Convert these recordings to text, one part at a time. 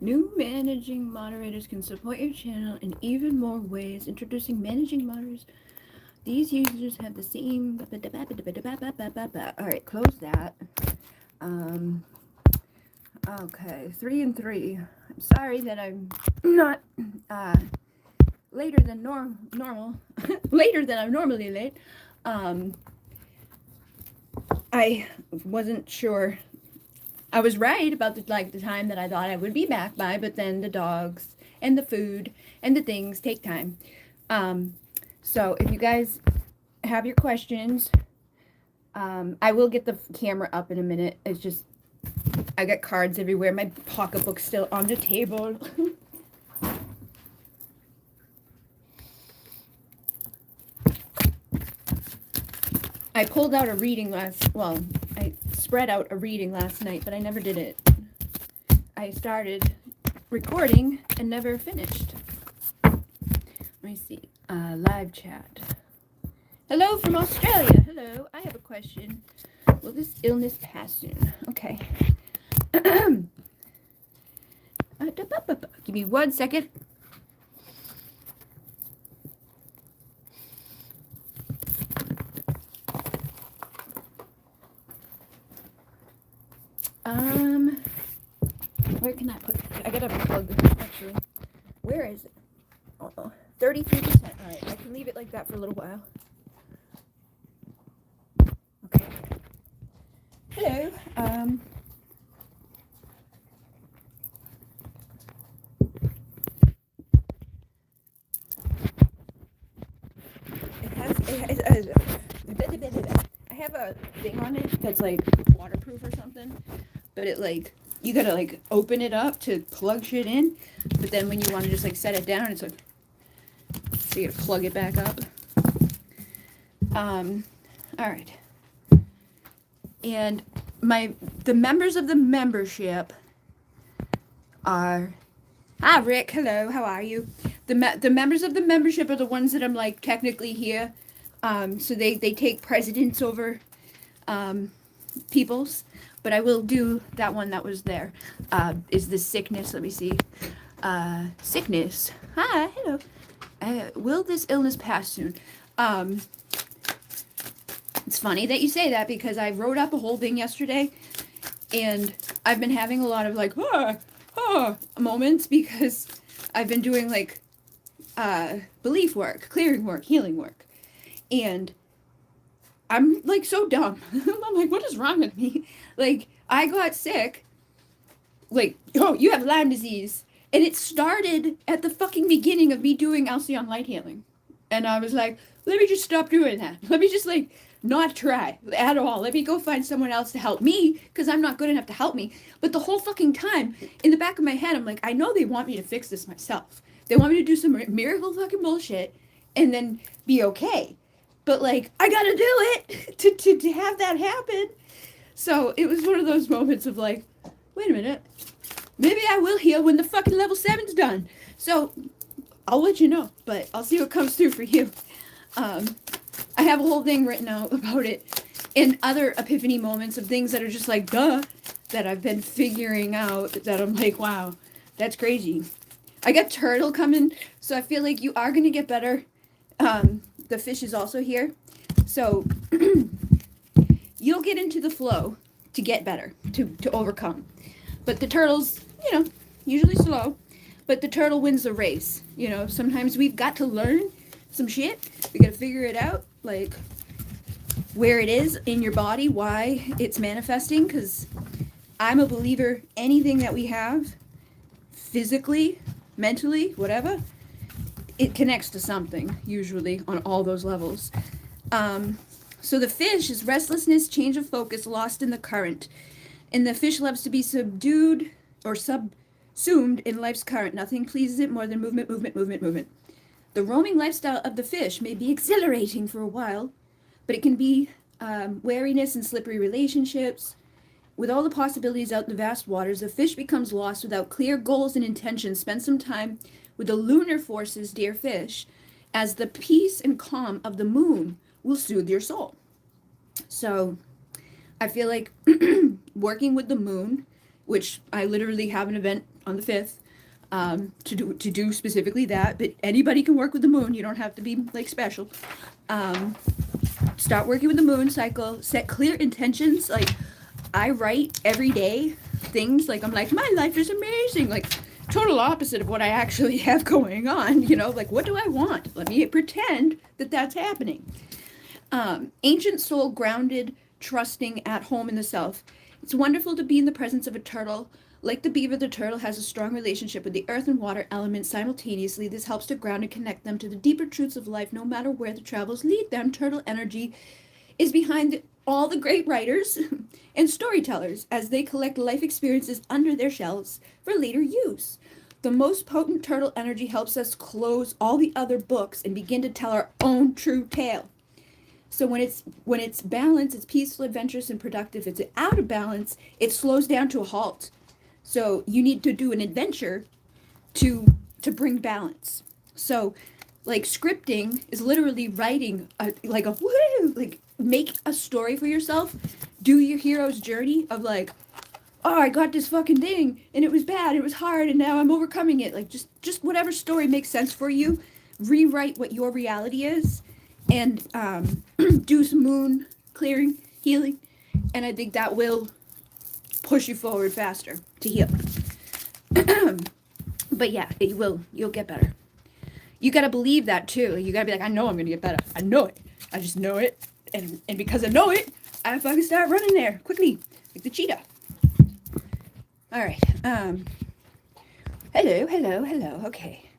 New managing moderators can support your channel in even more ways. Introducing managing moderators. These users have the same. Alright, close that. Okay, 3 and 3. I'm sorry that I'm not later than normal. Later than I'm normally late. I wasn't sure. I was right about the time that I thought I would be back by, but then the dogs and the food and the things take time. So if you guys have your questions, I will get the camera up in a minute. It's just I got cards everywhere. My pocketbook's still on the table. I pulled out a reading I spread out a reading last night, but I never did it. I started recording and never finished. Let me see. Live chat. Hello from Australia. Hello. I have a question. Will this illness pass soon? Okay. Give me 1 second. Where can I put? I gotta plug this actually. Where is it? Oh, 33%. All right, I can leave it like that for a little while. Okay. Hello. I have a thing on it that's like waterproof or something, but it like you gotta like open it up to plug shit in, but then when you want to just like set it down, it's like so you gotta plug it back up. All right, and the members of the membership are hi Rick, hello, how are you? The members of the membership are the ones that I'm like technically here. So they take precedence over people's, but I will do that one that was there. Is the sickness? Let me see. Sickness. Hi, hello. Will this illness pass soon? It's funny that you say that because I wrote up a whole thing yesterday, and I've been having a lot of like moments because I've been doing like belief work, clearing work, healing work, and I'm like so dumb. I'm like, what is wrong with me? Like, I got sick. Like, oh, you have Lyme disease. And it started at the fucking beginning of me doing Alcyon light healing. And I was like, let me just stop doing that. Let me just, like, not try at all. Let me go find someone else to help me because I'm not good enough to help me. But the whole fucking time, in the back of my head, I'm like, I know they want me to fix this myself. They want me to do some miracle fucking bullshit and then be okay. But, like, I gotta do it to have that happen. So it was one of those moments of, like, wait a minute. Maybe I will heal when the fucking level 7's done. So I'll let you know, but I'll see what comes through for you. I have a whole thing written out about it and other epiphany moments of things that are just like, duh, that I've been figuring out that I'm like, wow, that's crazy. I got Turtle coming, so I feel like you are going to get better. The fish is also here. So you'll get into the flow to get better, to overcome. But the turtle's, usually slow. But the turtle wins the race. Sometimes we've got to learn some shit. We got to figure it out, like where it is in your body, why it's manifesting. Because I'm a believer, anything that we have, physically, mentally, whatever, it connects to something, usually, on all those levels. So the fish is restlessness, change of focus, lost in the current. And the fish loves to be subdued or subsumed in life's current. Nothing pleases it more than movement, movement, movement, movement. The roaming lifestyle of the fish may be exhilarating for a while, but it can be wariness and slippery relationships. With all the possibilities out in the vast waters, the fish becomes lost without clear goals and intentions. Spend some time with the lunar forces, dear fish, as the peace and calm of the moon will soothe your soul. So I feel like working with the moon which I literally have an event on the 5th to do specifically that. But anybody can work with the moon. You don't have to be like special. Start working with the moon cycle. Set clear intentions. Like I write every day things like I'm like my life is amazing. Like total opposite of what I actually have going on. You know, like what do I want? Let me pretend that that's happening. Ancient soul, grounded, trusting, at home in the self. It's wonderful to be in the presence of a turtle. Like the beaver, the turtle has a strong relationship with the earth and water elements simultaneously. This helps to ground and connect them to the deeper truths of life, no matter where the travels lead them. Turtle energy is behind all the great writers and storytellers as they collect life experiences under their shells for later use. The most potent turtle energy helps us close all the other books and begin to tell our own true tale. So when it's balanced, it's peaceful, adventurous, and productive. If it's out of balance, it slows down to a halt. So you need to do an adventure to bring balance. So like scripting is literally writing like make a story for yourself. Do your hero's journey of like, oh, I got this fucking thing and it was bad, it was hard, and now I'm overcoming it. Like just whatever story makes sense for you. Rewrite what your reality is, and do some moon clearing, healing, and I think that will push you forward faster to heal. But yeah, you'll get better. You gotta believe that too. You gotta be like, I know I'm gonna get better. I know it. I just know it. And because I know it, I fucking start running there quickly, like the cheetah. All right. Hello. Okay.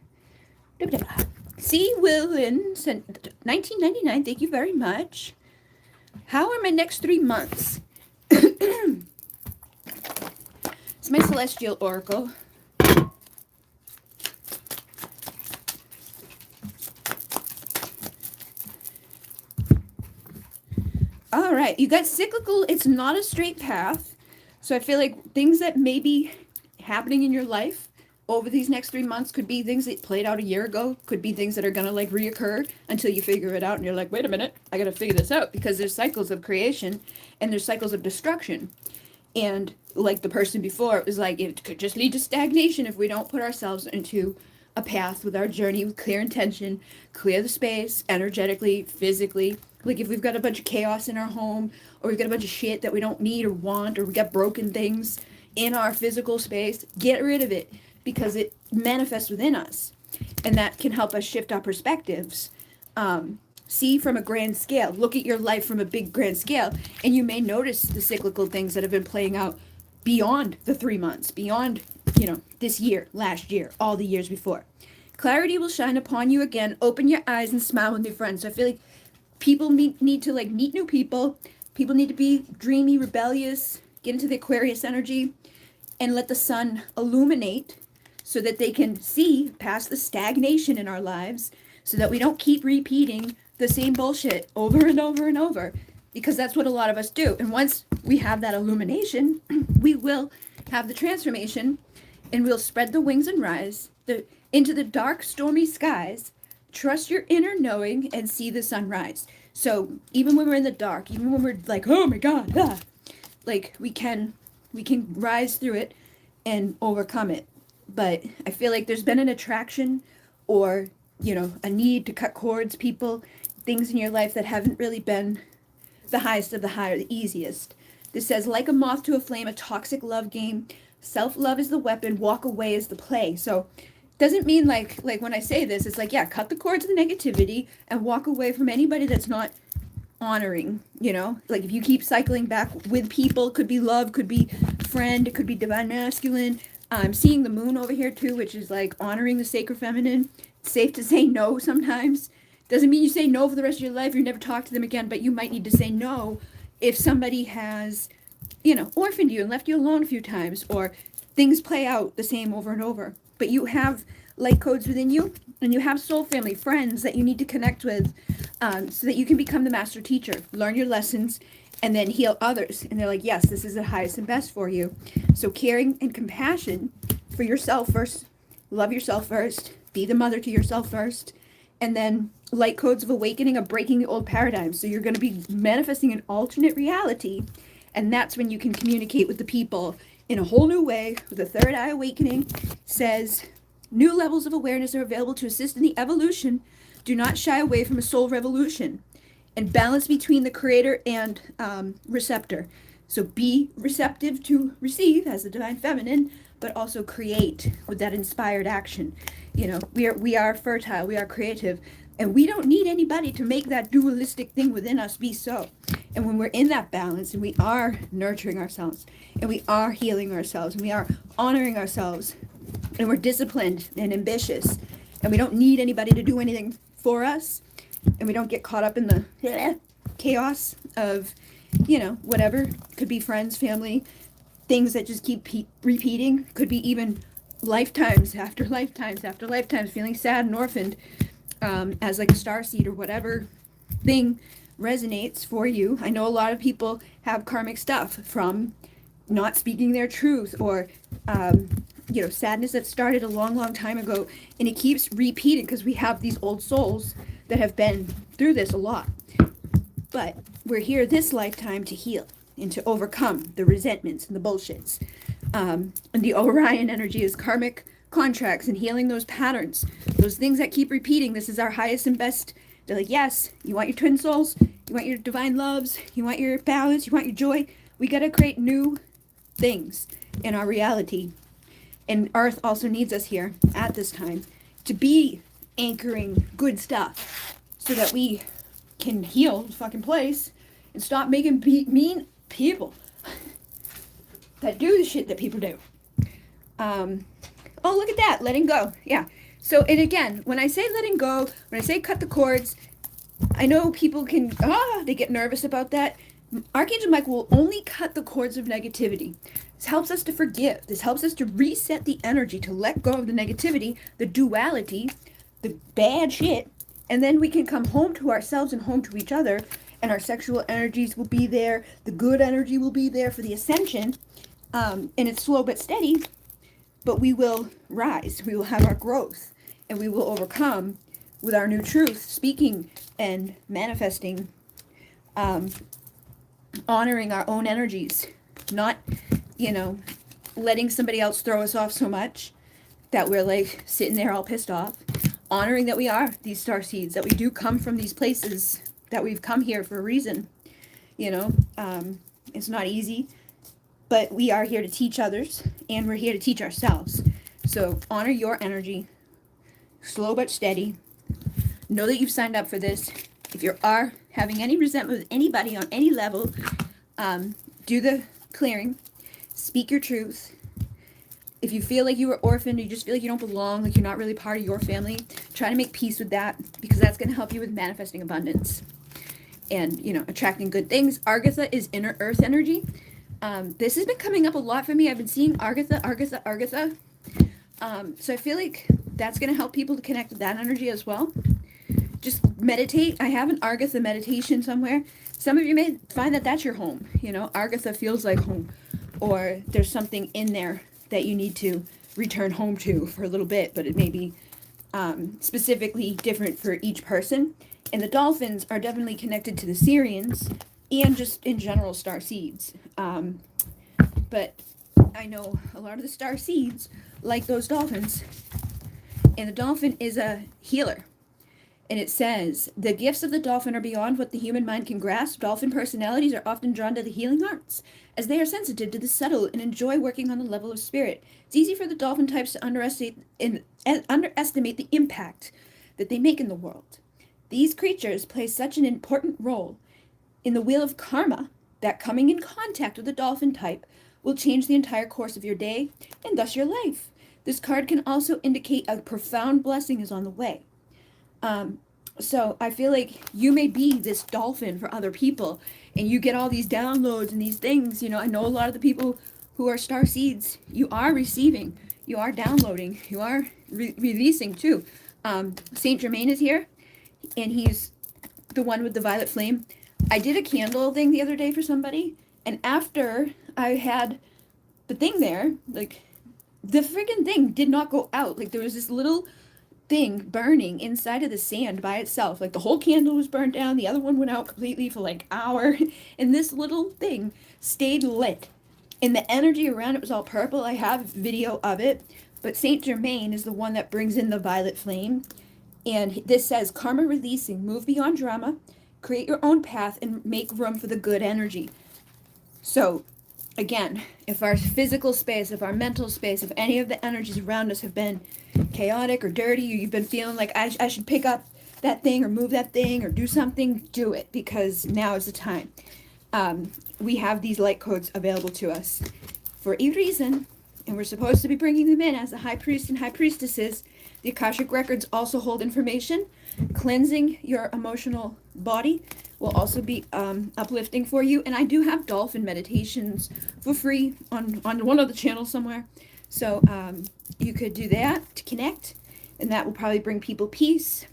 C. Willin sent 1999. Thank you very much. How are my next 3 months? It's my celestial oracle. All right, you got cyclical. It's not a straight path. So I feel like things that may be happening in your life over these next 3 months could be things that played out a year ago, could be things that are going to like reoccur until you figure it out and you're like, wait a minute, I got to figure this out, because there's cycles of creation and there's cycles of destruction. And like the person before, it was like, it could just lead to stagnation if we don't put ourselves into a path with our journey with clear intention, clear the space energetically, physically. Like if we've got a bunch of chaos in our home, or we've got a bunch of shit that we don't need or want, or we got broken things in our physical space, get rid of it, because it manifests within us. And that can help us shift our perspectives. See from a grand scale. Look at your life from a big grand scale, and you may notice the cyclical things that have been playing out beyond the 3 months, beyond, this year, last year, all the years before. Clarity will shine upon you again. Open your eyes and smile with your friends. So I feel like people need to like meet new people. People need to be dreamy, rebellious, get into the Aquarius energy, and let the sun illuminate so that they can see past the stagnation in our lives, so that we don't keep repeating the same bullshit over and over and over, because that's what a lot of us do. And once we have that illumination, we will have the transformation, and we'll spread the wings and rise into the dark, stormy skies. Trust your inner knowing and see the sunrise. So even when we're in the dark, even when we're like, oh my God, like we can rise through it and overcome it. But I feel like there's been an attraction, or a need to cut cords, people, things in your life that haven't really been the highest of the high, or the easiest. This says, like a moth to a flame, a toxic love game. Self-love is the weapon, walk away is the play. So doesn't mean like when I say this, it's like, yeah, cut the cords of the negativity and walk away from anybody that's not honoring, like if you keep cycling back with people, could be love, could be friend, it could be divine masculine. I'm seeing the moon over here too, which is like honoring the sacred feminine. It's safe to say no sometimes. Doesn't mean you say no for the rest of your life, you never talk to them again, but you might need to say no if somebody has, orphaned you and left you alone a few times, or things play out the same over and over. But you have light codes within you, and you have soul family, friends that you need to connect with, so that you can become the master teacher, learn your lessons, and then heal others. And they're like, yes, this is the highest and best for you. So caring and compassion for yourself first, love yourself first, be the mother to yourself first, and then light codes of awakening, of breaking the old paradigms. So you're going to be manifesting an alternate reality, and that's when you can communicate with the people in a whole new way with the third eye awakening. Says new levels of awareness are available to assist in the evolution. Do not shy away from a soul revolution, and balance between the creator and receptor. So be receptive to receive as the divine feminine, but also create with that inspired action. You know, we are fertile, we are creative, and we don't need anybody to make that dualistic thing within us be so. And when we're in that balance and we are nurturing ourselves and we are healing ourselves and we are honoring ourselves and we're disciplined and ambitious and we don't need anybody to do anything for us, and we don't get caught up in the chaos of, you know, whatever. Could be friends, family, things that just keep repeating. Could be even lifetimes after lifetimes after lifetimes, feeling sad and orphaned, as like a starseed or whatever thing resonates for you. I know a lot of people have karmic stuff from not speaking their truth, or you know, sadness that started a long, long time ago, and it keeps repeating because we have these old souls that have been through this a lot. But we're here this lifetime to heal and to overcome the resentments and the bullshits. And the Orion energy is karmic contracts and healing those patterns, those things that keep repeating. This is our highest and best. They're like, yes, you want your twin souls, you want your divine loves, you want your balance, you want your joy. We got to create new things in our reality. And Earth also needs us here at this time to be anchoring good stuff so that we can heal the fucking place and stop making mean people that do the shit that people do. Oh, look at that, letting go. Yeah. So, and again, when I say letting go, when I say cut the cords, I know people can, they get nervous about that. Archangel Michael will only cut the cords of negativity. This helps us to forgive. This helps us to reset the energy, to let go of the negativity, the duality, the bad shit, and then we can come home to ourselves and home to each other, and our sexual energies will be there, the good energy will be there for the ascension, and it's slow but steady, but we will rise, we will have our growth, and we will overcome with our new truth, speaking and manifesting, honoring our own energies, not, you know, letting somebody else throw us off so much that we're like sitting there all pissed off, honoring that we are these star seeds, that we do come from these places, that we've come here for a reason. You know, it's not easy, but we are here to teach others, and we're here to teach ourselves. So honor your energy, slow but steady. Know that you've signed up for this. If you are having any resentment with anybody on any level, do the clearing, speak your truth. If you feel like you were orphaned, or you just feel like you don't belong, like you're not really part of your family, try to make peace with that, because that's going to help you with manifesting abundance and, you know, attracting good things. Argatha is inner earth energy. This has been coming up a lot for me. I've been seeing Argatha. So I feel like that's going to help people to connect with that energy as well. Just meditate. I have an Argatha meditation somewhere. Some of you may find that that's your home. You know, Argatha feels like home, or there's something in there that you need to return home to for a little bit, but it may be specifically different for each person. And the dolphins are definitely connected to the Syrians and just in general star seeds. But I know a lot of the star seeds like those dolphins, and the dolphin is a healer. And it says, the gifts of the dolphin are beyond what the human mind can grasp. Dolphin personalities are often drawn to the healing arts, as they are sensitive to the subtle and enjoy working on the level of spirit. It's easy for the dolphin types to underestimate the impact that they make in the world. These creatures play such an important role in the wheel of karma that coming in contact with the dolphin type will change the entire course of your day and thus your life. This card can also indicate a profound blessing is on the way. So I feel like you may be this dolphin for other people, and you get all these downloads and these things. You know, I know a lot of the people who are star seeds, you are receiving, you are downloading, you are releasing too. Saint Germain is here, and he's the one with the violet flame. I did a candle thing the other day for somebody, and after I had the thing there, like, the friggin' thing did not go out. Like, there was this little thing burning inside of the sand by itself. Like, the whole candle was burned down, the other one went out completely for like an hour, and this little thing stayed lit. And the energy around it was all purple. I have video of it, but Saint Germain is the one that brings in the violet flame. And this says, karma releasing, move beyond drama, create your own path, and make room for the good energy. So, again, if our physical space, if our mental space, if any of the energies around us have been chaotic or dirty, or you've been feeling like I should pick up that thing or move that thing or do something, do it, because now is the time. We have these light codes available to us for a reason, and we're supposed to be bringing them in as the high priest and high priestesses. The Akashic records also hold information. Cleansing your emotional body will also be uplifting for you. And I do have dolphin meditations for free on one of the channels somewhere. So you could do that to connect, and that will probably bring people peace.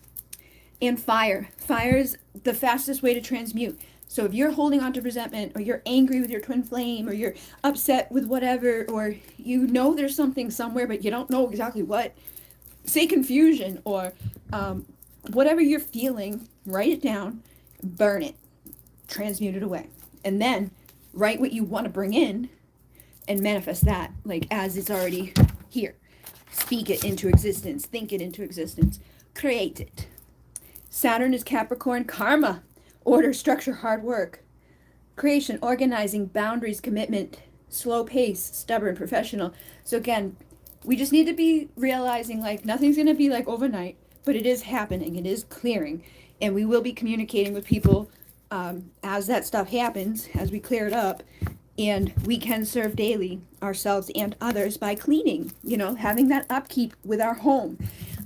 And fire. Fire is the fastest way to transmute. So if you're holding on to resentment, or you're angry with your twin flame, or you're upset with whatever, or you know there's something somewhere but you don't know exactly what, say confusion, or whatever you're feeling, write it down, burn it, transmute it away, and then write what you want to bring in and manifest that like as it's already here. Speak it into existence, think it into existence, create it. Saturn is Capricorn, karma, order, structure, hard work, creation, organizing, boundaries, commitment, slow pace, stubborn, professional. So again, we just need to be realizing like nothing's going to be like overnight, but it is happening, it is clearing, and we will be communicating with people as that stuff happens, as we clear it up. And we can serve daily ourselves and others by cleaning, having that upkeep with our home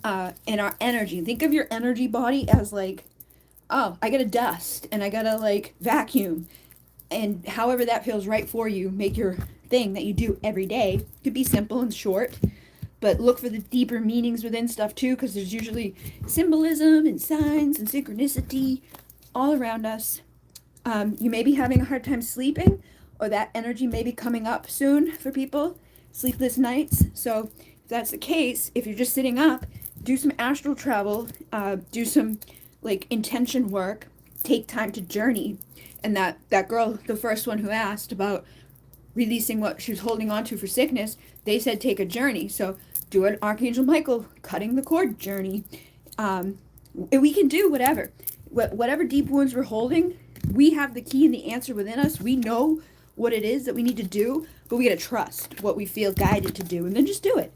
and our energy. Think of your energy body as like, oh, I gotta dust and I gotta like vacuum, and however that feels right for you, make your thing that you do every day. It could be simple and short, but look for the deeper meanings within stuff too, because there's usually symbolism and signs and synchronicity all around us. You may be having a hard time sleeping, or that energy may be coming up soon for people, sleepless nights. So if that's the case, if you're just sitting up, do some astral travel, do some like intention work, take time to journey. And that girl, the first one who asked about releasing what she was holding on to for sickness, they said take a journey. So do an Archangel Michael cutting the cord journey. We can do whatever deep wounds we're holding. We have the key and the answer within us. We know what it is that we need to do, but we got to trust what we feel guided to do, and then just do it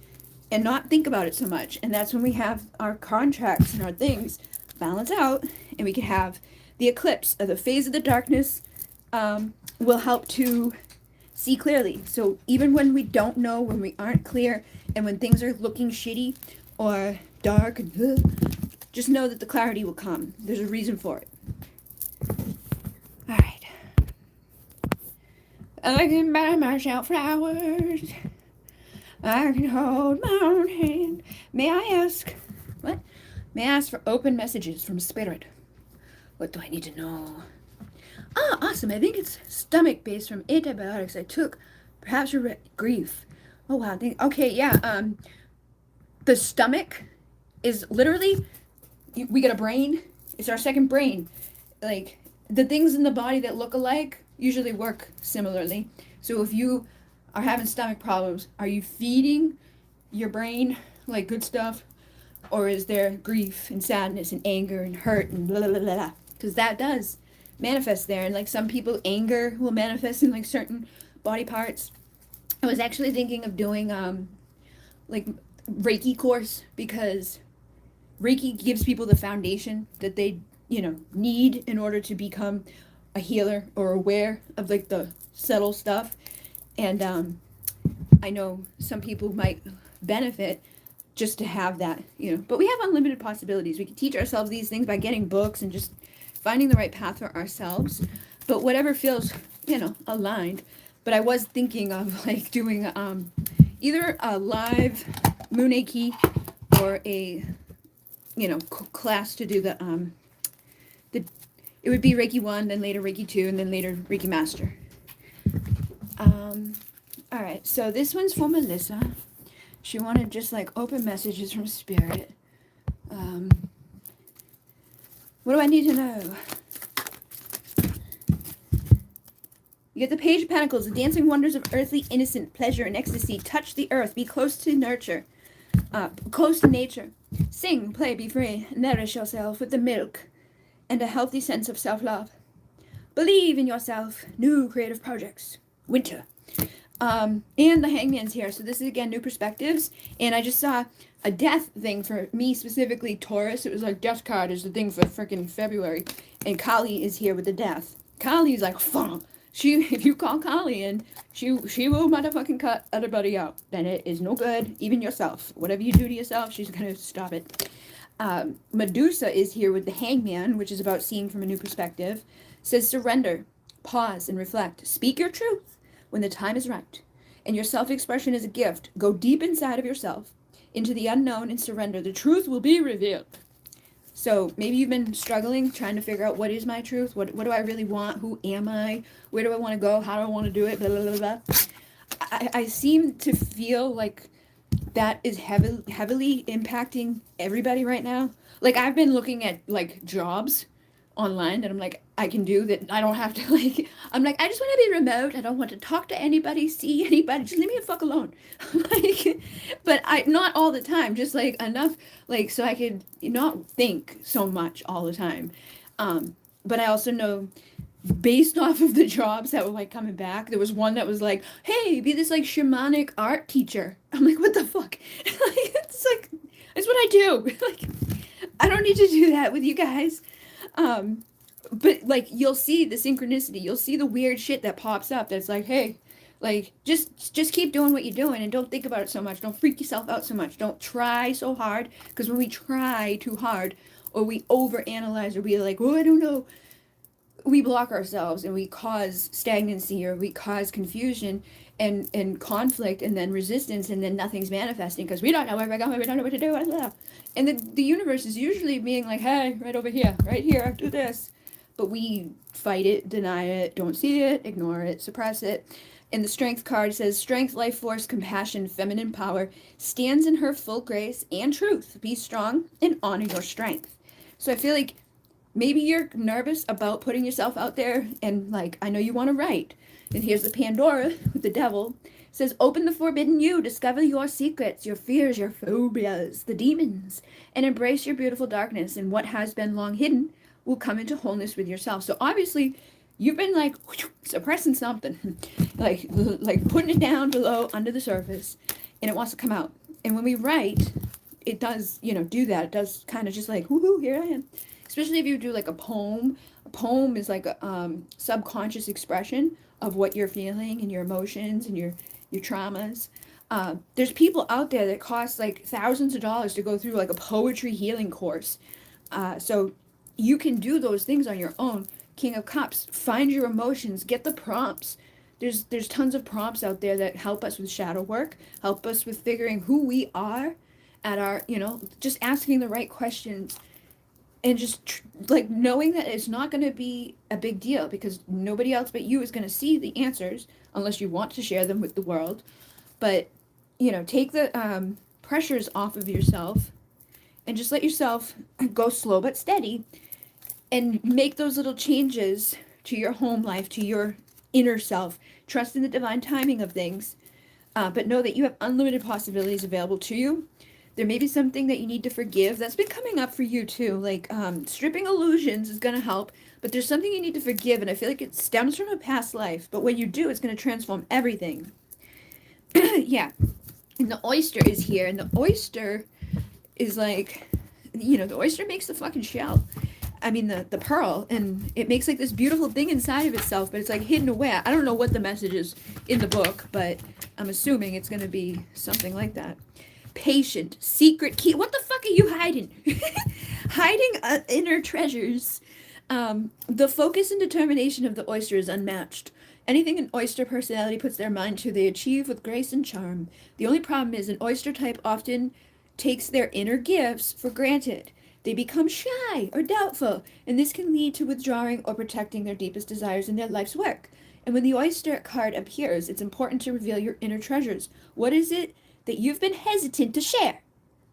and not think about it so much. And that's when we have our contracts and our things balance out, and we can have the eclipse of the phase of the darkness will help to see clearly. So even when we don't know, when we aren't clear, and when things are looking shitty or dark, and just know that the clarity will come. There's a reason for it. All right. I can buy myself flowers. I can hold my own hand. May I ask, what? May I ask for open messages from Spirit? What do I need to know? Ah, awesome. I think it's stomach based from antibiotics I took. Perhaps for grief. Oh, wow. Okay, yeah. The stomach is literally, we get a brain. It's our second brain. Like, the things in the body that look alike usually work similarly. So if you are having stomach problems, are you feeding your brain like good stuff, or is there grief and sadness and anger and hurt and blah blah blah? Because that does manifest there. And like some people, anger will manifest in like certain body parts. I was actually thinking of doing like Reiki course, because Reiki gives people the foundation that they need in order to become a healer or aware of like the subtle stuff. And I know some people might benefit just to have that, but we have unlimited possibilities. We can teach ourselves these things by getting books and just finding the right path for ourselves, but whatever feels, aligned. But I was thinking of like doing either a live Moon-A-Key or a, class to do the it would be Reiki 1, then later Reiki 2, and then later Reiki Master. All right, so this one's for Melissa. She wanted just like open messages from Spirit. What do I need to know? You get the Page of Pentacles, the dancing wonders of earthly innocent pleasure and ecstasy. Touch the earth, be close to nurture, close to nature. Sing, play, be free. Nourish yourself with the milk and a healthy sense of self-love. Believe in yourself. New creative projects. Winter. And the Hangman's here. So this is, again, new perspectives. And I just saw a death thing for me, specifically Taurus. It was like death card is the thing for freaking February. And Kali is here with the death. Kali's like, fuck. If you call Kali in, she will motherfucking cut everybody out. Then it is no good. Even yourself. Whatever you do to yourself, she's going to stop it. Medusa is here with the Hangman, which is about seeing from a new perspective. Says surrender, pause, and reflect. Speak your truth when the time is right. And your self-expression is a gift. Go deep inside of yourself, into the unknown, and surrender. The truth will be revealed. So maybe you've been struggling, trying to figure out what is my truth? What do I really want? Who am I? Where do I want to go? How do I want to do it? Blah, blah, blah, blah. I seem to feel like that is heavily impacting everybody right now. Like, I've been looking at, like, jobs online that I'm like, I can do that. I don't have to, like, I'm like, I just want to be remote. I don't want to talk to anybody, see anybody. Just leave me the fuck alone. Like, but not all the time, just like enough, like, so I could not think so much all the time. But I also know, based off of the jobs that were like coming back, there was one that was like, hey, be this like shamanic art teacher. I'm like, what the fuck? Like, it's what I do. Like, I don't need to do that with you guys. But like, you'll see the synchronicity, you'll see the weird shit that pops up that's like, hey, like, just keep doing what you're doing and don't think about it so much. Don't freak yourself out so much. Don't try so hard, because when we try too hard, or we overanalyze, or we like, oh, I don't know, we block ourselves and we cause stagnancy, or we cause confusion and conflict, and then resistance, and then nothing's manifesting because we don't know where we're going, we don't know what to do. And the universe is usually being like, hey, right over here, right here, do this. But we fight it, deny it, don't see it, ignore it, suppress it. And the Strength card says, strength, life force, compassion, feminine power stands in her full grace and truth. Be strong and honor your strength. So I feel like maybe you're nervous about putting yourself out there, and like, I know you want to write. And here's the Pandora with the devil. It says, open the forbidden you, discover your secrets, your fears, your phobias, the demons, and embrace your beautiful darkness. And what has been long hidden will come into wholeness with yourself. So obviously, you've been like suppressing something, like putting it down below under the surface, and it wants to come out. And when we write, it does, do that. It does kind of just like, woohoo, here I am. Especially if you do like a poem. A poem is like a subconscious expression of what you're feeling and your emotions and your traumas. There's people out there that cost like thousands of dollars to go through like a poetry healing course. So you can do those things on your own. King of Cups, find your emotions, get the prompts. There's tons of prompts out there that help us with shadow work, help us with figuring who we are at our, just asking the right questions. And just like knowing that it's not going to be a big deal, because nobody else but you is going to see the answers unless you want to share them with the world. But, take the pressures off of yourself and just let yourself go slow but steady and make those little changes to your home life, to your inner self. Trust in the divine timing of things, but know that you have unlimited possibilities available to you. There may be something that you need to forgive that's been coming up for you too. Like stripping illusions is going to help, but there's something you need to forgive, and I feel like it stems from a past life. But when you do, it's going to transform everything. Yeah. And the oyster is here, and the oyster is like, the oyster makes the fucking shell. I mean, the pearl, and it makes like this beautiful thing inside of itself, but it's like hidden away. I don't know what the message is in the book, but I'm assuming it's going to be something like that. Patient, secret key. What the fuck are you hiding? Hiding inner treasures. The focus and determination of the oyster is unmatched. Anything an oyster personality puts their mind to, they achieve with grace and charm. The only problem is an oyster type often takes their inner gifts for granted. They become shy or doubtful, and this can lead to withdrawing or protecting their deepest desires in their life's work. And when the oyster card appears, it's important to reveal your inner treasures. What is it that you've been hesitant to share?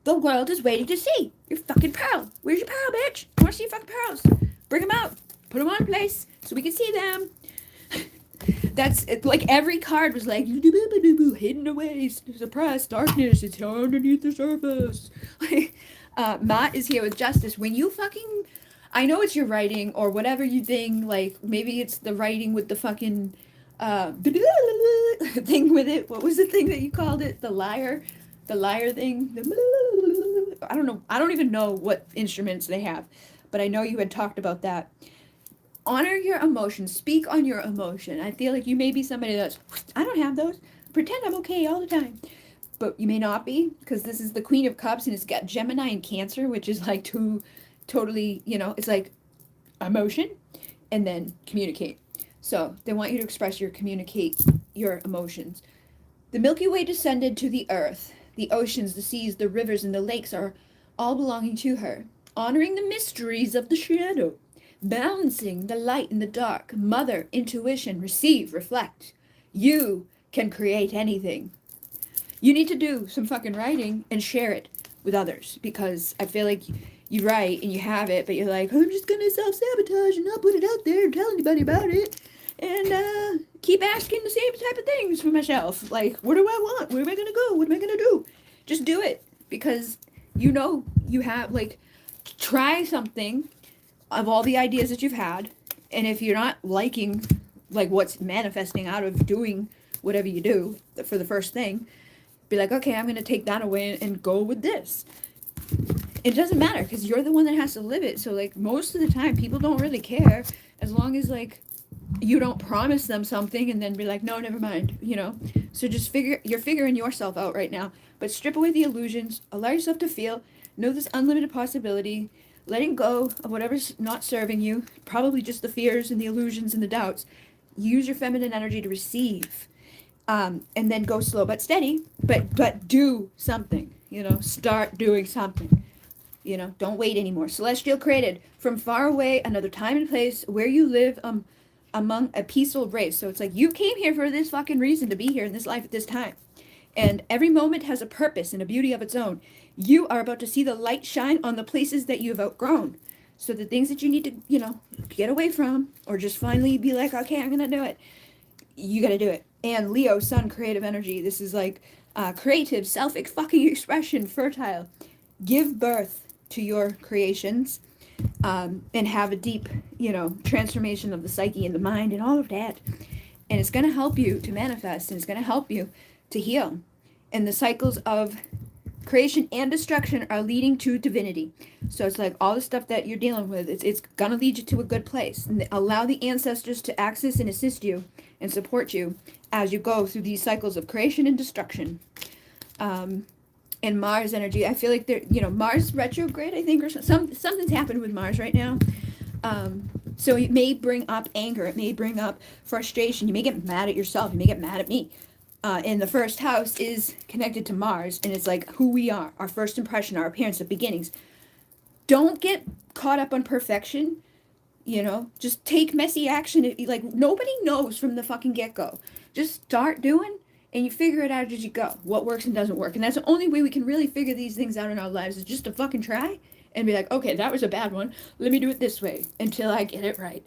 The world is waiting to see your fucking pearl. Where's your pearl, bitch? I want to see your fucking pearls. Bring them out. Put them on place so we can see them. That's it, like every card was like hidden away, suppressed darkness. It's underneath the surface. Like, Mott is here with justice. When you fucking, I know it's your writing or whatever you think. Like maybe it's the writing with the fucking thing with it. What was the thing that you called it? The liar thing. I don't know. I don't even know what instruments they have, but I know you had talked about that. Honor your emotions. Speak on your emotion. I feel like you may be somebody that's, I don't have those. Pretend I'm okay all the time. But you may not be, because this is the Queen of Cups and it's got Gemini and Cancer, which is like two totally, it's like emotion and then communicate. So they want you to communicate your emotions. The Milky Way descended to the earth. The oceans, the seas, the rivers, and the lakes are all belonging to her, honoring the mysteries of the shadow, balancing the light and the dark. Mother, intuition, receive, reflect. You can create anything. You need to do some fucking writing and share it with others, because I feel like you write and you have it, but you're like, I'm just gonna self-sabotage and not put it out there and tell anybody about it, and keep asking the same type of things for myself. Like, what do I want? Where am I gonna go? What am I gonna do? Just do it, because you have, like, try something of all the ideas that you've had, and if you're not liking, like, what's manifesting out of doing whatever you do for the first thing, be like, okay, I'm gonna take that away and go with this. It doesn't matter, because you're the one that has to live it. So, like, most of the time people don't really care, as long as, like, you don't promise them something and then be like, no, never mind, so just you're figuring yourself out right now, but strip away the illusions, allow yourself to feel, know this unlimited possibility, letting go of whatever's not serving you, probably just the fears and the illusions and the doubts. Use your feminine energy to receive, and then go slow but steady, but do something, start doing something. Don't wait anymore. Celestial created from far away, another time and place where you live, among a peaceful race. So it's like, you came here for this fucking reason to be here in this life at this time. And every moment has a purpose and a beauty of its own. You are about to see the light shine on the places that you have outgrown. So the things that you need to, get away from, or just finally be like, okay, I'm going to do it. You got to do it. And Leo, Sun, creative energy. This is like creative, self-fucking expression, fertile. Give birth to your creations. And have a deep, transformation of the psyche and the mind and all of that. And it's going to help you to manifest, and it's going to help you to heal. And the cycles of creation and destruction are leading to divinity. So it's like all the stuff that you're dealing with, it's going to lead you to a good place. And allow the ancestors to access and assist you and support you as you go through these cycles of creation and destruction. And Mars energy, I feel like Mars retrograde, I think, or something's happened with Mars right now. So it may bring up anger, it may bring up frustration, you may get mad at yourself, you may get mad at me. And the first house is connected to Mars, and it's like who we are, our first impression, our appearance, the beginnings. Don't get caught up on perfection, just take messy action. Like, nobody knows from the fucking get-go. Just start doing, and you figure it out as you go, what works and doesn't work. And that's the only way we can really figure these things out in our lives, is just to fucking try and be like, okay, that was a bad one. Let me do it this way until I get it right.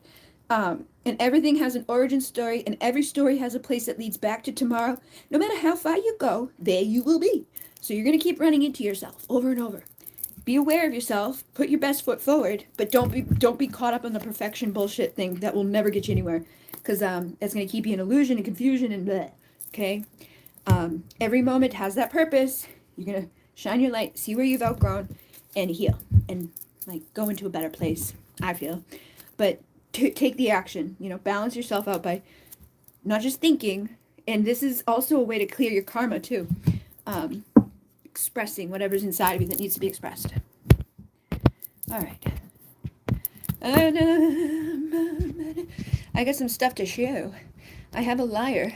And everything has an origin story, and every story has a place that leads back to tomorrow. No matter how far you go, there you will be. So you're going to keep running into yourself over and over. Be aware of yourself, put your best foot forward, but don't be caught up on the perfection bullshit thing that will never get you anywhere, because it's going to keep you in illusion and confusion and bleh. Okay? Every moment has that purpose. You're going to shine your light, see where you've outgrown, and heal, and like go into a better place, I feel. But take the action, balance yourself out by not just thinking. And this is also a way to clear your karma too. Expressing whatever's inside of you that needs to be expressed. All right. I got some stuff to show. I have a lyre.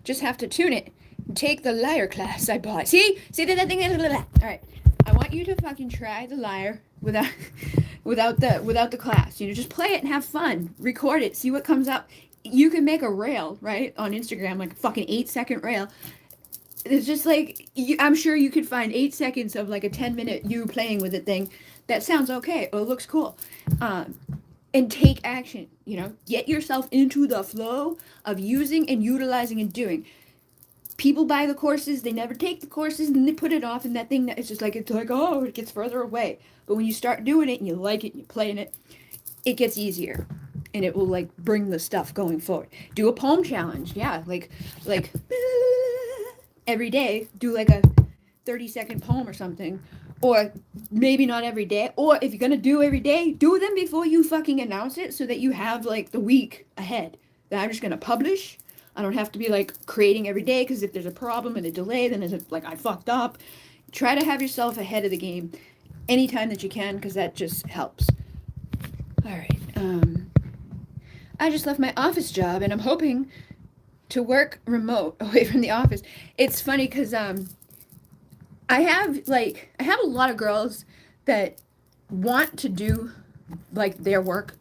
Just have to tune it. Take the lyre class I bought. See that thing? All right. I want you to fucking try the lyre without the class. Just play it and have fun. Record it. See what comes up. You can make a reel, right, on Instagram, like a fucking 8-second reel. It's just like, I'm sure you could find 8 seconds of like a 10-minute you playing with the thing that sounds okay or looks cool. and take action. Get yourself into the flow of using and utilizing and doing. People buy the courses, they never take the courses, and they put it off, and that thing, it's like, oh, it gets further away. But when you start doing it and you like it and you're playing it, it gets easier, and it will like bring the stuff going forward. Do a poem challenge. Yeah, like every day do like a 30-second poem or something. Or maybe not every day. Or if you're gonna do every day, do them before you fucking announce it, so that you have like the week ahead that I'm just gonna publish. I don't have to be like creating every day, because if there's a problem and a delay, then it's like I fucked up. Try to have yourself ahead of the game anytime that you can, because that just helps. All right. I just left my office job, and I'm hoping to work remote away from the office. It's funny because I have a lot of girls that want to do like their work,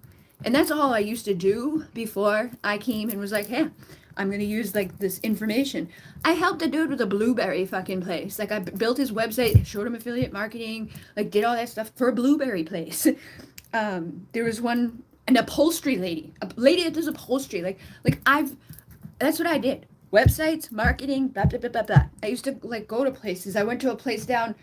and that's all I used to do before I came and was like, hey, I'm gonna use like this information. I helped a dude with a blueberry fucking place. Like I built his website, showed him affiliate marketing, like did all that stuff for a blueberry place. There was an upholstery lady, a lady that does upholstery. That's what I did. Websites, marketing, blah, blah, blah, blah, blah. I used to like go to places. I went to a place down,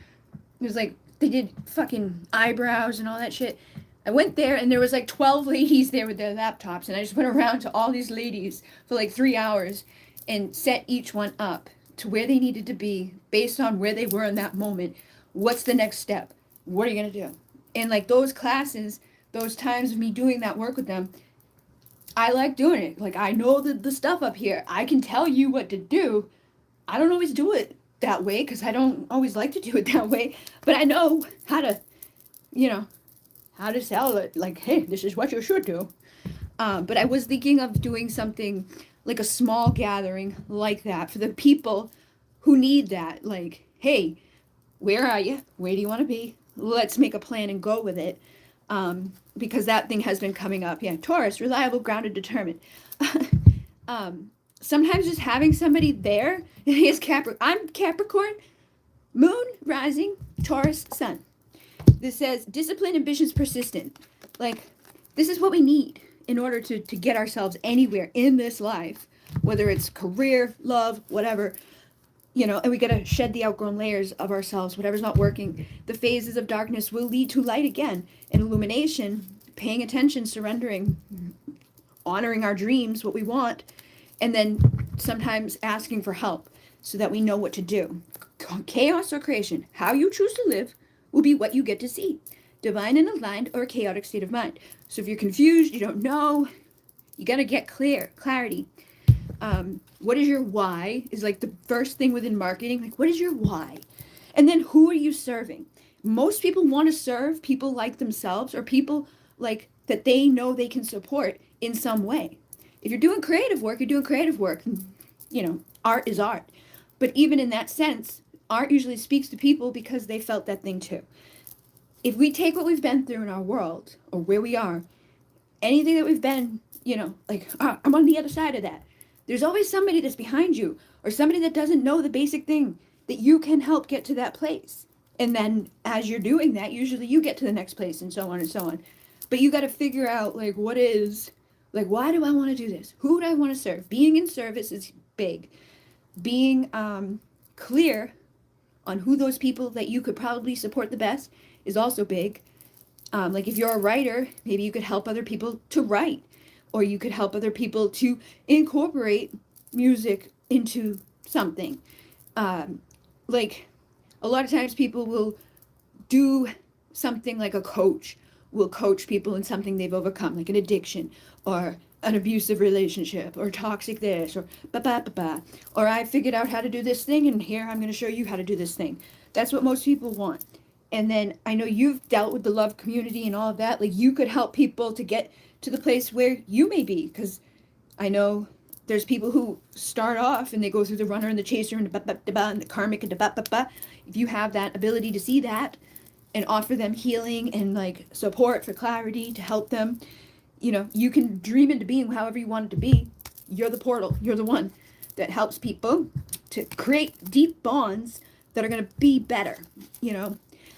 it was like, they did fucking eyebrows and all that shit. I went there and there was like 12 ladies there with their laptops, and I just went around to all these ladies for like 3 hours and set each one up to where they needed to be based on where they were in that moment. What's the next step? What are you gonna do? And like those classes, those times of me doing that work with them, I like doing it. Like I know the stuff up here. I can tell you what to do. I don't always do it that way, because I don't always like to do it that way, but I know how to, how to sell it. Like, hey, this is what you should do. But I was thinking of doing something like a small gathering like that for the people who need that. Like, hey, where are you? Where do you want to be? Let's make a plan and go with it. Because that thing has been coming up. Yeah, Taurus, reliable, grounded, determined. Sometimes just having somebody there, is I'm Capricorn, moon, rising, Taurus, sun. This says discipline, ambitious, persistent. Like, this is what we need in order to get ourselves anywhere in this life, whether it's career, love, whatever. And we gotta shed the outgrown layers of ourselves, whatever's not working. The phases of darkness will lead to light again, and illumination, paying attention, surrendering, honoring our dreams, what we want, and then sometimes asking for help so that we know what to do. Chaos or creation, how you choose to live will be what you get to see. Divine and aligned, or a chaotic state of mind. So if you're confused, you don't know, you gotta get clarity. What is your why is like the first thing within marketing. Like, what is your why? And then who are you serving? Most people want to serve people like themselves, or people like that they know they can support in some way. If you're doing creative work, you're doing creative work. Art is art. But even in that sense, art usually speaks to people because they felt that thing too. If we take what we've been through in our world, or where we are, anything that we've been, I'm on the other side of that. There's always somebody that's behind you, or somebody that doesn't know the basic thing that you can help get to that place. And then as you're doing that, usually you get to the next place, and so on and so on. But you got to figure out why do I want to do this? Who do I want to serve? Being in service is big. Being clear on who those people that you could probably support the best is also big. Like if you're a writer, maybe you could help other people to write. Or you could help other people to incorporate music into something. Like a lot of times people will do something like a coach will coach people in something they've overcome, like an addiction or an abusive relationship or toxic this or or I figured out how to do this thing, and here I'm going to show you how to do this thing. That's what most people want. And then I know you've dealt with the love community and all of that. Like you could help people to get to the place where you may be, because I know there's people who start off and they go through the runner and the chaser and the karmic and if you have that ability to see that and offer them healing and like support for clarity to help them, you can dream into being however you want it to be. You're the portal. You're the one that helps people to create deep bonds that are going to be better.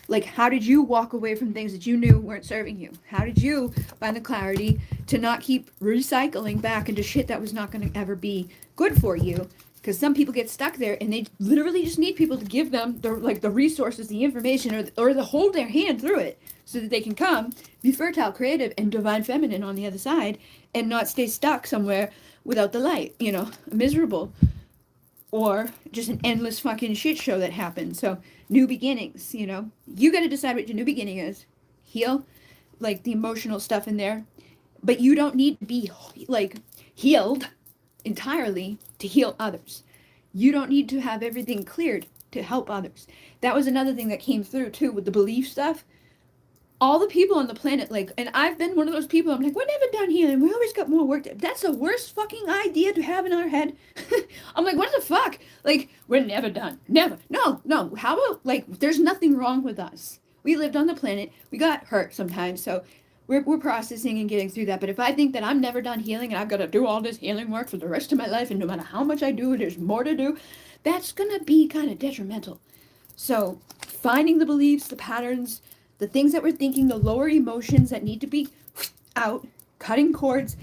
Like, how did you walk away from things that you knew weren't serving you? How did you find the clarity to not keep recycling back into shit that was not going to ever be good for you? Because some people get stuck there and they literally just need people to give them the resources, the information, or the hold their hand through it so that they can come, be fertile, creative, and divine feminine on the other side and not stay stuck somewhere without the light, miserable, or just an endless fucking shit show that happens. So, new beginnings, you got to decide what your new beginning is. Heal, like the emotional stuff in there, but you don't need to be like healed entirely to heal others. You don't need to have everything cleared to help others. That was another thing that came through too with the belief stuff. All the people on the planet, like, and I've been one of those people, I'm like, we're never done healing. We always got more work to. That's the worst fucking idea to have in our head. I'm like, what the fuck? Like, we're never done. Never. No. How about, like, there's nothing wrong with us. We lived on the planet. We got hurt sometimes. So we're processing and getting through that. But if I think that I'm never done healing and I've got to do all this healing work for the rest of my life, and no matter how much I do, there's more to do, that's going to be kind of detrimental. So finding the beliefs, the patterns, the things that we're thinking, the lower emotions that need to be out, cutting cords,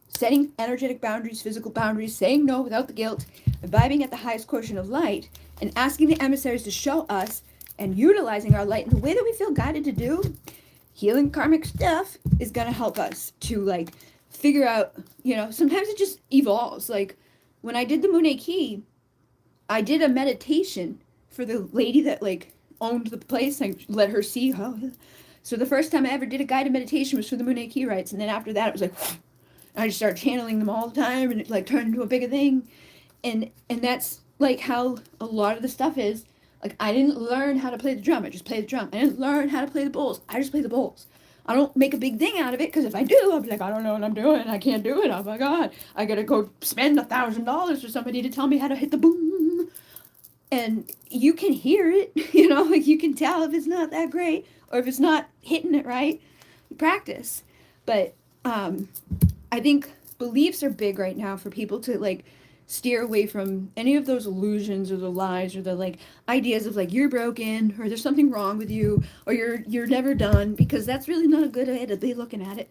setting energetic boundaries, physical boundaries, saying no without the guilt, vibing at the highest quotient of light, and asking the emissaries to show us and utilizing our light in the way that we feel guided to do, healing karmic stuff is going to help us to, like, figure out, sometimes it just evolves. Like, when I did the Monet Key, I did a meditation for the lady that, like, owned the place. I let her see how. So the first time I ever did a guided meditation was for the Monet Key rites, and then after that it was like I just started channeling them all the time, and it like turned into a bigger thing, and that's like how a lot of the stuff is. Like, I didn't learn how to play the drum. I just play the drum. I didn't learn how to play the bowls. I just play the bowls. I don't make a big thing out of it, because if I do, I'll be like, I don't know what I'm doing. I can't do it. Oh my God. I gotta go spend $1,000 for somebody to tell me how to hit the boom. And you can hear it, like you can tell if it's not that great or if it's not hitting it right. Practice. But I think beliefs are big right now for people to, like, steer away from any of those illusions or the lies or the, like, ideas of, like, you're broken or there's something wrong with you or you're never done, because that's really not a good way to be looking at it.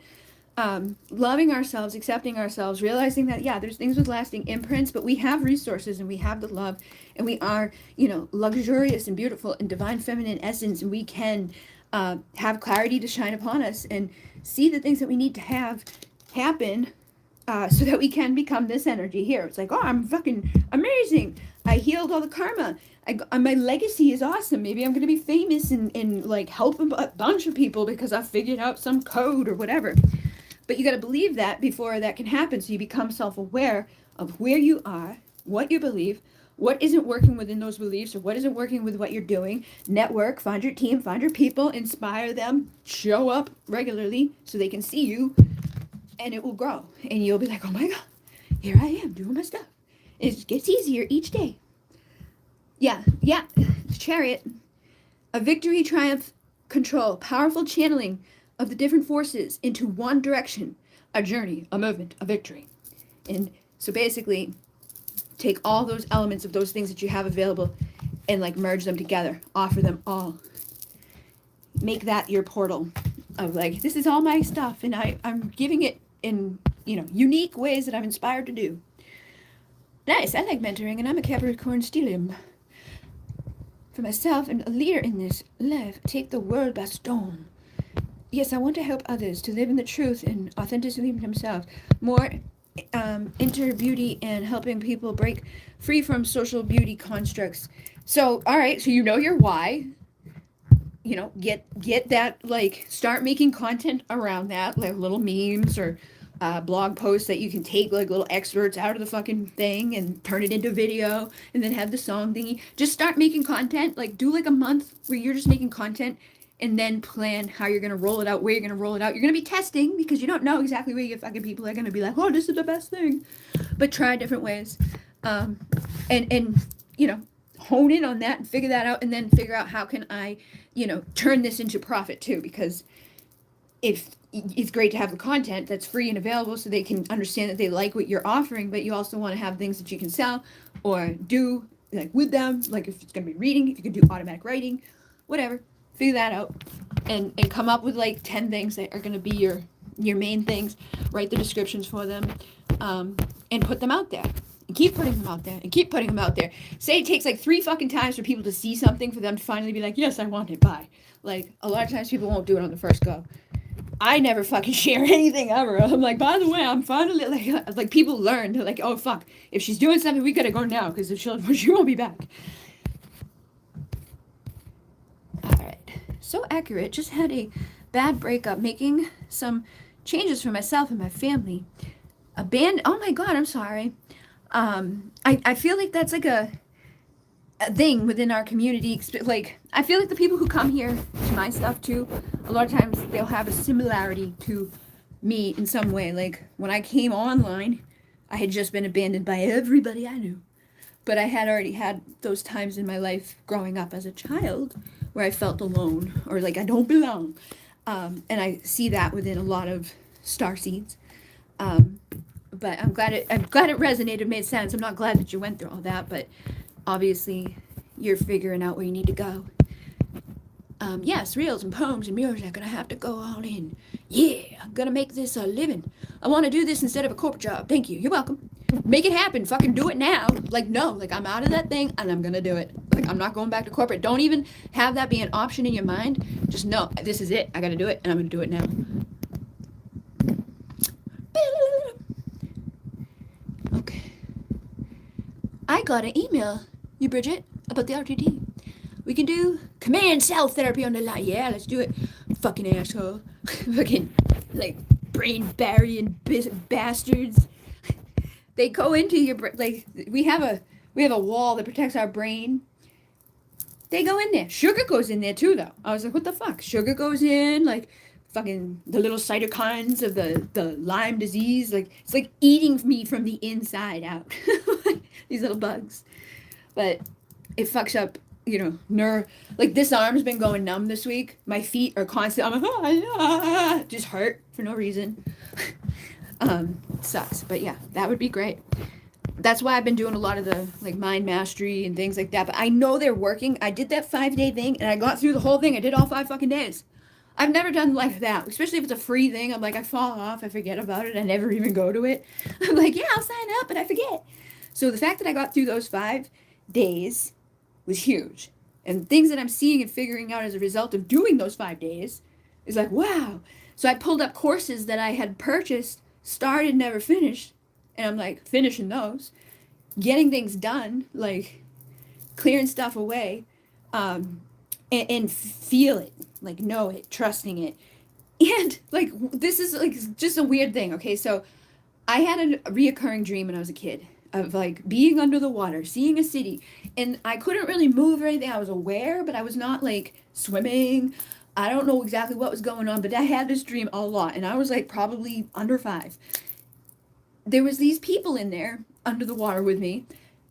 Loving ourselves, accepting ourselves, realizing that, yeah, there's things with lasting imprints, but we have resources and we have the love, and we are, luxurious and beautiful and divine feminine essence, and we can have clarity to shine upon us and see the things that we need to have happen so that we can become this energy here. It's like, oh, I'm fucking amazing. I healed all the karma. My legacy is awesome. Maybe I'm going to be famous and like help a bunch of people because I figured out some code or whatever. But you got to believe that before that can happen. So you become self-aware of where you are, what you believe, what isn't working within those beliefs, or what isn't working with what you're doing. Network, find your team, find your people, inspire them, show up regularly so they can see you, and it will grow. And you'll be like, oh my God, here I am doing my stuff. It gets easier each day. Yeah, Chariot. A victory, triumph, control, powerful channeling of the different forces into one direction, a journey, a movement, a victory. And so basically, take all those elements of those things that you have available and, like, merge them together, offer them all. Make that your portal of, like, this is all my stuff, and I'm giving it in, unique ways that I'm inspired to do. Nice, I like mentoring, and I'm a Capricorn stellium. For myself and a leader in this life, take the world by storm. Yes, I want to help others to live in the truth and authenticity themselves. More inner beauty and helping people break free from social beauty constructs. So, all right, so you know your why. Get that, like, start making content around that, like little memes or blog posts that you can take, like, little excerpts out of the fucking thing and turn it into video and then have the song thingy. Just start making content. Like, do like a month where you're just making content, and then plan how you're going to roll it out, where you're going to roll it out. You're going to be testing because you don't know exactly where your fucking people are going to be like, oh, this is the best thing. But try different ways. And hone in on that and figure that out, and then figure out how can I, turn this into profit too, because if it's great to have the content that's free and available so they can understand that they like what you're offering, but you also want to have things that you can sell or do, like, with them, like if it's going to be reading, if you can do automatic writing, whatever. figure that out, and come up with like 10 things that are going to be your main things. Write the descriptions for them, and put them out there. And keep putting them out there, and keep putting them out there. Say it takes like 3 fucking times for people to see something for them to finally be like, yes, I want it, bye. Like, a lot of times people won't do it on the first go. I never fucking share anything ever. I'm like, by the way, I'm finally like people learn. They're like, oh fuck, if she's doing something, we gotta go now because if she won't be back. All right, so accurate. Just had a bad breakup, making some changes for myself and my family. Oh my god, I'm sorry. I feel like that's like a thing within our community. Like, I feel like the people who come here to my stuff too, a lot of times they'll have a similarity to me in some way. Like, when I came online, I had just been abandoned by everybody I knew. But I had already had those times in my life growing up as a child where I felt alone or like I don't belong. And I see that within a lot of starseeds. But I'm glad it resonated, made sense. I'm not glad that you went through all that, but obviously you're figuring out where you need to go. Yes, reels and poems and music are gonna have to go all in. Yeah, I'm gonna make this a living. I want to do this instead of a corporate job. Thank you. You're welcome. Make it happen. Fucking do it now. Like, no, like, I'm out of that thing and I'm gonna do it. Like, I'm not going back to corporate. Don't even have that be an option in your mind. Just know, this is it. I gotta do it and I'm gonna do it now. Okay. I got an email, you Bridget, about the RTD. We can do command cell therapy on the line. Yeah, let's do it. Fucking asshole. Fucking, like, brain burying bastards. They go into your like, we have a wall that protects our brain. They go in there. Sugar goes in there too, though. I was like, what the fuck? Sugar goes in, like, fucking the little cytokines of the Lyme disease. Like, it's like eating me from the inside out. These little bugs. But it fucks up, like, this arm's been going numb this week. My feet are constant. I'm like, just hurt for no reason. Sucks. But yeah, that would be great. That's why I've been doing a lot of the, like, mind mastery and things like that. But I know they're working. I did that 5-day thing and I got through the whole thing. I did all 5 fucking days. I've never done like that, especially if it's a free thing. I'm like, I fall off, I forget about it, I never even go to it. I'm like, yeah, I'll sign up, but I forget. So the fact that I got through those 5 days was huge. And things that I'm seeing and figuring out as a result of doing those 5 days is like, wow. So I pulled up courses that I had purchased, started, never finished, and I'm like finishing those, getting things done, like clearing stuff away, and feel it, like know it, trusting it. And like, this is like just a weird thing. Okay, so I had a reoccurring dream when I was a kid of like being under the water, seeing a city, and I couldn't really move or anything. I was aware, but I was not like swimming. I don't know exactly what was going on, but I had this dream a lot, and I was like probably under 5. There was these people in there under the water with me,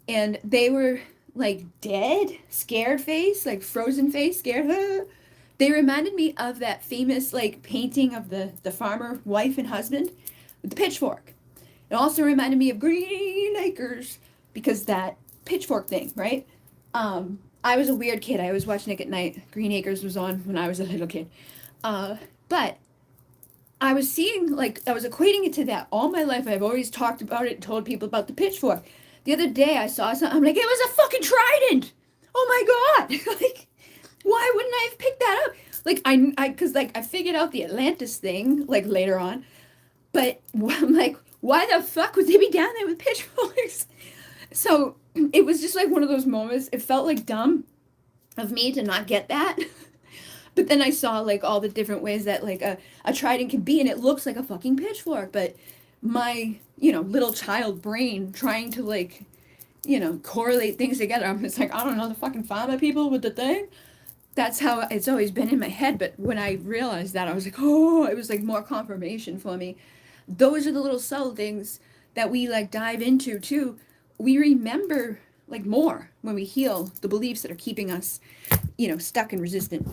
and they were like dead, scared face, like frozen face, scared. They reminded me of that famous like painting of the farmer wife and husband with the pitchfork. It also reminded me of Green Acres because that pitchfork thing, right? I was a weird kid. I was watching Nick at Night. Green Acres was on when I was a little kid. But I was seeing, like, I was equating it to that all my life. I've always talked about it and told people about the pitchfork. The other day I saw something, I'm like, it was a fucking trident! Oh my god! Like, why wouldn't I have picked that up? Like, cause like, I figured out the Atlantis thing, like, later on. But I'm like, why the fuck would they be down there with pitchforks? So, it was just like one of those moments. It felt like dumb of me to not get that. But then I saw like all the different ways that like a trident can be, and it looks like a fucking pitchfork. But my, little child brain trying to like, correlate things together. I'm just like, I don't know, the fucking farmer people with the thing. That's how it's always been in my head. But when I realized that, I was like, oh, it was like more confirmation for me. Those are the little subtle things that we like dive into too. We remember like more when we heal the beliefs that are keeping us, stuck and resistant.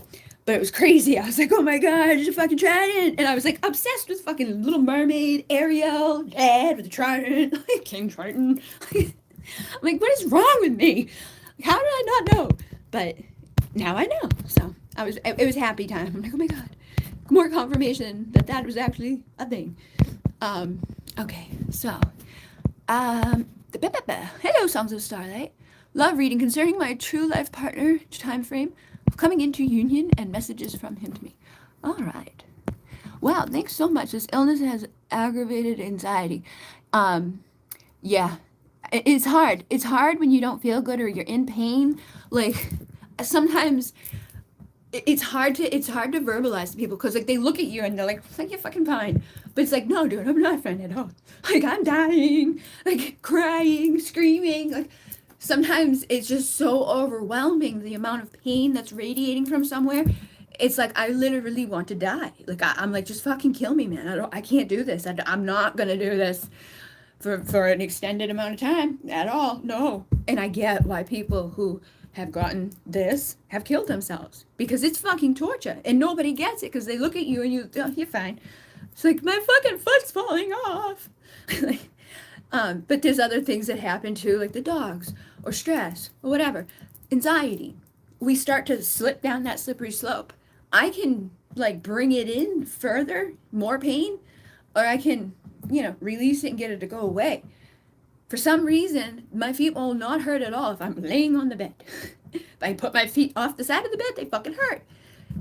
But it was crazy. I was like, oh my god, it's a fucking trident. And I was like obsessed with fucking Little Mermaid, Ariel, Dad with the trident, like King Triton. I'm like, what is wrong with me? How did I not know? But now I know. So it was happy time. I'm like, oh my God, more confirmation that was actually a thing. Okay, so, hello, Songs of Starlight. Love reading concerning my true life partner, time frame of coming into union and messages from him to me. All right. Wow, thanks so much. This illness has aggravated anxiety. Yeah, it's hard. It's hard when you don't feel good or you're in pain. Like, sometimes it's hard to verbalize to people because like they look at you and they're like you're fucking fine, but it's like, no, dude, I'm not fine at all. Like, I'm dying, like crying, screaming. Like, sometimes it's just so overwhelming, the amount of pain that's radiating from somewhere. It's like I literally want to die. Like, I'm like, just fucking kill me, man. I can't do this. I'm not gonna do this for an extended amount of time at all. No. And I get why people who have gotten this have killed themselves, because it's fucking torture and nobody gets it because they look at you and you're fine. It's like, my fucking foot's falling off. But there's other things that happen too, like the dogs or stress or whatever, anxiety. We start to slip down that slippery slope. I can like bring it in further, more pain, or I can, release it and get it to go away. For some reason, my feet will not hurt at all if I'm laying on the bed. If I put my feet off the side of the bed, they fucking hurt.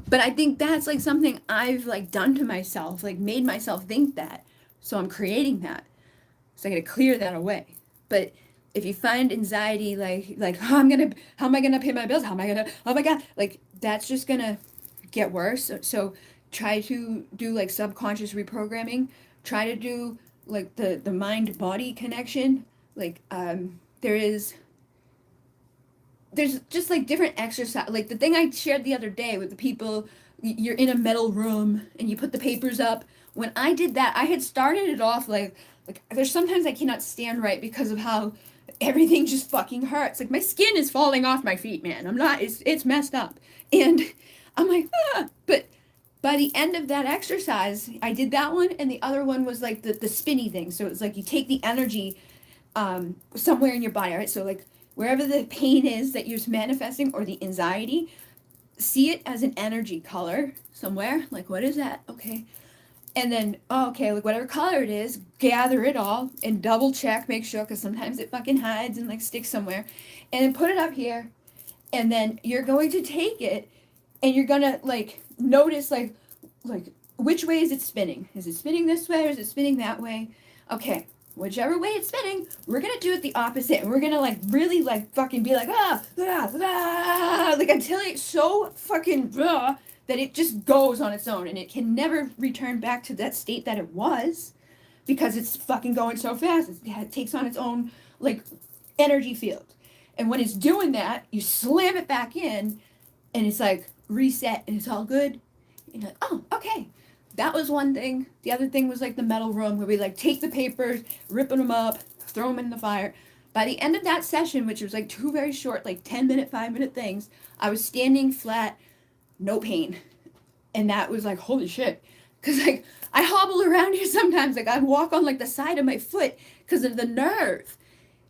But I think that's like something I've like done to myself, like made myself think that. So I'm creating that. So I gotta clear that away. But if you find anxiety, like how am I gonna pay my bills? Oh my God, like that's just gonna get worse. So try to do like subconscious reprogramming. Try to do like the mind body connection. Like there's just like different exercise, like the thing I shared the other day with the people. You're in a metal room and you put the papers up. When I did that, I had started it off like there's sometimes I cannot stand right because of how everything just fucking hurts. Like, my skin is falling off my feet, man. It's messed up. And I'm like, but by the end of that exercise, I did that one, and the other one was like the spinny thing. So it's like you take the energy somewhere in your body, right? So like wherever the pain is that you're manifesting, or the anxiety, see it as an energy color somewhere. Like, what is that? Okay. And then, okay, like whatever color it is, gather it all and double check, make sure, because sometimes it fucking hides and like sticks somewhere. And then put it up here. And then you're going to take it and you're gonna like notice like which way is it spinning? Is it spinning this way or is it spinning that way? Okay, whichever way it's spinning, we're gonna do it the opposite, and we're gonna like really like fucking be like like until it's so fucking that it just goes on its own and it can never return back to that state that it was, because it's fucking going so fast. It takes on its own like energy field. And when it's doing that, you slam it back in and it's like reset and it's all good. And you're like, oh, okay. That was one thing. The other thing was like the metal room where we like take the papers, ripping them up, throw them in the fire. By the end of that session, which was like 2 very short, like 10-minute, 5-minute things, I was standing flat, no pain. And that was like, holy shit. Because like I hobble around here sometimes. Like I walk on like the side of my foot because of the nerve.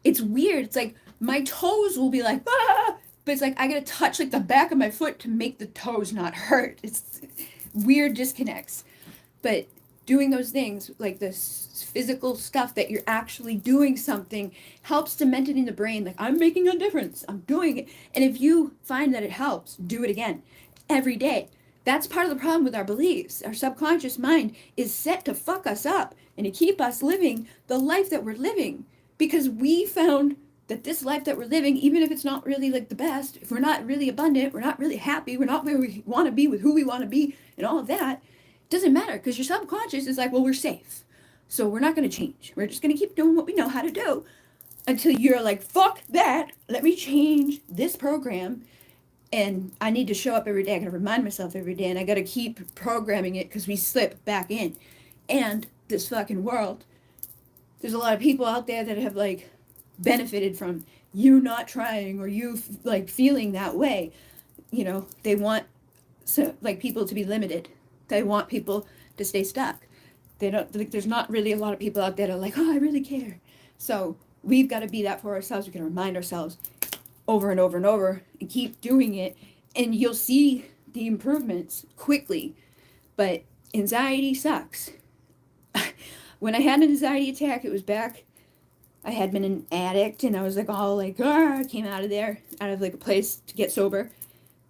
It's weird. It's like my toes will be like, but it's like I gotta touch like the back of my foot to make the toes not hurt. It's weird disconnects. But doing those things, like this physical stuff that you're actually doing something, helps cement it in the brain. Like, I'm making a difference. I'm doing it. And if you find that it helps, do it again every day. That's part of the problem with our beliefs. Our subconscious mind is set to fuck us up and to keep us living the life that we're living, because we found that this life that we're living, even if it's not really like the best, if we're not really abundant, we're not really happy, we're not where we want to be with who we want to be and all of that, it doesn't matter, because your subconscious is like, well, we're safe. So we're not going to change. We're just going to keep doing what we know how to do until you're like, fuck that. Let me change this program. And I need to show up every day. I got to remind myself every day, and I got to keep programming it because we slip back in. And this fucking world, there's a lot of people out there that have like benefited from you not trying, or you like feeling that way. You know, they want like people to be limited. They want people to stay stuck. They don't like, there's not really a lot of people out there that are like, oh, I really care. So we've got to be that for ourselves. We can remind ourselves over and over and over and keep doing it, and you'll see the improvements quickly. But anxiety sucks. When I had an anxiety attack, it was back. I had been an addict, and I was like all like, I came out of there, out of like a place to get sober,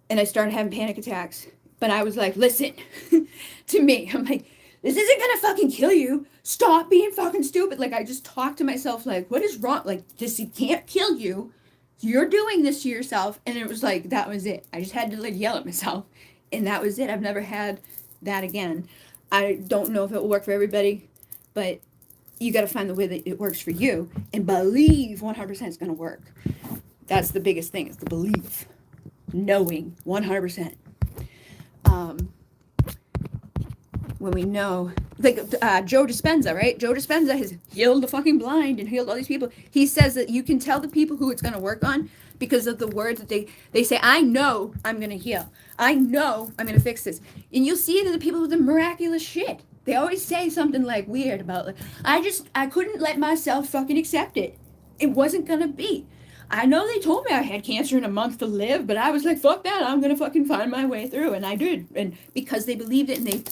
and I started having panic attacks. But I was like, listen to me. I'm like, this isn't gonna fucking kill you. Stop being fucking stupid. Like, I just talked to myself, like, what is wrong? Like, this can't kill you. You're doing this to yourself. And it was like, that was it. I just had to like yell at myself, and that was it. I've never had that again. I don't know if it will work for everybody, but you got to find the way that it works for you and believe 100% it's going to work. That's the biggest thing, is the belief, knowing 100%. When we know, like Joe Dispenza, right? Joe Dispenza has healed the fucking blind and healed all these people. He says that you can tell the people who it's going to work on because of the words that they say, I know I'm going to heal. I know I'm going to fix this. And you'll see it in the people with the miraculous shit. They always say something like weird about, like, I couldn't let myself fucking accept it. It wasn't going to be. I know they told me I had cancer in a month to live, but I was like, fuck that. I'm going to fucking find my way through. And I did. And because they believed it and they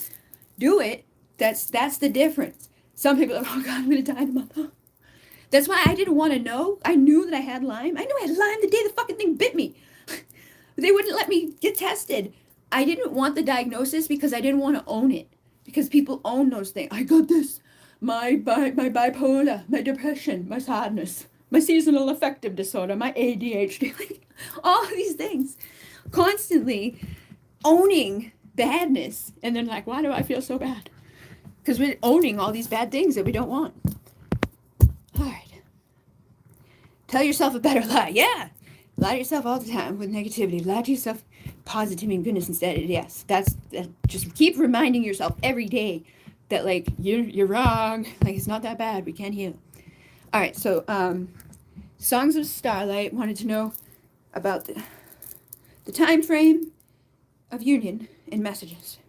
do it, that's the difference. Some people are like, oh God, I'm going to die in a month. That's why I didn't want to know. I knew that I had Lyme. I knew I had Lyme the day the fucking thing bit me. They wouldn't let me get tested. I didn't want the diagnosis because I didn't want to own it. Because people own those things. I got this. My bipolar, my depression, my sadness, my seasonal affective disorder, my ADHD. All of these things. Constantly owning badness. And then like, why do I feel so bad? Because we're owning all these bad things that we don't want. All right. Tell yourself a better lie. Yeah. Lie to yourself all the time with negativity. Lie to yourself positivity and goodness instead. Yes. That's just keep reminding yourself every day that like you're wrong. Like it's not that bad. We can heal. All right. So Songs of Starlight wanted to know about the time frame of union in messages.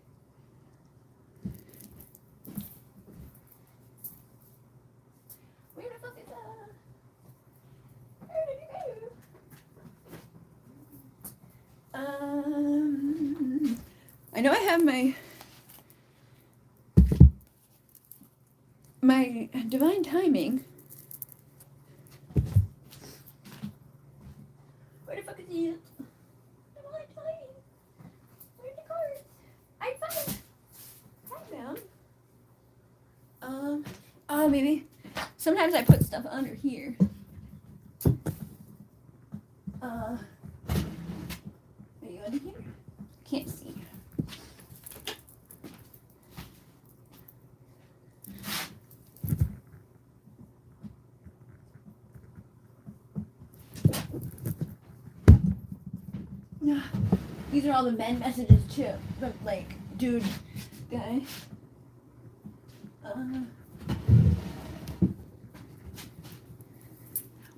Where the fuck is that? Where did it go? I know I have my divine timing. Where the fuck is it? Divine timing. Where's the cards? I found them. Oh, maybe. Sometimes I put stuff under here. Are you under here? Can't see. These are all the men messages too. The like, dude, guy.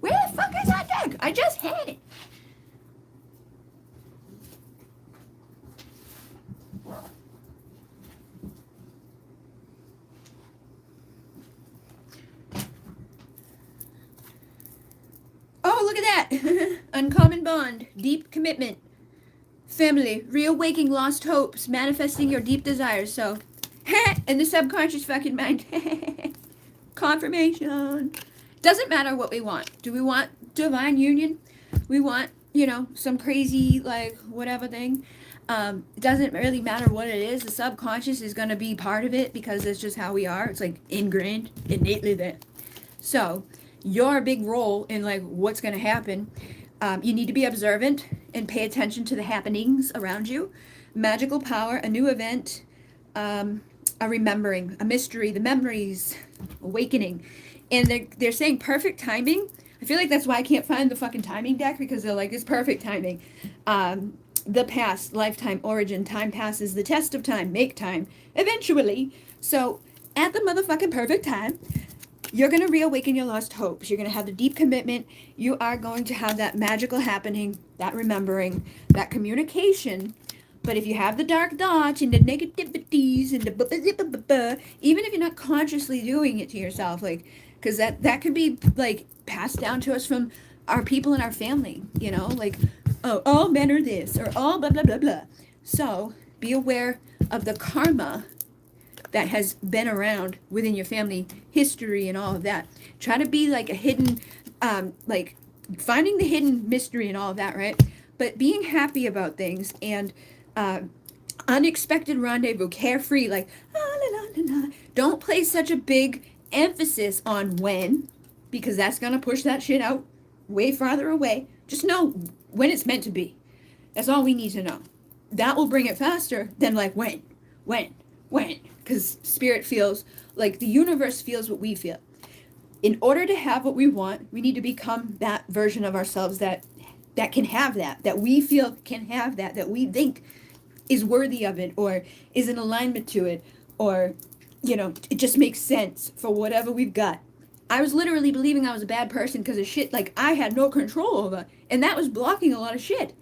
Where the fuck is that deck? I just had it. Oh, look at that. Uncommon bond, deep commitment, family, reawakening lost hopes, manifesting your deep desires. So, in the subconscious fucking mind. Confirmation. Doesn't matter what we want. Do we want divine union? We want, some crazy, like, whatever thing. It doesn't really matter what it is. The subconscious is going to be part of it because it's just how we are. It's, like, ingrained innately there. So, your big role in, like, what's going to happen, you need to be observant and pay attention to the happenings around you. Magical power, a new event, a remembering, a mystery, the memories, awakening. And they're saying perfect timing. I feel like that's why I can't find the fucking timing deck, because they're like, it's perfect timing. The past, lifetime, origin, time passes, the test of time, make time, eventually. So at the motherfucking perfect time, you're going to reawaken your lost hopes. You're going to have the deep commitment. You are going to have that magical happening, that remembering, that communication. But if you have the dark thoughts and the negativities and the even if you're not consciously doing it to yourself, like, because that could be like passed down to us from our people in our family, like, oh, all men are this, or all blah blah blah blah. So be aware of the karma that has been around within your family history and all of that. Try to be like a hidden, like finding the hidden mystery and all of that, right? But being happy about things and unexpected rendezvous, carefree, like, la, la, la, la, la. Don't place such a big emphasis on when, because that's going to push that shit out way farther away. Just know when it's meant to be. That's all we need to know. That will bring it faster than like when. Because spirit feels like the universe feels what we feel. In order to have what we want, we need to become that version of ourselves that can have that we feel can have that we think is worthy of it, or is in alignment to it, or, you know, it just makes sense for whatever we've got. I was literally believing I was a bad person because of shit like I had no control over, and that was blocking a lot of shit.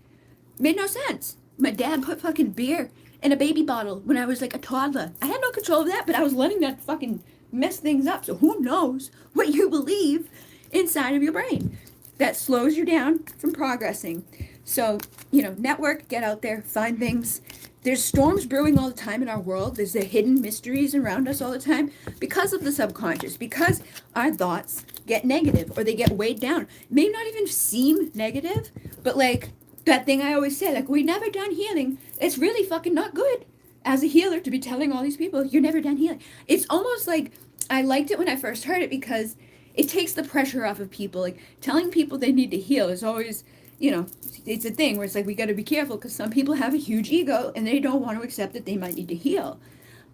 Made no sense. My dad put fucking beer in a baby bottle when I was like a toddler. I had no control of that, but I was letting that fucking mess things up. So who knows what you believe inside of your brain that slows you down from progressing. So, you know, network, get out there, find things. There's storms brewing all the time in our world. There's the hidden mysteries around us all the time because of the subconscious, because our thoughts get negative or they get weighed down. May not even seem negative, but like that thing I always say, like, we're never done healing. It's really fucking not good as a healer to be telling all these people you're never done healing. It's almost like, I liked it when I first heard it because it takes the pressure off of people. Like, telling people they need to heal is always, you know, it's a thing where it's like, we got to be careful because some people have a huge ego and they don't want to accept that they might need to heal.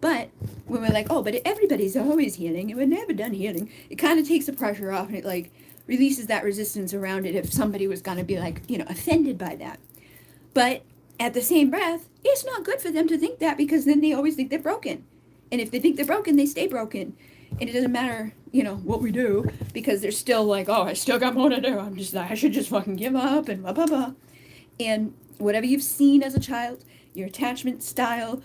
But when we're like, oh, but everybody's always healing and we're never done healing, it kind of takes the pressure off, and it like releases that resistance around it if somebody was going to be like, you know, offended by that. But at the same breath, it's not good for them to think that, because then they always think they're broken. And if they think they're broken, they stay broken. And it doesn't matter, you know, what we do, because they're still like, oh, I still got more to do. I should just fucking give up and blah, blah, blah. And whatever you've seen as a child, your attachment style,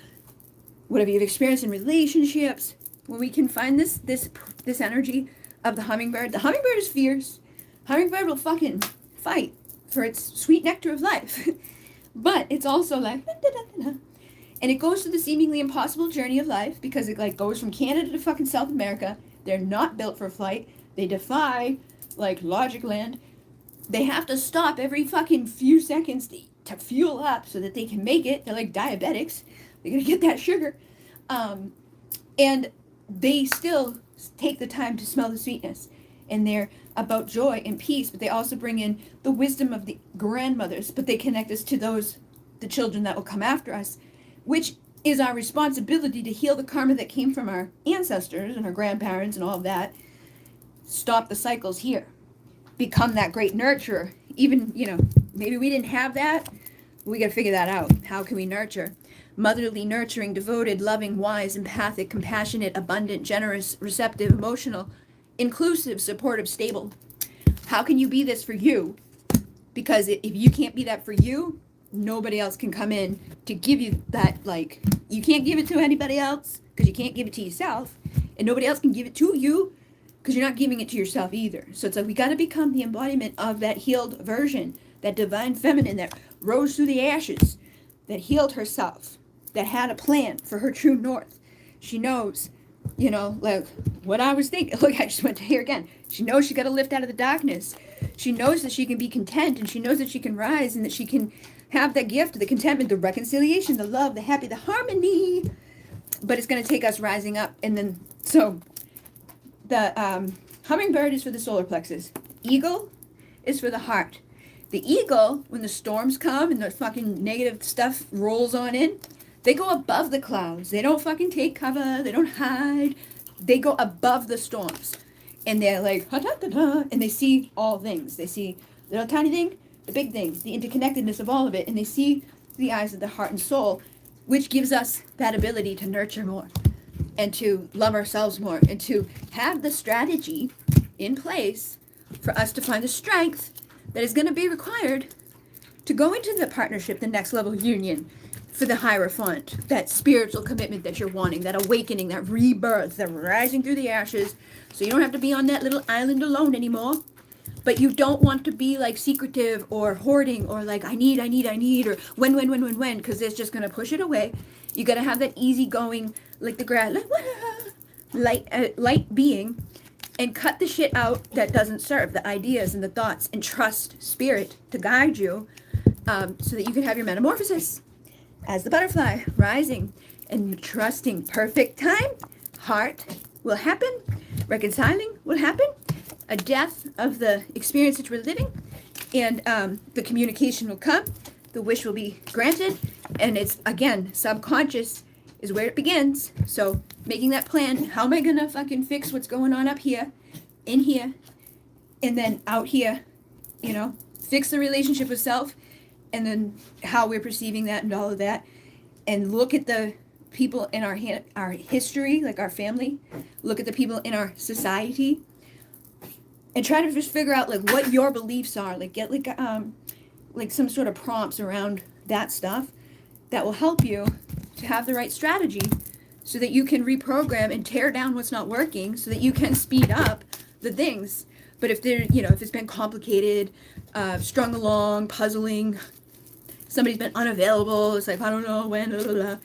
whatever you've experienced in relationships, when we can find this energy of the hummingbird is fierce. Hummingbird will fucking fight for its sweet nectar of life. But it's also like, and it goes through the seemingly impossible journey of life because it like goes from Canada to fucking South America. They're not built for flight. They defy like logic land. They have to stop every fucking few seconds to fuel up so that they can make it. They're like diabetics. They're gonna get that sugar. And they still take the time to smell the sweetness. And they're about joy and peace, but they also bring in the wisdom of the grandmothers, but they connect us to the children that will come after us, which is our responsibility to heal the karma that came from our ancestors and our grandparents and all of that. Stop the cycles here. Become that great nurturer. Even, you know, maybe we didn't have that. We got to figure that out. How can we nurture? Motherly, nurturing, devoted, loving, wise, empathic, compassionate, abundant, generous, receptive, emotional, inclusive, supportive, stable. How can you be this for you? Because if you can't be that for you, nobody else can come in to give you that. Like, you can't give it to anybody else because you can't give it to yourself, and nobody else can give it to you because you're not giving it to yourself either. So it's like we got to become the embodiment of that healed version, that divine feminine that rose through the ashes, that healed herself, that had a plan for her true north. She knows, you know, like what I was thinking. Look, I just went to here again. She knows she got to lift out of the darkness. She knows that she can be content, and she knows that she can rise, and that she can have that gift, the contentment, the reconciliation, the love, the happy, the harmony. But it's going to take us rising up. And then, so the hummingbird is for the solar plexus. Eagle is for the heart. The eagle, when the storms come and the fucking negative stuff rolls on in, they go above the clouds. They don't fucking take cover. They don't hide. They go above the storms. And they're like, ha-da-da-da, and they see all things. They see the little tiny thing, the big things, the interconnectedness of all of it. And they see the eyes of the heart and soul, which gives us that ability to nurture more and to love ourselves more and to have the strategy in place for us to find the strength that is going to be required to go into the partnership, the next level union, for the Hierophant, that spiritual commitment that you're wanting, that awakening, that rebirth, that rising through the ashes, so you don't have to be on that little island alone anymore, but you don't want to be like secretive or hoarding or like I need or when, because it's just gonna push it away. You gotta have that easygoing, like the grass, light being, and cut the shit out that doesn't serve, the ideas and the thoughts, and trust spirit to guide you, so that you can have your metamorphosis as the butterfly rising and trusting. Perfect time, heart will happen, reconciling will happen, a death of the experience that we're living, and the communication will come, the wish will be granted, and it's, again, subconscious is where it begins. So making that plan, how am I gonna fucking fix what's going on up here, in here, and then out here, fix the relationship with self, and then how we're perceiving that and all of that, and look at the people in our history, like our family, look at the people in our society, and try to just figure out like what your beliefs are, like get like some sort of prompts around that stuff that will help you to have the right strategy so that you can reprogram and tear down what's not working so that you can speed up the things. But if they're, if it's been complicated, strung along, puzzling, somebody's been unavailable, it's like, I don't know when, blah, blah, blah,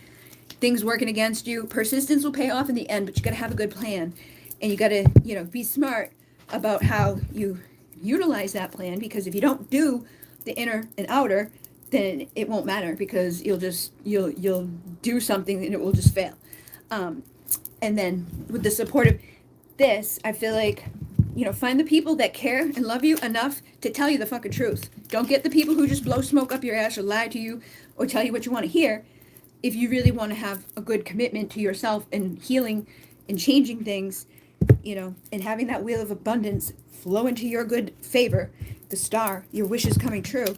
things working against you, persistence will pay off in the end, but you got to have a good plan. And you got to, be smart about how you utilize that plan, because if you don't do the inner and outer, then it won't matter, because you'll do something and it will just fail. And then with the support of this, I feel like, find the people that care and love you enough to tell you the fucking truth. Don't get the people who just blow smoke up your ass or lie to you or tell you what you want to hear. If you really want to have a good commitment to yourself and healing and changing things, and having that wheel of abundance flow into your good favor, the star, your wishes coming true,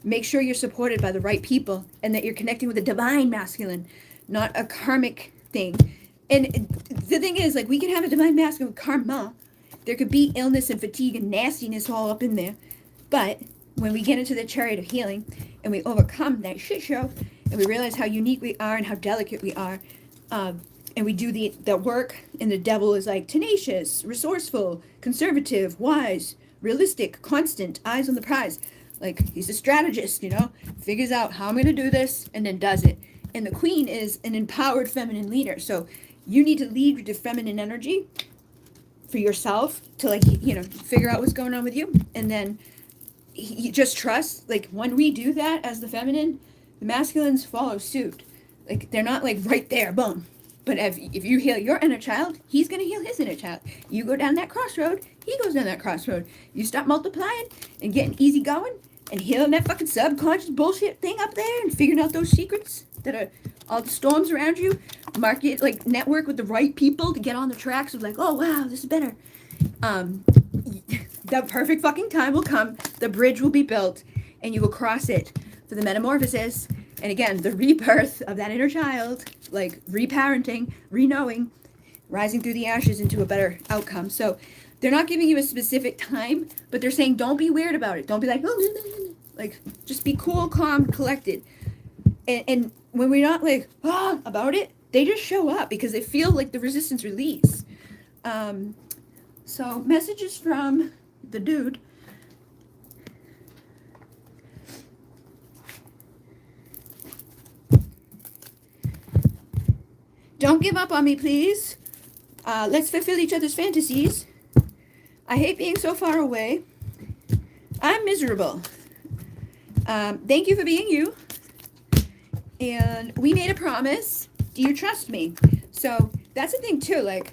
make sure you're supported by the right people and that you're connecting with a divine masculine, not a karmic thing. And the thing is, like, we can have a divine masculine with karma. There could be illness and fatigue and nastiness all up in there. But when we get into the chariot of healing and we overcome that shit show and we realize how unique we are and how delicate we are, and we do the work, and the devil is like tenacious, resourceful, conservative, wise, realistic, constant, eyes on the prize. Like, he's a strategist, figures out how I'm going to do this and then does it. And the queen is an empowered feminine leader. So you need to lead with the feminine energy for yourself to, like, figure out what's going on with you. And then you just trust, like, when we do that as the feminine, the masculines follow suit. Like, they're not like right there, boom. But if you heal your inner child, he's going to heal his inner child. You go down that crossroad, he goes down that crossroad. You stop multiplying and getting easy going and healing that fucking subconscious bullshit thing up there and figuring out those secrets that are all the storms around you. Market, like, network with the right people to get on the tracks of like, oh, wow, this is better. The perfect fucking time will come. The bridge will be built and you will cross it for the metamorphosis. And again, the rebirth of that inner child, like reparenting, re-knowing, rising through the ashes into a better outcome. So they're not giving you a specific time, but they're saying don't be weird about it. Don't be like, oh, like, just be cool, calm, collected. And when we're not like, about it, they just show up because they feel like the resistance release. So messages from the dude. Don't give up on me, please. Let's fulfill each other's fantasies. I hate being so far away. I'm miserable. Thank you for being you. And we made a promise. Do you trust me? So that's the thing too. Like,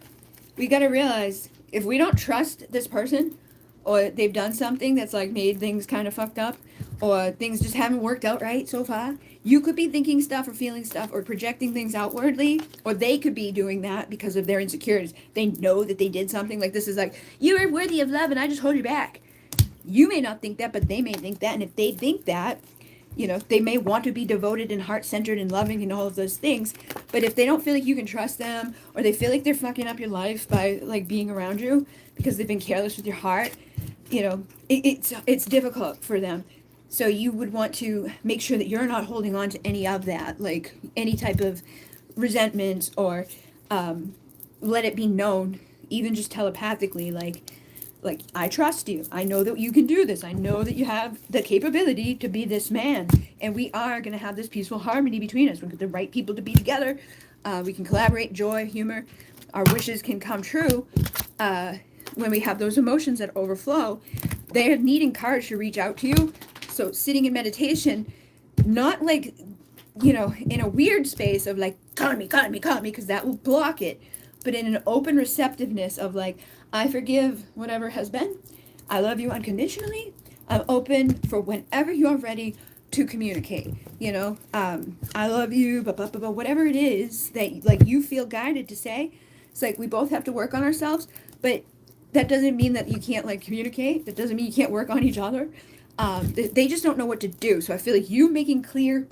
we got to realize if we don't trust this person, or they've done something that's like made things kind of fucked up, or things just haven't worked out right so far, you could be thinking stuff or feeling stuff or projecting things outwardly, or they could be doing that because of their insecurities. They know that they did something, like, this is like, you are worthy of love and I just hold you back. You may not think that, but they may think that. And if they think that, they may want to be devoted and heart-centered and loving and all of those things. But if they don't feel like you can trust them, or they feel like they're fucking up your life by, like, being around you because they've been careless with your heart, it's difficult for them. So you would want to make sure that you're not holding on to any of that, like any type of resentment, or let it be known, even just telepathically, like, Like, I trust you. I know that you can do this. I know that you have the capability to be this man. And we are going to have this peaceful harmony between us. We've got the right people to be together. We can collaborate, joy, humor. Our wishes can come true when we have those emotions that overflow. They're needing courage to reach out to you. So sitting in meditation, not like, you know, in a weird space of like, call me, because that will block it. But in an open receptiveness of like, I forgive whatever has been. I love you unconditionally. I'm open for whenever you're ready to communicate. You know, I love you, whatever it is that like you feel guided to say. It's like we both have to work on ourselves, but that doesn't mean that you can't like communicate. That doesn't mean you can't work on each other. They just don't know what to do. So I feel like you making clear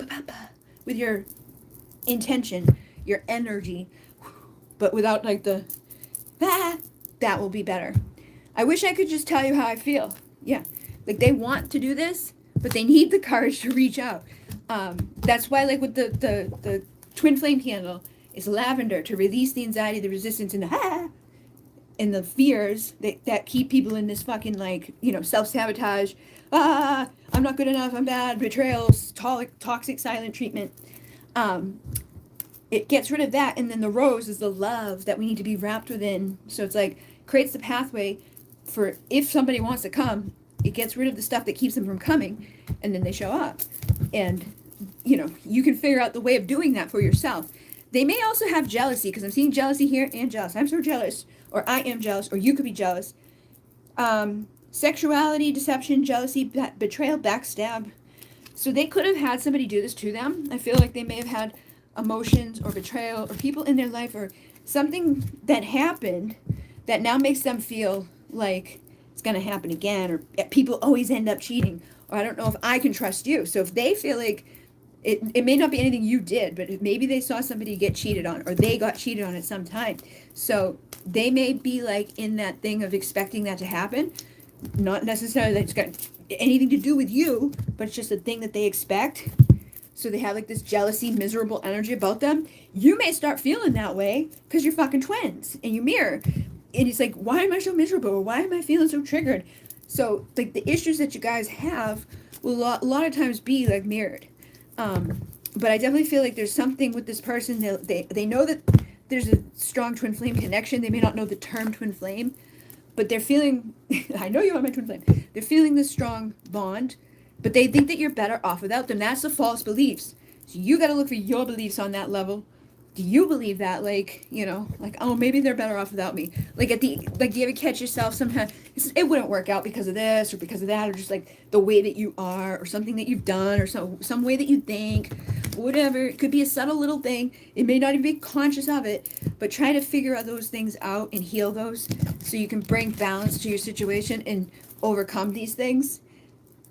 with your intention, your energy, but without like the that will be better. I wish I could just tell you how I feel. Yeah, like they want to do this, but they need the courage to reach out. That's why, like with the twin flame candle, is lavender to release the anxiety, the resistance, and the fears that keep people in this fucking like, you know, self-sabotage. I'm not good enough. I'm bad. Betrayals, toxic silent treatment. It gets rid of that, and then the rose is the love that we need to be wrapped within. So it's like creates the pathway for if somebody wants to come, it gets rid of the stuff that keeps them from coming, and then they show up. And you know, you can figure out the way of doing that for yourself. They may also have jealousy, because I'm seeing jealousy here and jealous. I'm so jealous, or I am jealous, or you could be jealous. Sexuality, deception, jealousy, betrayal, backstab. So they could have had somebody do this to them. I feel like they may have had emotions or betrayal or people in their life or something that happened that now makes them feel like it's going to happen again, or people always end up cheating, or I don't know if I can trust you. So if they feel like it may not be anything you did, but maybe they saw somebody get cheated on, or they got cheated on at some time. So they may be like in that thing of expecting that to happen. Not necessarily that it's got anything to do with you, but it's just a thing that they expect. So they have like this jealousy, miserable energy about them. You may start feeling that way because you're fucking twins and you mirror. And it's like, why am I so miserable? Or why am I feeling so triggered? So like the issues that you guys have will a lot of times be like mirrored. But I definitely feel like there's something with this person. They know that there's a strong twin flame connection. They may not know the term twin flame, but they're feeling, I know you are my twin flame. They're feeling this strong bond, but they think that you're better off without them. That's the false beliefs. So you got to look for your beliefs on that level. Do you believe that? Like, you know, like, oh, maybe they're better off without me. Like do you ever catch yourself sometimes, it wouldn't work out because of this or because of that, or just like the way that you are, or something that you've done, or some way that you think, whatever. It could be a subtle little thing. It may not even be conscious of it, but try to figure out those things out and heal those so you can bring balance to your situation and overcome these things.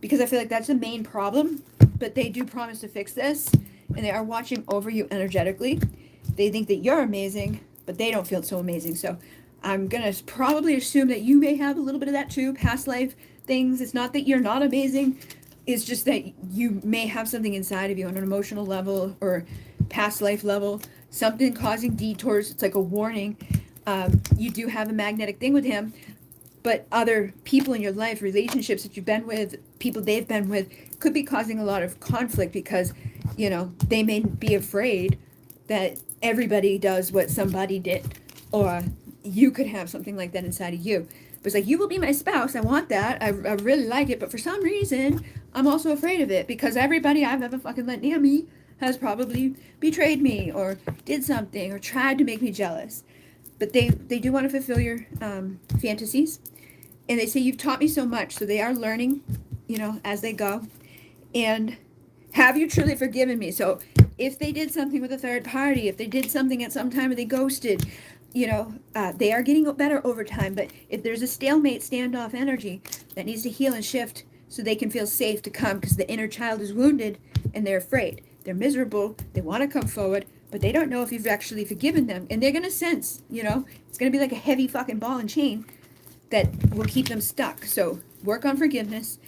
Because I feel like that's the main problem, but they do promise to fix this, and they are watching over you energetically. They think that you're amazing, but they don't feel so amazing. So I'm going to probably assume that you may have a little bit of that too, past life things. It's not that you're not amazing. It's just that you may have something inside of you on an emotional level or past life level, something causing detours. It's like a warning. You do have a magnetic thing with him, but other people in your life, relationships that you've been with, people they've been with, could be causing a lot of conflict because, you know, they may be afraid that everybody does what somebody did, or you could have something like that inside of you. But it's like, you will be my spouse. I want that. I really like it. But for some reason, I'm also afraid of it because everybody I've ever fucking let near me has probably betrayed me or did something or tried to make me jealous. But they do want to fulfill your fantasies. And they say, you've taught me so much. So they are learning, you know, as they go. And have you truly forgiven me? So if they did something with a third party, if they did something at some time or they ghosted, you know, they are getting better over time. But if there's a stalemate, standoff energy that needs to heal and shift so they can feel safe to come, because the inner child is wounded and they're afraid. They're miserable. They want to come forward, but they don't know if you've actually forgiven them. And they're going to sense, you know, it's going to be like a heavy fucking ball and chain that will keep them stuck. So work on forgiveness.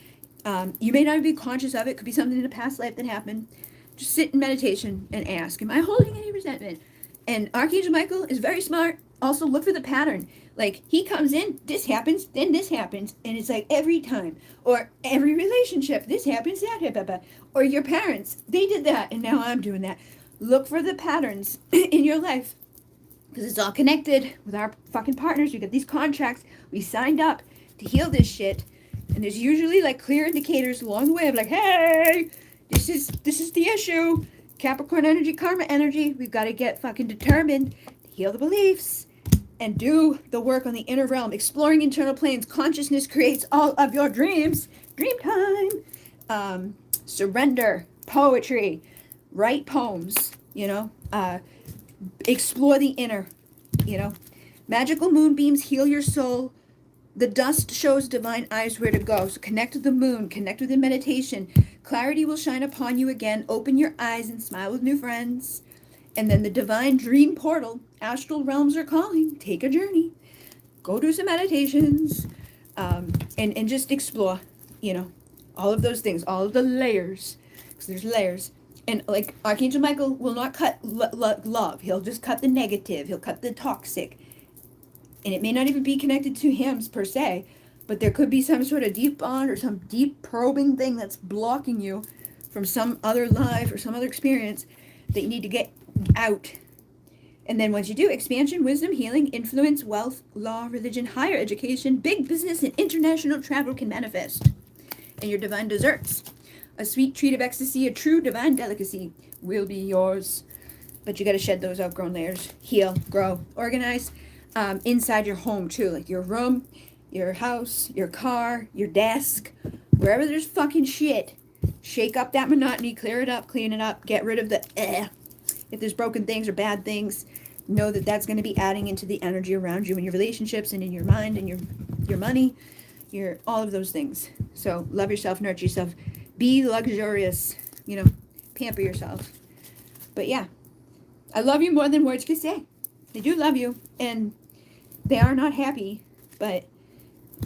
You may not even be conscious of it. It could be something in a past life that happened. Just sit in meditation and ask, am I holding any resentment? And Archangel Michael is very smart. also look for the pattern. Like, he comes in, this happens, then this happens, and it's like every time. Or every relationship, this happens, that happens. Or your parents, they did that, and now I'm doing that. Look for the patterns in your life, because it's all connected with our fucking partners. We got these contracts, we signed up to heal this shit, and there's usually like clear indicators along the way of like, hey, this is the issue. Capricorn energy, karma energy. We've got to get fucking determined to heal the beliefs and do the work on the inner realm. Exploring internal planes. Consciousness creates all of your dreams. Dream time. Surrender. Poetry. Write poems. Explore the inner. Magical moonbeams heal your soul. The dust shows divine eyes where to go. So connect with the moon. Connect with the meditation. Clarity will shine upon you again. Open your eyes and smile with new friends. And then the divine dream portal. Astral realms are calling. Take a journey. Go do some meditations. And just explore, all of those things. All of the layers. Because there's layers. And like Archangel Michael will not cut love. He'll just cut the negative. He'll cut the toxic. And it may not even be connected to hymns per se, but there could be some sort of deep bond or some deep probing thing that's blocking you from some other life or some other experience that you need to get out. And then once you do, expansion, wisdom, healing, influence, wealth, law, religion, higher education, big business, and international travel can manifest. And your divine desserts. A sweet treat of ecstasy, a true divine delicacy will be yours. But you got to shed those outgrown layers. Heal, grow, organize. Inside your home too, like your room, your house, your car, your desk, wherever there's fucking shit, shake up that monotony, clear it up, clean it up, get rid of the if there's broken things or bad things, know that that's going to be adding into the energy around you in your relationships and in your mind and your money, your all of those things. So love yourself, nurture yourself, be luxurious, pamper yourself. But yeah, I love you more than words can say. They do love you, and they are not happy, but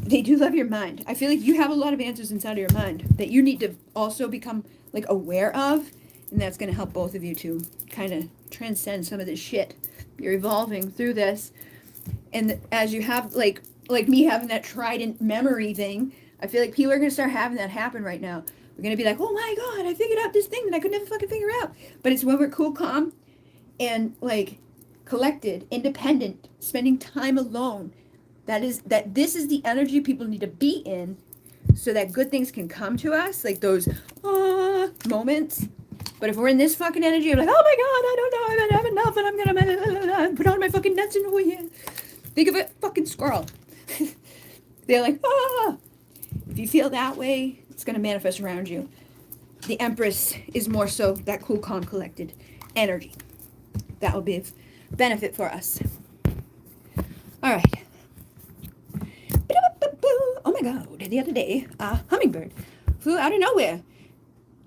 they do love your mind. I feel like you have a lot of answers inside of your mind that you need to also become like aware of, and that's going to help both of you to kind of transcend some of this shit. You're evolving through this, and as you have like me having that trident memory thing, I feel like people are going to start having that happen right now. We're going to be like, oh my god, I figured out this thing that I could never fucking figure out. But it's when we're cool, calm, and like collected, independent, spending time alone. This is the energy people need to be in so that good things can come to us, like those moments. But if we're in this fucking energy, I'm like, oh my god, I don't know, I don't have enough, and I'm gonna put on my fucking nuts and yeah. Think of a fucking squirrel. They're like, If you feel that way, it's gonna manifest around you. The Empress is more so that cool, calm, collected energy. That will be benefit for us. All right. Oh my god, the other day, a hummingbird flew out of nowhere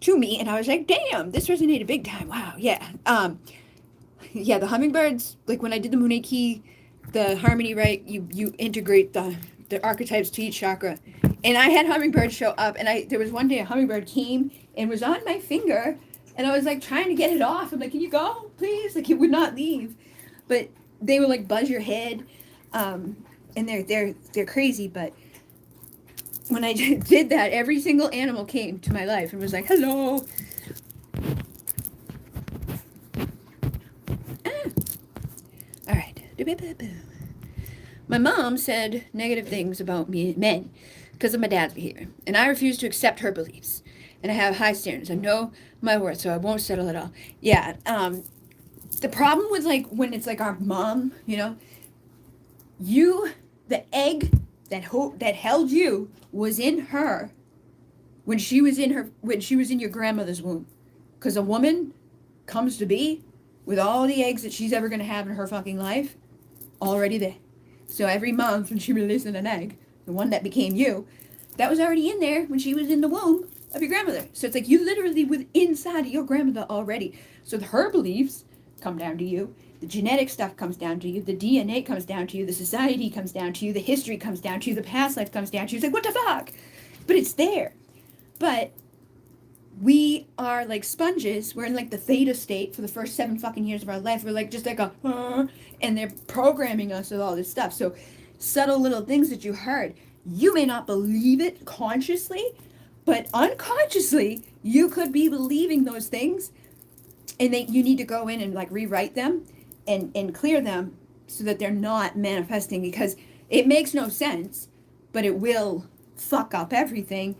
to me, and I was like, damn, this resonated big time. Wow, yeah. Yeah, the hummingbirds, like when I did the Muneki, the harmony, right, you integrate the archetypes to each chakra. And I had hummingbirds show up, and there was one day a hummingbird came and was on my finger, and I was like trying to get it off. I'm like, can you go, please? Like, it would not leave. But they will like buzz your head, and they're crazy. But when I did that, every single animal came to my life and was like, hello. All right. My mom said negative things about men because of my dad's behavior, and I refuse to accept her beliefs. And I have high standards. I know my worth, so I won't settle at all. Yeah. The problem with like when it's like our mom, the egg that held you was in her when she was in your grandmother's womb, because a woman comes to be with all the eggs that she's ever going to have in her fucking life already there. So every month when she released an egg, the one that became you, that was already in there when she was in the womb of your grandmother. So it's like you literally were inside of your grandmother already. So her beliefs come down to you. The genetic stuff comes down to you. The DNA comes down to you. The society comes down to you. The history comes down to you. The past life comes down to you. It's like, what the fuck? But it's there. But we are like sponges. We're in like the theta state for the first 7 fucking years of our life. We're like just like and they're programming us with all this stuff. So subtle little things that you heard, you may not believe it consciously, but unconsciously you could be believing those things, and you need to go in and like rewrite them and clear them so that they're not manifesting, because it makes no sense, but it will fuck up everything.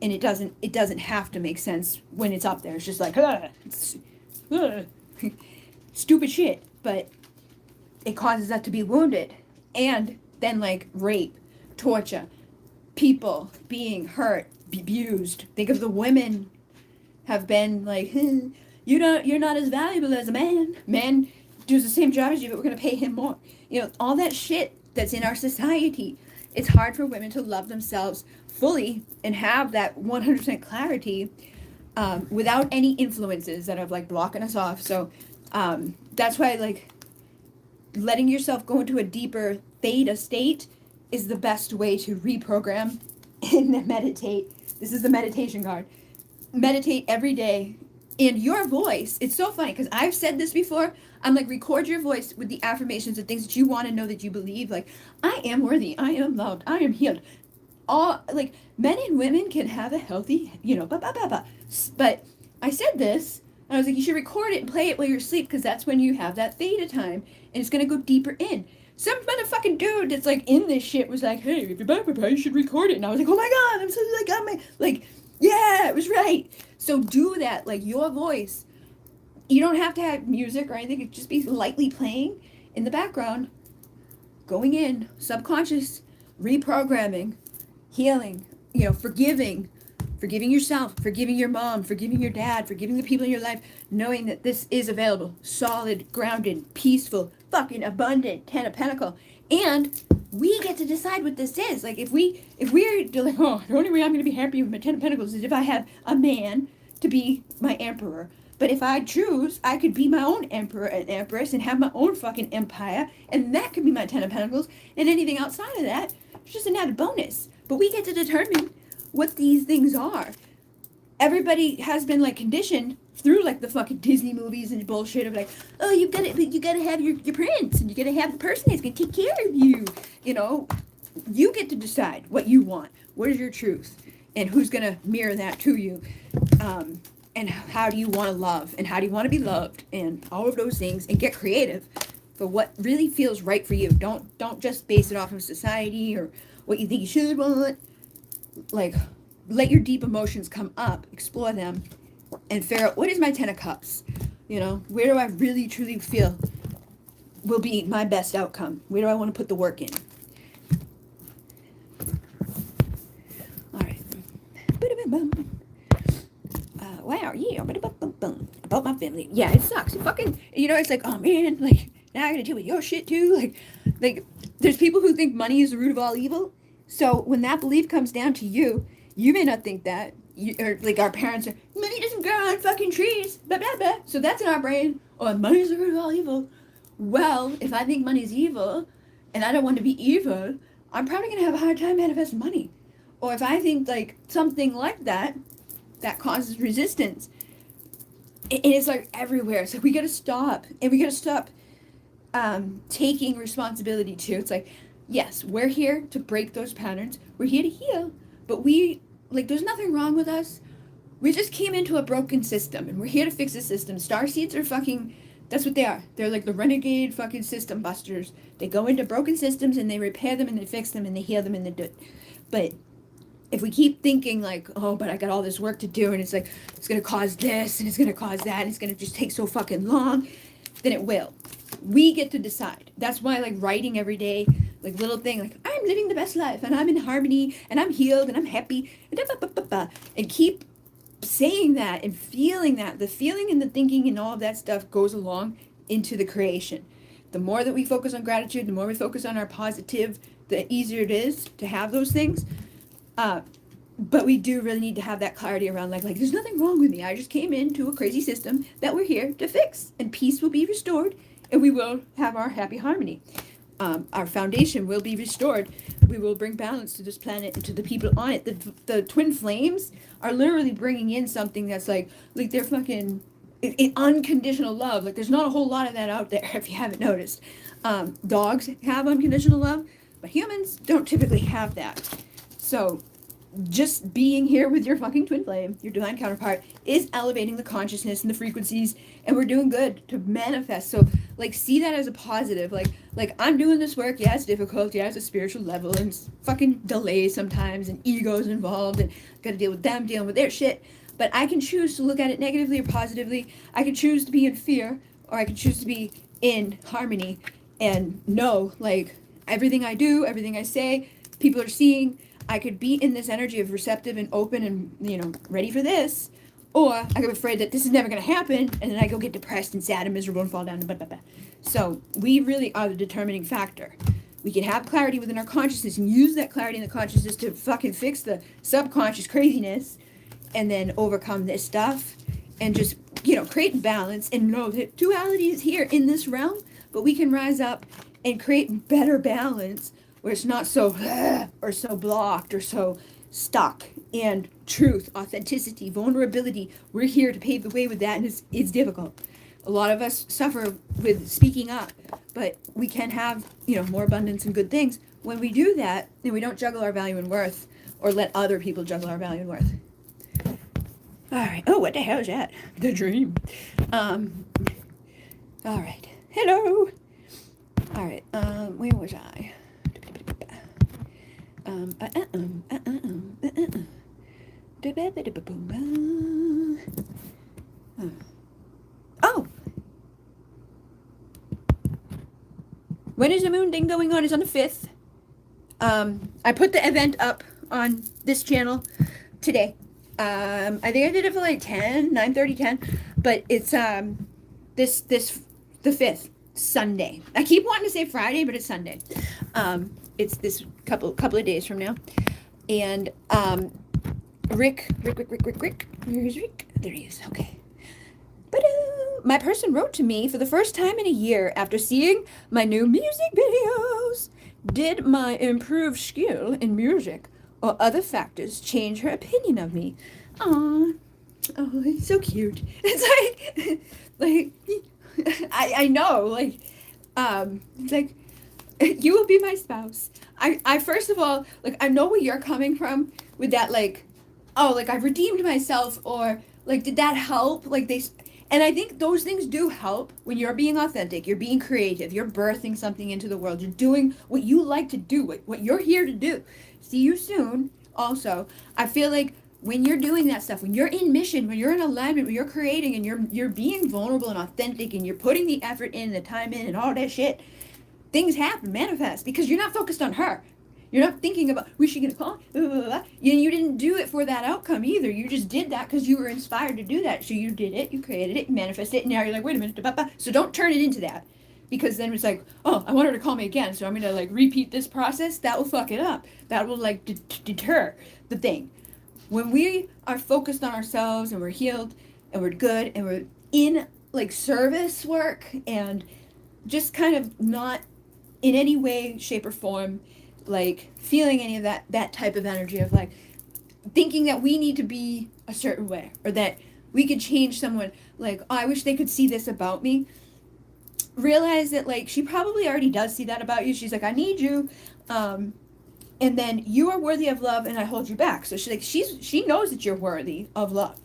And it doesn't have to make sense when it's up there. It's just like stupid shit, but it causes us to be wounded. And then like rape, torture, people being hurt, abused. Think of the women have been like, you're not as valuable as a man. Man does the same job as you, but we're gonna pay him more. All that shit that's in our society. It's hard for women to love themselves fully and have that 100% clarity without any influences that are like blocking us off. So that's why like letting yourself go into a deeper theta state is the best way to reprogram and meditate. This is the meditation card. Meditate every day. And your voice, it's so funny because I've said this before. I'm like, record your voice with the affirmations and things that you want to know, that you believe. Like, I am worthy. I am loved. I am healed. All like men and women can have a healthy, But I said this, and I was like, you should record it and play it while you're asleep, because that's when you have that theta time, and it's gonna go deeper in. Some motherfucking dude that's like in this shit was like, hey, if you're back, you should record it. And I was like, oh my god, I'm so like, yeah, it was right. So do that, like your voice. You don't have to have music or anything. It could just be lightly playing in the background, going in, subconscious, reprogramming, healing, forgiving yourself, forgiving your mom, forgiving your dad, forgiving the people in your life, knowing that this is available, solid, grounded, peaceful, fucking abundant, 10 of Pentacle. And we get to decide what this is. Like if we're like, oh, the only way I'm going to be happy with my 10 of Pentacles is if I have a man to be my emperor. But if I choose, I could be my own emperor and empress and have my own fucking empire, and that could be my 10 of Pentacles. And anything outside of that, it's just an added bonus. But we get to determine what these things are. Everybody has been like conditioned through like the fucking Disney movies and bullshit of like, oh, you gotta have your prince, and you gotta have the person that's gonna take care of you. You get to decide what you want. What is your truth, and who's gonna mirror that to you, and how do you want to love, and how do you want to be loved, and all of those things, and get creative for what really feels right for you. Don't just base it off of society or what you think you should want. Like, let your deep emotions come up, explore them, and figure out, what is my 10 of Cups? Where do I really truly feel will be my best outcome? Where do I want to put the work in? All right. Wow, yeah. About my family. Yeah, it sucks. It fucking, it's like, oh man, like, now I gotta deal with your shit too. Like, there's people who think money is the root of all evil. So when that belief comes down to you, you may not think that. Or like our parents are, money doesn't grow on fucking trees, blah, blah, blah. So that's in our brain. Oh, money is the root of all evil. Well, if I think money is evil, and I don't want to be evil, I'm probably going to have a hard time manifesting money. Or if I think like something like that causes resistance, and it's like everywhere. So we got to stop. And we got to stop taking responsibility too. It's like, yes, we're here to break those patterns. We're here to heal. But there's nothing wrong with us. We just came into a broken system, and we're here to fix the system. Starseeds are fucking, that's what they are. They're like the renegade fucking system busters. They go into broken systems, and they repair them, and they fix them, and they heal them, and they do it. But if we keep thinking like, oh, but I got all this work to do, and it's like, it's going to cause this, and it's going to cause that, and it's going to just take so fucking long, then it will. We get to decide. That's why, like, writing every day, like, little thing, like, I'm living the best life, and I'm in harmony, and I'm healed, and I'm happy, and keep saying that and feeling that. The feeling and the thinking and all of that stuff goes along into the creation. The more that we focus on gratitude, the more we focus on our positive, the easier it is to have those things. But we do really need to have that clarity around, like, there's nothing wrong with me. I just came into a crazy system that we're here to fix, and peace will be restored, and we will have our happy harmony. our foundation will be restored. We will bring balance to this planet and to the people on it. The twin flames are literally bringing in something that's like they're fucking unconditional love. Like there's not a whole lot of that out there if you haven't noticed. Dogs have unconditional love, but humans don't typically have that. So just being here with your fucking twin flame, your divine counterpart, is elevating the consciousness and the frequencies, and we're doing good to manifest. So like see that as a positive. Like I'm doing this work, yeah, it's difficult, yeah, it's a spiritual level, and it's fucking delays sometimes, and egos involved, and gotta deal with them dealing with their shit. But I can choose to look at it negatively or positively. I can choose to be in fear, or I can choose to be in harmony and know, like, everything I do, everything I say, people are seeing. I could be in this energy of receptive and open and, you know, ready for this. Or I could be afraid that this is never going to happen, and then I go get depressed and sad and miserable and fall down and blah, blah, blah. So we really are the determining factor. We can have clarity within our consciousness and use that clarity in the consciousness to fucking fix the subconscious craziness and then overcome this stuff and just, you know, create balance and know that duality is here in this realm, but we can rise up and create better balance where it's not so or so blocked or so stuck. And truth, authenticity, vulnerability, we're here to pave the way with that, and it's difficult. A lot of us suffer with speaking up, but we can have, you know, more abundance and good things when we do that, and we don't juggle our value and worth or let other people juggle our value and worth. All right. Oh, what the hell is that? The dream. All right. Hello. All right. Where was I? Oh! When is the moon thing going on? It's on the 5th. I put the event up on this channel today. I think I did it for like 9:30, 10. But it's the 5th, Sunday. I keep wanting to say Friday, but it's Sunday. It's this couple of days from now. And Rick. Where's Rick? There he is. Okay. My person wrote to me for the first time in a year after seeing my new music videos. Did my improved skill in music or other factors change her opinion of me? Aww. Oh, it's so cute. It's like I know, like, it's like, you will be my spouse. I first of all, like, I know where you're coming from with that, like, oh, like, I've redeemed myself, or, like, did that help? Like, and I think those things do help when you're being authentic, you're being creative, you're birthing something into the world, you're doing what you like to do, what you're here to do. See you soon. Also, I feel like when you're doing that stuff, when you're in mission, when you're in alignment, when you're creating and you're being vulnerable and authentic and you're putting the effort in, the time in, and all that shit, things happen, manifest, because you're not focused on her. You're not thinking about, was she going to call? You didn't do it for that outcome either. You just did that because you were inspired to do that. So you did it, you created it, you manifested it, and now you're like, wait a minute. So don't turn it into that. Because then it's like, oh, I want her to call me again, so I'm going to, like, repeat this process. That will fuck it up. That will, like, deter the thing. When we are focused on ourselves and we're healed and we're good and we're in, like, service work and just kind of not in any way, shape, or form, like, feeling any of that type of energy of, like, thinking that we need to be a certain way or that we could change someone, like, oh, I wish they could see this about me. Realize that, like, she probably already does see that about you. She's like, I need you, and then you are worthy of love, and I hold you back. So she knows that you're worthy of love.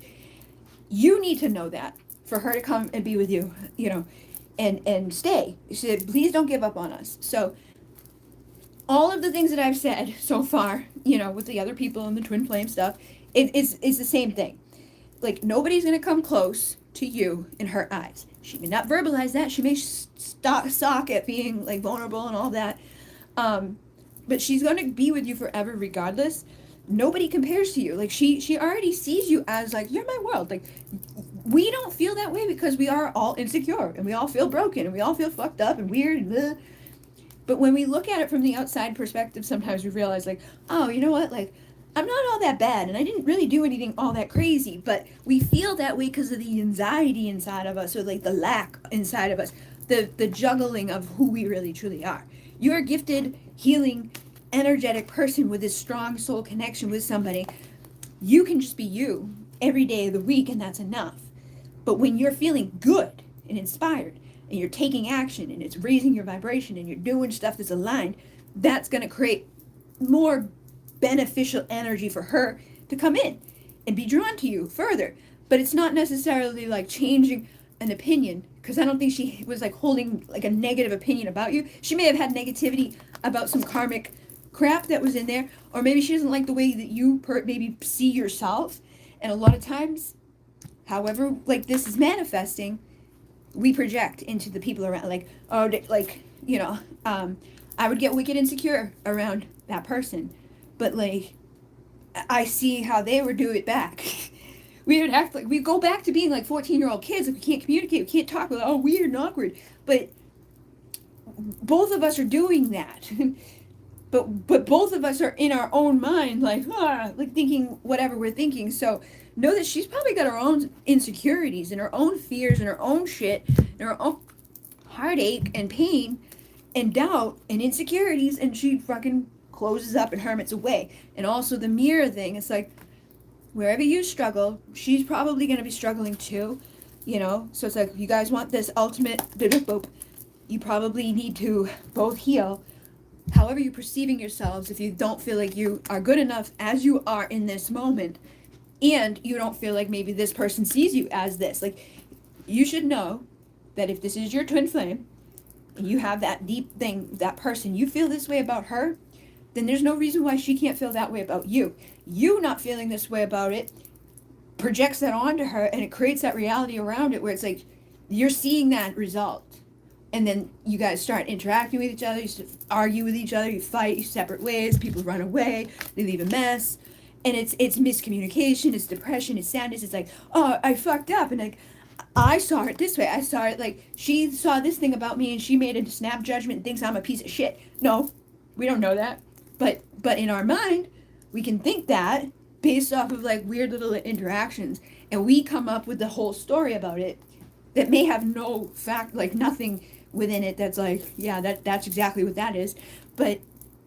You need to know that for her to come and be with you, you know, and stay. She said, please don't give up on us. So all of the things that I've said so far, you know, with the other people and the twin flame stuff, it's the same thing. Like, nobody's gonna come close to you in her eyes. She may not verbalize that. She may stock at being, like, vulnerable and all that. But she's going to be with you forever regardless. Nobody compares to you. Like, she already sees you as, like, you're my world. Like, we don't feel that way because we are all insecure. And we all feel broken. And we all feel fucked up and weird. And bleh. But when we look at it from the outside perspective, sometimes we realize, like, oh, you know what? Like, I'm not all that bad, and I didn't really do anything all that crazy, but we feel that way because of the anxiety inside of us, or, like, the lack inside of us, the juggling of who we really truly are. You're a gifted, healing, energetic person with this strong soul connection with somebody. You can just be you every day of the week, and that's enough. But when you're feeling good and inspired, and you're taking action, and it's raising your vibration, and you're doing stuff that's aligned, that's going to create more beneficial energy for her to come in and be drawn to you further. But it's not necessarily like changing an opinion, because I don't think she was like holding like a negative opinion about you. She may have had negativity about some karmic crap that was in there, or maybe she doesn't like the way that you maybe see yourself. And a lot of times, however, like this is manifesting, we project into the people around. Like, oh, like, you know, I would get wicked insecure around that person, but like I see how they would do it back. We would act like we go back to being like 14-year-old kids. Like we can't communicate, we can't talk. We're like, oh, weird and awkward. But both of us are doing that. but both of us are in our own mind, like thinking whatever we're thinking. So know that she's probably got her own insecurities and her own fears and her own shit and her own heartache and pain and doubt and insecurities, and she fucking closes up and hermits away. And also the mirror thing, it's like wherever you struggle, she's probably going to be struggling too, you know. So it's like, you guys want this ultimate, you probably need to both heal. However you're perceiving yourselves, if you don't feel like you are good enough as you are in this moment, and you don't feel like maybe this person sees you as this, like, you should know that if this is your twin flame, and you have that deep thing, that person, you feel this way about her, then there's no reason why she can't feel that way about you. You not feeling this way about it projects that onto her, and it creates that reality around it where it's like you're seeing that result. And then you guys start interacting with each other, you argue with each other, you fight, you separate ways, people run away, they leave a mess. And it's miscommunication, it's depression, it's sadness. It's like, oh, I fucked up. And like, I saw it this way. I saw it like, she saw this thing about me and she made a snap judgment and thinks I'm a piece of shit. No, we don't know that. But in our mind, we can think that based off of like weird little interactions. And we come up with the whole story about it that may have no fact, like nothing within it that's like, yeah, that's exactly what that is. But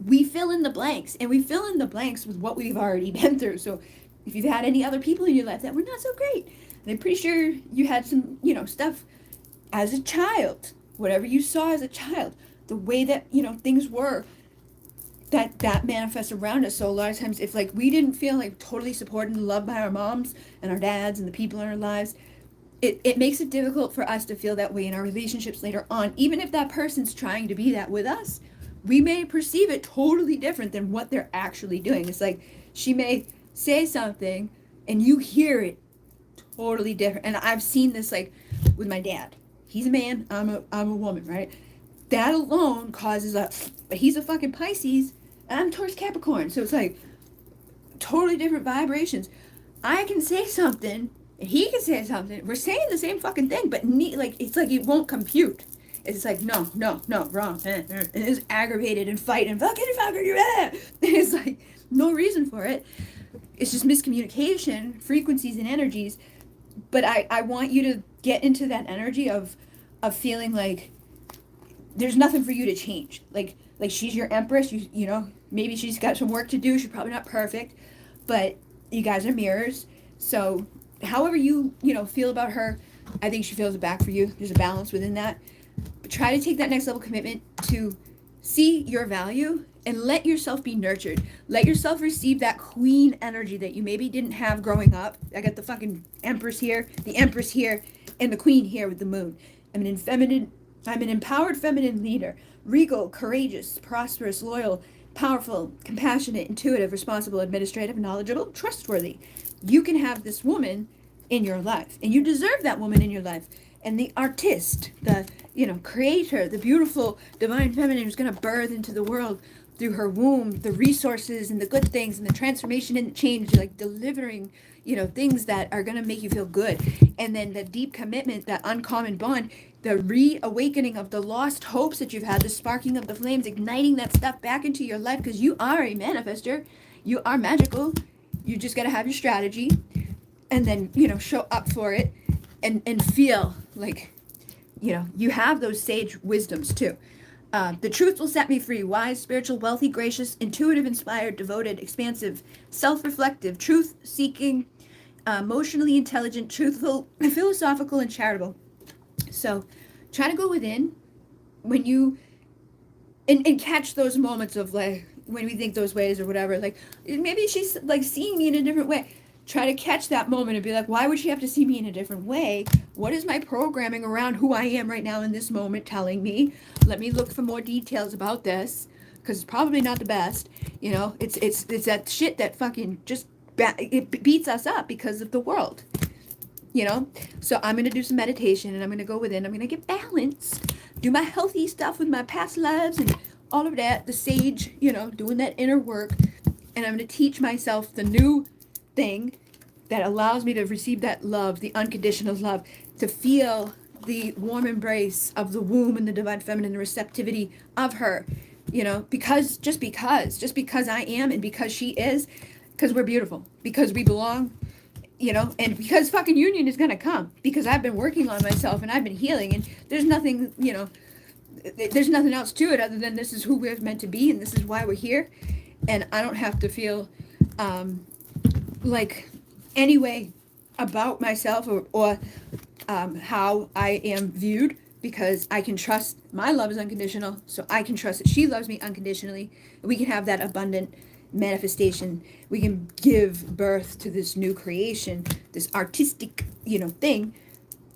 we fill in the blanks, and we fill in the blanks with what we've already been through. So if you've had any other people in your life that were not so great, and I'm pretty sure you had some, you know, stuff as a child, whatever you saw as a child, the way that, you know, things were, that manifests around us. So a lot of times, if like we didn't feel like totally supported and loved by our moms and our dads and the people in our lives, it makes it difficult for us to feel that way in our relationships later on. Even if that person's trying to be that with us, we may perceive it totally different than what they're actually doing. It's like she may say something and you hear it totally different. And I've seen this like with my dad. He's a man, I'm a woman, right? That alone causes but he's a fucking Pisces and I'm Taurus Capricorn. So it's like totally different vibrations. I can say something and he can say something. We're saying the same fucking thing, but it's like it won't compute. It's like, no, wrong. And it's aggravated and fight and fucking it's like no reason for it. It's just miscommunication, frequencies and energies. But I want you to get into that energy of feeling like there's nothing for you to change. Like she's your empress, you know, maybe she's got some work to do. She's probably not perfect, but you guys are mirrors. So however you feel about her, I think she feels it back for you. There's a balance within that. But try to take that next level commitment to see your value and let yourself be nurtured. Let yourself receive that queen energy that you maybe didn't have growing up. I got the fucking empress here, the empress here, and the queen here with the moon. I'm an empowered feminine leader, regal, courageous, prosperous, loyal, powerful, compassionate, intuitive, responsible, administrative, knowledgeable, trustworthy. You can have this woman in your life, and you deserve that woman in your life. And the artist, the creator, the beautiful divine feminine who's going to birth into the world through her womb the resources and the good things and the transformation and the change, like delivering things that are going to make you feel good. And then the deep commitment, that uncommon bond, the reawakening of the lost hopes that you've had, the sparking of the flames, igniting that stuff back into your life, because you are a manifester. You are magical. You just got to have your strategy and then show up for it and feel like you have those sage wisdoms too. The truth will set me free. Wise, spiritual, wealthy, gracious, intuitive, inspired, devoted, expansive, self-reflective, truth-seeking, emotionally intelligent, truthful, philosophical, and charitable. So try to go within when you and catch those moments of like when we think those ways or whatever. Like maybe she's like seeing me in a different way. Try to catch that moment and be like, why would she have to see me in a different way? What is my programming around who I am right now in this moment telling me? Let me look for more details about this because it's probably not the best. You know, it's that shit that fucking just it beats us up because of the world. You know, so I'm gonna do some meditation and I'm gonna go within. I'm gonna get balanced, do my healthy stuff with my past lives and all of that. The sage, you know, doing that inner work, and I'm gonna teach myself the new thing that allows me to receive that love, the unconditional love, to feel the warm embrace of the womb and the divine feminine, the receptivity of her, you know, just because I am and because she is, because we're beautiful, because we belong, you know, and because fucking union is gonna come, because I've been working on myself and I've been healing, and there's nothing, you know, there's nothing else to it other than this is who we're meant to be and this is why we're here, and I don't have to feel like any way about myself or how I am viewed, because I can trust my love is unconditional, so I can trust that she loves me unconditionally. We can have that abundant manifestation. We can give birth to this new creation, this artistic, you know, thing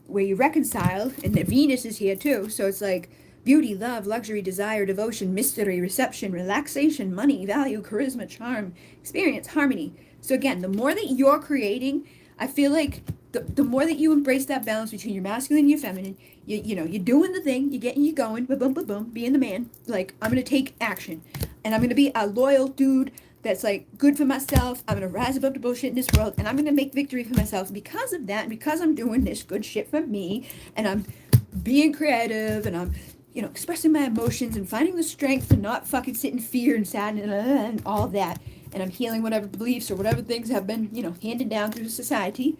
where you reconcile, and that Venus is here too. So it's like beauty, love, luxury, desire, devotion, mystery, reception, relaxation, money, value, charisma, charm, experience, harmony. So again, the more that you're creating, I feel like the more that you embrace that balance between your masculine and your feminine, you know, you're doing the thing, you're getting you going, boom, boom, boom, boom, being the man. Like, I'm gonna take action, and I'm gonna be a loyal dude that's like good for myself. I'm gonna rise above the bullshit in this world, and I'm gonna make victory for myself. And because of that, and because I'm doing this good shit for me, and I'm being creative, and I'm, you know, expressing my emotions and finding the strength to not fucking sit in fear and sadness and all that, and I'm healing whatever beliefs or whatever things have been, you know, handed down through society.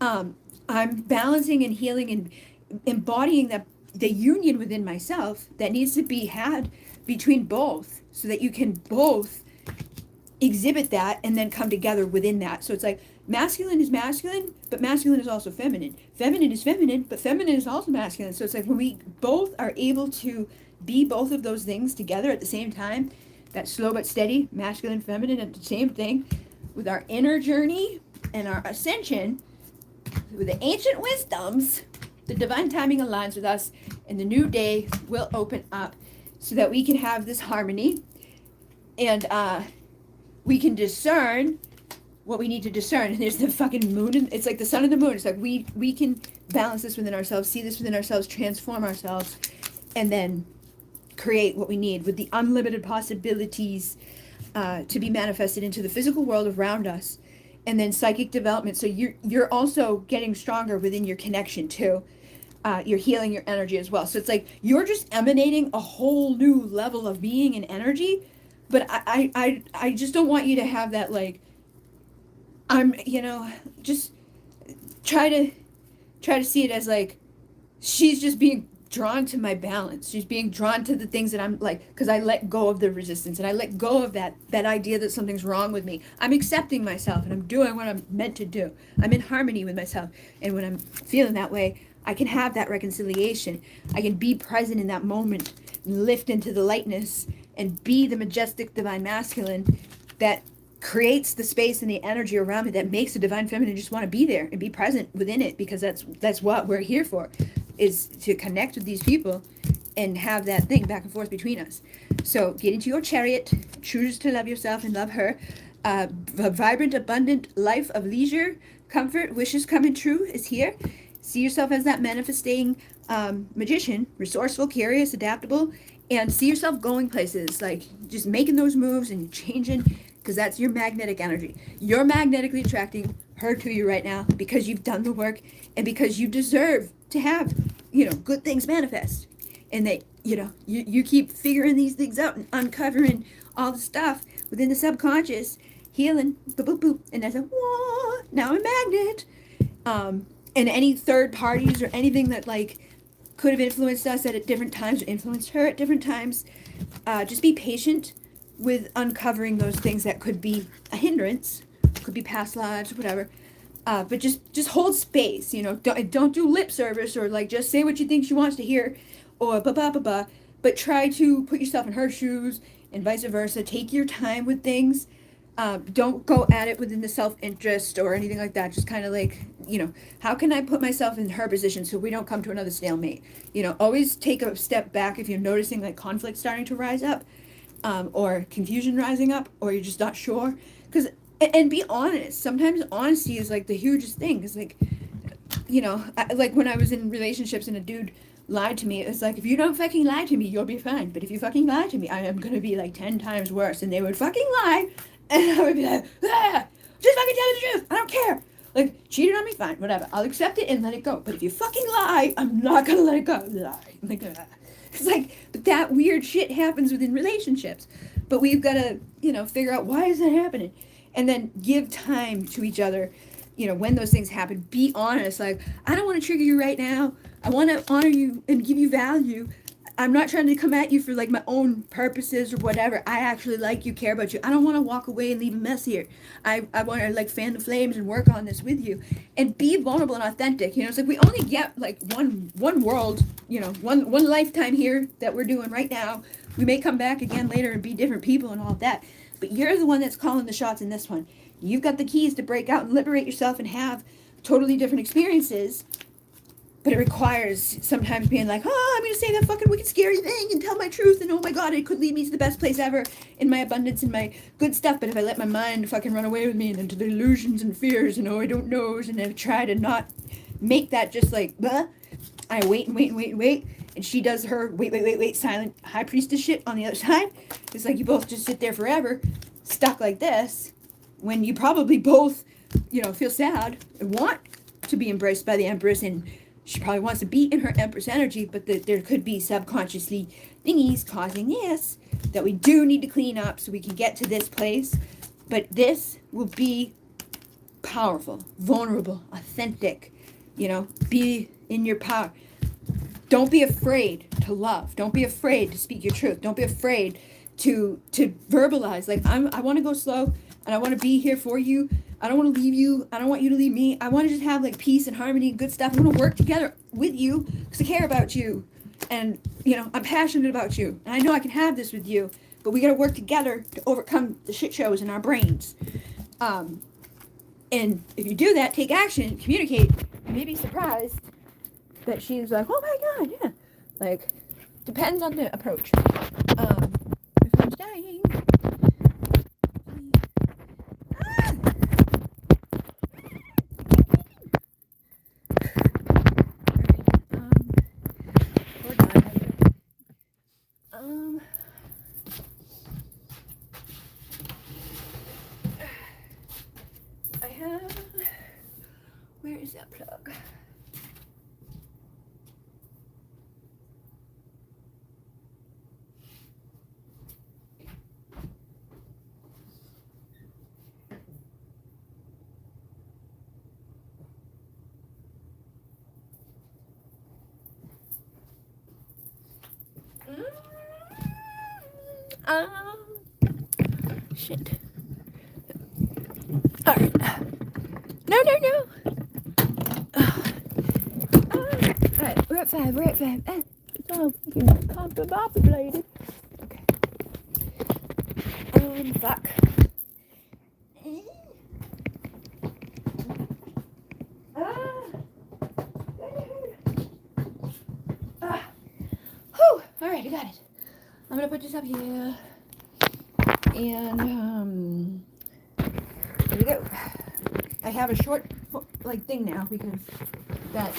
I'm balancing and healing and embodying the union within myself that needs to be had between both, so that you can both exhibit that and then come together within that. So it's like masculine is masculine, but masculine is also feminine. Feminine is feminine, but feminine is also masculine. So it's like when we both are able to be both of those things together at the same time, that slow but steady, masculine, feminine at the same thing, with our inner journey and our ascension, with the ancient wisdoms, the divine timing aligns with us, and the new day will open up so that we can have this harmony, and we can discern what we need to discern. And there's the fucking moon, and it's like the sun and the moon. It's like we can balance this within ourselves, see this within ourselves, transform ourselves, and then create what we need with the unlimited possibilities to be manifested into the physical world around us. And then psychic development. So you're also getting stronger within your connection too. You're healing your energy as well. So it's like you're just emanating a whole new level of being and energy. But I just don't want you to have that, like, I'm, you know, just try to see it as like she's just being drawn to my balance. She's being drawn to the things that I'm like, because I let go of the resistance and I let go of that idea that something's wrong with me. I'm accepting myself and I'm doing what I'm meant to do. I'm in harmony with myself. And when I'm feeling that way, I can have that reconciliation. I can be present in that moment and lift into the lightness and be the majestic divine masculine that creates the space and the energy around me that makes the divine feminine just want to be there and be present within it, because that's what we're here for, is to connect with these people and have that thing back and forth between us. So get into your chariot, choose to love yourself and love her. A vibrant, abundant life of leisure, comfort, wishes coming true is here. See yourself as that manifesting magician, resourceful, curious, adaptable, and see yourself going places, like just making those moves and changing, because that's your magnetic energy. You're magnetically attracting her to you right now because you've done the work and because you deserve to have, you know, good things manifest. And that, you know, you keep figuring these things out and uncovering all the stuff within the subconscious, healing, boop, boop, boop. And that's a, whoa, now I'm a magnet. And any third parties or anything that, like, could have influenced us at different times or influenced her at different times. Just be patient with uncovering those things that could be a hindrance, could be past lives or whatever. But just hold space, you know. Don't do lip service or like just say what you think she wants to hear, or ba ba ba ba. But try to put yourself in her shoes and vice versa. Take your time with things. Don't go at it within the self-interest or anything like that. Just kind of like, you know, how can I put myself in her position so we don't come to another stalemate? You know, always take a step back if you're noticing like conflict starting to rise up, or confusion rising up, or you're just not sure. Because and be honest. Sometimes honesty is like the hugest thing. Because like, you know, like when I was in relationships and a dude lied to me, it's like, if you don't fucking lie to me, you'll be fine. But if you fucking lie to me, I am gonna be like 10 times worse. And they would fucking lie, and I would be like, just fucking tell me the truth. I don't care. Like, cheated on me, fine, whatever. I'll accept it and let it go. But if you fucking lie, I'm not gonna let it go. Lie. Like, it's like, but that weird shit happens within relationships. But we've gotta, you know, figure out why is that happening, and then give time to each other. You know, when those things happen, be honest. Like, I don't want to trigger you right now. I want to honor you and give you value. I'm not trying to come at you for like my own purposes or whatever. I actually like you, care about you. I don't want to walk away and leave a mess here. I want to like fan the flames and work on this with you, and be vulnerable and authentic. You know, it's like we only get like one world, you know, one lifetime here that we're doing right now. We may come back again later and be different people and all that, but you're the one that's calling the shots in this one. You've got the keys to break out and liberate yourself and have totally different experiences. But it requires sometimes being like, oh, I'm going to say that fucking wicked scary thing and tell my truth. And oh my God, it could lead me to the best place ever in my abundance and my good stuff. But if I let my mind fucking run away with me and into the illusions and fears and oh, I don't know. And I try to not make that just like, blah, I wait and wait and wait and wait. And she does her wait, silent high priestess shit on the other side. It's like you both just sit there forever, stuck like this, when you probably both, you know, feel sad and want to be embraced by the Empress, and she probably wants to be in her Empress energy, but there could be subconsciously thingies causing this that we do need to clean up so we can get to this place. But this will be powerful, vulnerable, authentic, you know, be in your power. Don't be afraid to love. Don't be afraid to speak your truth. Don't be afraid to verbalize. Like, I want to go slow, and I want to be here for you. I don't want to leave you. I don't want you to leave me. I want to just have like peace and harmony and good stuff. I want to work together with you because I care about you, and you know, I'm passionate about you, and I know I can have this with you. But we got to work together to overcome the shit shows in our brains. And if you do that, take action, communicate, you may be surprised that she's like, oh my God, yeah. Like, depends on the approach. My phone's dying. I have, where is that plug? Shit. Alright. No. Alright, we're at 5. It's all fucking combobulated. Okay. Fuck. Whew. Alright, I got it. I'm gonna put this up here. And, here we go. I have a short, like, thing now because that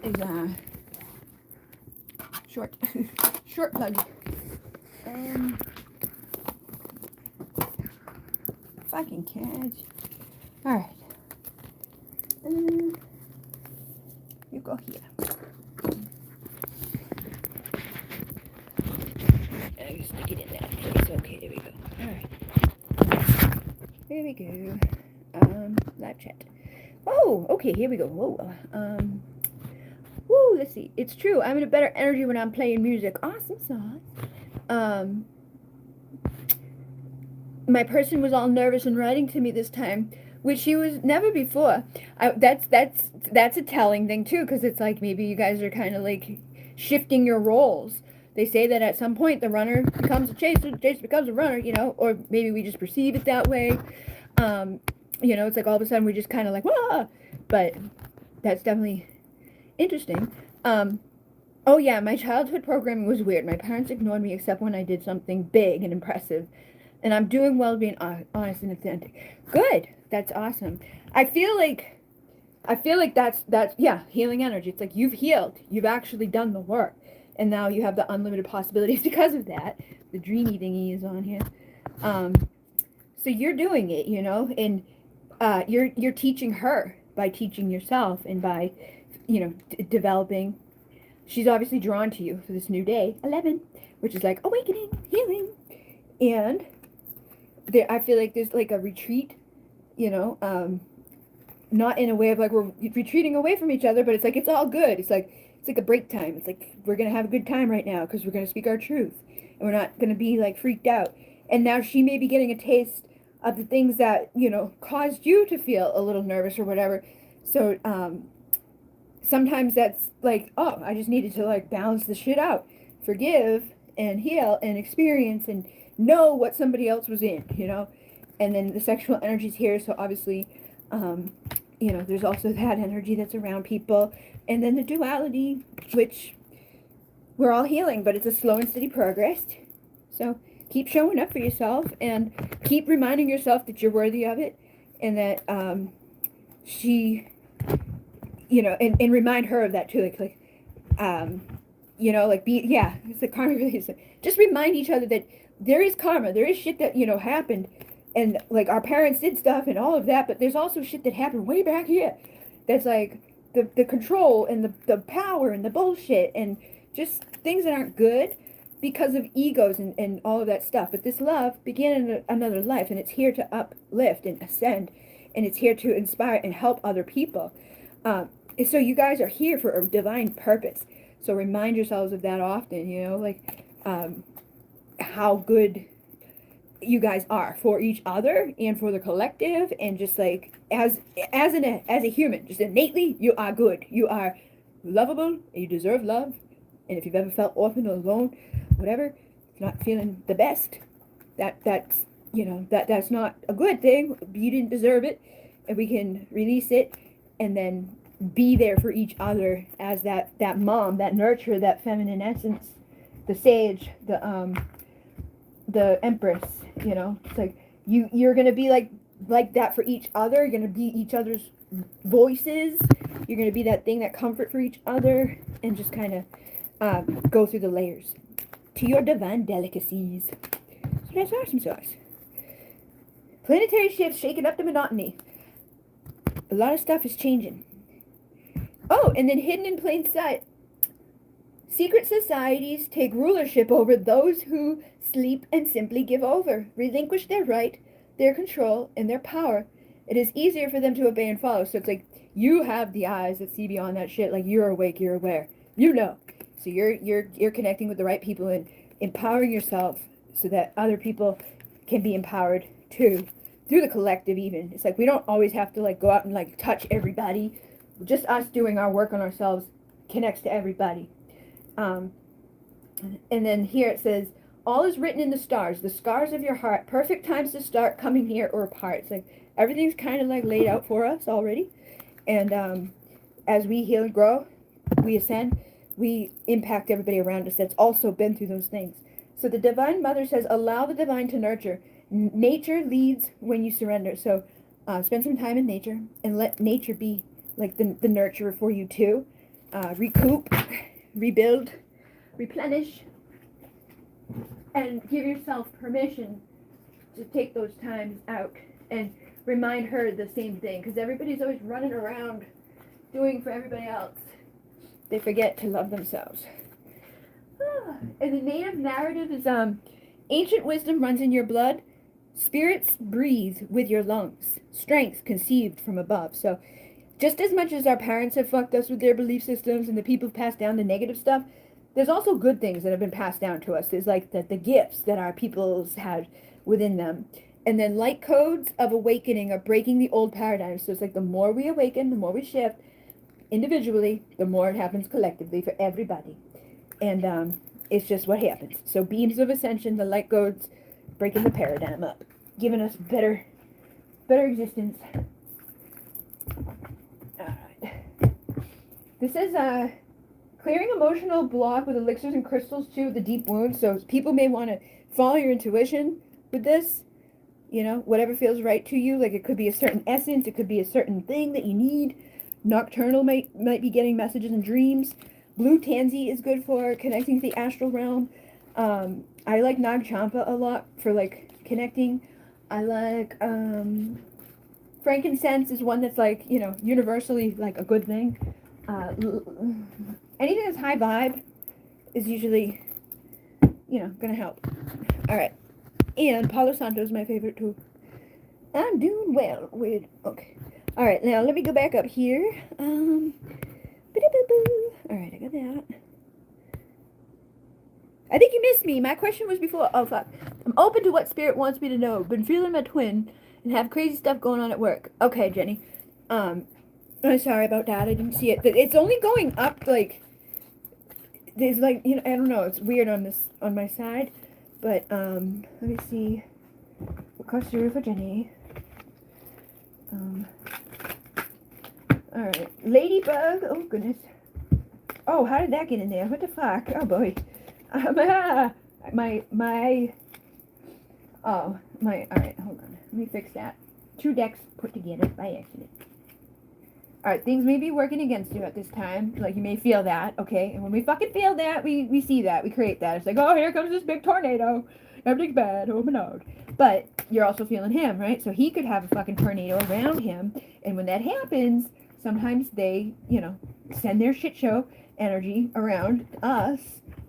is, short plug. Fucking catch. Alright. You go here. I can stick it in that place. Okay, there we go. Alright. Here we go. Live chat. Oh, okay, here we go. Whoa. Woo. Oh, let's see. It's true. I'm in a better energy when I'm playing music. Awesome sauce. My person was all nervous and writing to me this time, which she was never before. That's a telling thing too, because it's like maybe you guys are kind of like shifting your roles. They say that at some point the runner becomes a chaser, the chaser becomes a runner, or maybe we just perceive it that way. It's like all of a sudden we just kind of like, wah! But that's definitely interesting. Oh yeah, my childhood programming was weird. My parents ignored me except when I did something big and impressive. And I'm doing well being honest and authentic. Good. That's awesome. I feel like that's yeah, healing energy. It's like you've healed. You've actually done the work. And now you have the unlimited possibilities because of that. The dreamy thingy is on here. So you're doing it, and you're teaching her by teaching yourself and by developing. She's obviously drawn to you for this new day, 11, which is like awakening, healing. And I feel like there's like a retreat, not in a way of like we're retreating away from each other, but it's like it's all good. It's like a break time. It's like we're gonna have a good time right now because we're gonna speak our truth, and we're not gonna be like freaked out. And now she may be getting a taste of the things that caused you to feel a little nervous or whatever. So sometimes that's like, oh, I just needed to like balance the shit out, forgive and heal and experience and know what somebody else was in, and then the sexual energy's here, so obviously there's also that energy that's around people, and then the duality, which we're all healing, but it's a slow and steady progress. So keep showing up for yourself and keep reminding yourself that you're worthy of it, and that she and remind her of that too, like it's like karma really is, just remind each other that there is karma, there is shit that happened, and like our parents did stuff and all of that, but there's also shit that happened way back here that's like the control and the power and the bullshit and just things that aren't good because of egos and all of that stuff. But this love began in another life, and it's here to uplift and ascend, and it's here to inspire and help other people. So you guys are here for a divine purpose. So remind yourselves of that often, how good you guys are for each other and for the collective, and just like as a human, just innately, you are good. You are lovable, and you deserve love. And if you've ever felt orphaned or alone, whatever, not feeling the best, that's not a good thing. You didn't deserve it, and we can release it, and then be there for each other as that mom, that nurturer, that feminine essence, the sage, the empress. It's like you're gonna be like that for each other. You're gonna be each other's voices. You're gonna be that thing, that comfort for each other, and just kind of go through the layers to your divine delicacies. So that's awesome sauce. Planetary shifts shaking up the monotony. A lot of stuff is changing. Oh, and then hidden in plain sight. Secret societies take rulership over those who sleep and simply give over, relinquish their right, their control, and their power. It is easier for them to obey and follow. So it's like you have the eyes that see beyond that shit. Like you're awake, you're aware, So you're connecting with the right people and empowering yourself so that other people can be empowered too, through the collective even. It's like we don't always have to like go out and like touch everybody. Just us doing our work on ourselves connects to everybody. And then here it says, all is written in the stars, the scars of your heart, perfect times to start coming near or apart. It's like everything's kind of like laid out for us already. And as we heal and grow, we ascend, we impact everybody around us that's also been through those things. So the Divine Mother says, allow the divine to nurture. Nature leads when you surrender. So spend some time in nature and let nature be like the nurturer for you too. Recoup, rebuild, replenish, and give yourself permission to take those times out and remind her the same thing, because everybody's always running around doing for everybody else. They forget to love themselves. And the native narrative is ancient wisdom runs in your blood, spirits breathe with your lungs, strength conceived from above. So just as much as our parents have fucked us with their belief systems and the people have passed down the negative stuff, there's also good things that have been passed down to us. There's like the gifts that our peoples had within them. And then light codes of awakening are breaking the old paradigms. So it's like the more we awaken, the more we shift individually, the more it happens collectively for everybody. And it's just what happens. So beams of ascension, the light codes, breaking the paradigm up, giving us better existence. Alright. This is clearing emotional block with elixirs and crystals too, the deep wounds. So people may want to follow your intuition with this. You know, whatever feels right to you. Like it could be a certain essence, it could be a certain thing that you need. Nocturnal might be getting messages in dreams. Blue tansy is good for connecting to the astral realm. I like Nag Champa a lot for like connecting. I like frankincense is one that's like, you know, universally like a good thing. Anything that's high vibe is usually, you know, gonna help. Alright. And Palo Santo is my favorite too. I'm doing well with, okay. Alright, now let me go back up here. Alright, I got that. I think you missed me. My question was before. Oh, fuck. I'm open to what spirit wants me to know. Been feeling my twin and have crazy stuff going on at work. Okay, Jenny. I'm sorry about that. I didn't see it. It's only going up, like, there's, like, you know, I don't know. It's weird on this, on my side. But, let me see what comes through for Jenny. Alright. Ladybug. Oh, goodness. Oh, how did that get in there? What the fuck? Oh, boy. Alright, hold on. Let me fix that. 2 decks put together by accident. Alright, things may be working against you at this time. Like, you may feel that, okay? And when we fucking feel that, we see that. We create that. It's like, oh, here comes this big tornado. Everything's bad. Oh, my God. But you're also feeling him, right? So he could have a fucking tornado around him. And when that happens, sometimes they, you know, send their shit show energy around us.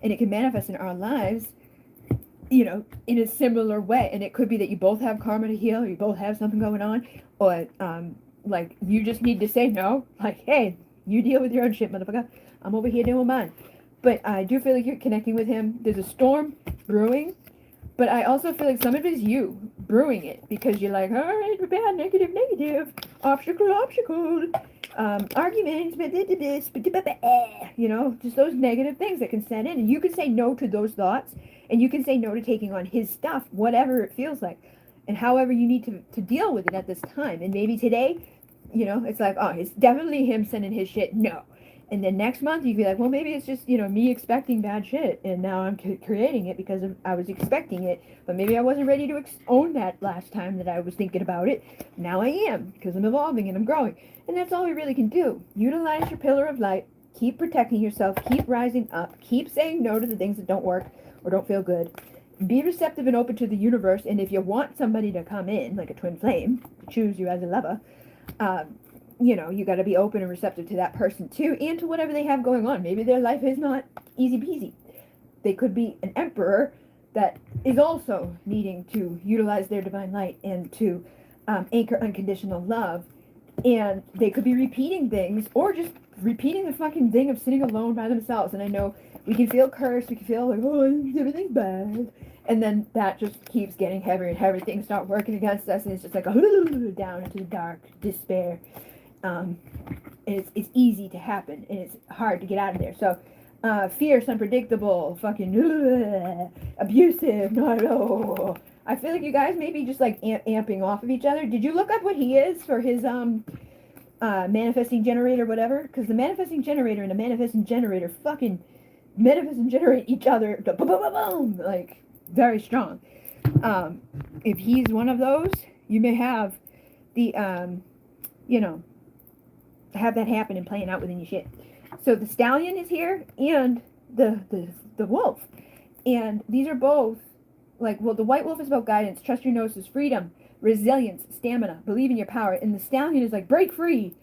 And it can manifest in our lives, you know, in a similar way. And it could be that you both have karma to heal, or you both have something going on, or, like, you just need to say no. Like, hey, you deal with your own shit, motherfucker. I'm over here doing mine. But I do feel like you're connecting with him. There's a storm brewing, but I also feel like some of it is you brewing it, because you're like, all right, bad, negative, obstacle, arguments, you know, just those negative things that can set in. And you can say no to those thoughts, and you can say no to taking on his stuff, whatever it feels like, and however you need to deal with it at this time. And maybe today, you know, it's like, oh, it's definitely him sending his shit, no. And then next month you can be like, well, maybe it's just, you know, me expecting bad shit, and now I'm creating it because I was expecting it, but maybe I wasn't ready to own that last time that I was thinking about it. Now I am, because I'm evolving and I'm growing. And that's all we really can do. Utilize your pillar of light, keep protecting yourself, keep rising up, keep saying no to the things that don't work or don't feel good. Be receptive and open to the universe, and if you want somebody to come in, like a twin flame, choose you as a lover, you know, you got to be open and receptive to that person too, and to whatever they have going on. Maybe their life is not easy peasy. They could be an emperor that is also needing to utilize their divine light and to anchor unconditional love. And they could be repeating things, or just repeating the fucking thing of sitting alone by themselves. And I know we can feel cursed, we can feel like, oh, everything's bad. And then that just keeps getting heavier and heavier. Things start working against us, and it's just like a down into the dark despair. And it's easy to happen, and it's hard to get out of there. So, fierce, unpredictable, fucking abusive, no. I feel like you guys may be just like amping off of each other. Did you look up what he is for his manifesting generator, whatever? Because the manifesting generator and the manifesting generator fucking manifest and generate each other, boom, boom, boom, boom, like very strong. If he's one of those, you may have the you know, have that happen and playing out within your shit. So the stallion is here, and the wolf, and these are both like, well, the white wolf is about guidance, trust your noses, freedom, resilience, stamina, believe in your power, and the stallion is like break free,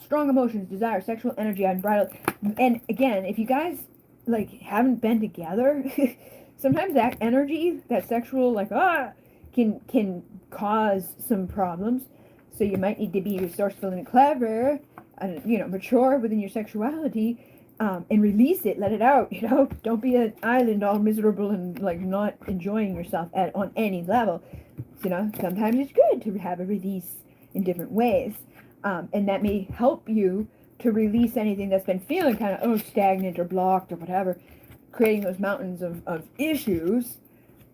strong emotions, desire, sexual energy, unbridled. And again, if you guys like haven't been together, sometimes that energy, that sexual like can cause some problems. So you might need to be resourceful and clever mature within your sexuality, and release it, let it out, don't be an island all miserable and like not enjoying yourself on any level. Sometimes it's good to have a release in different ways, and that may help you to release anything that's been feeling kind of stagnant or blocked or whatever, creating those mountains of issues.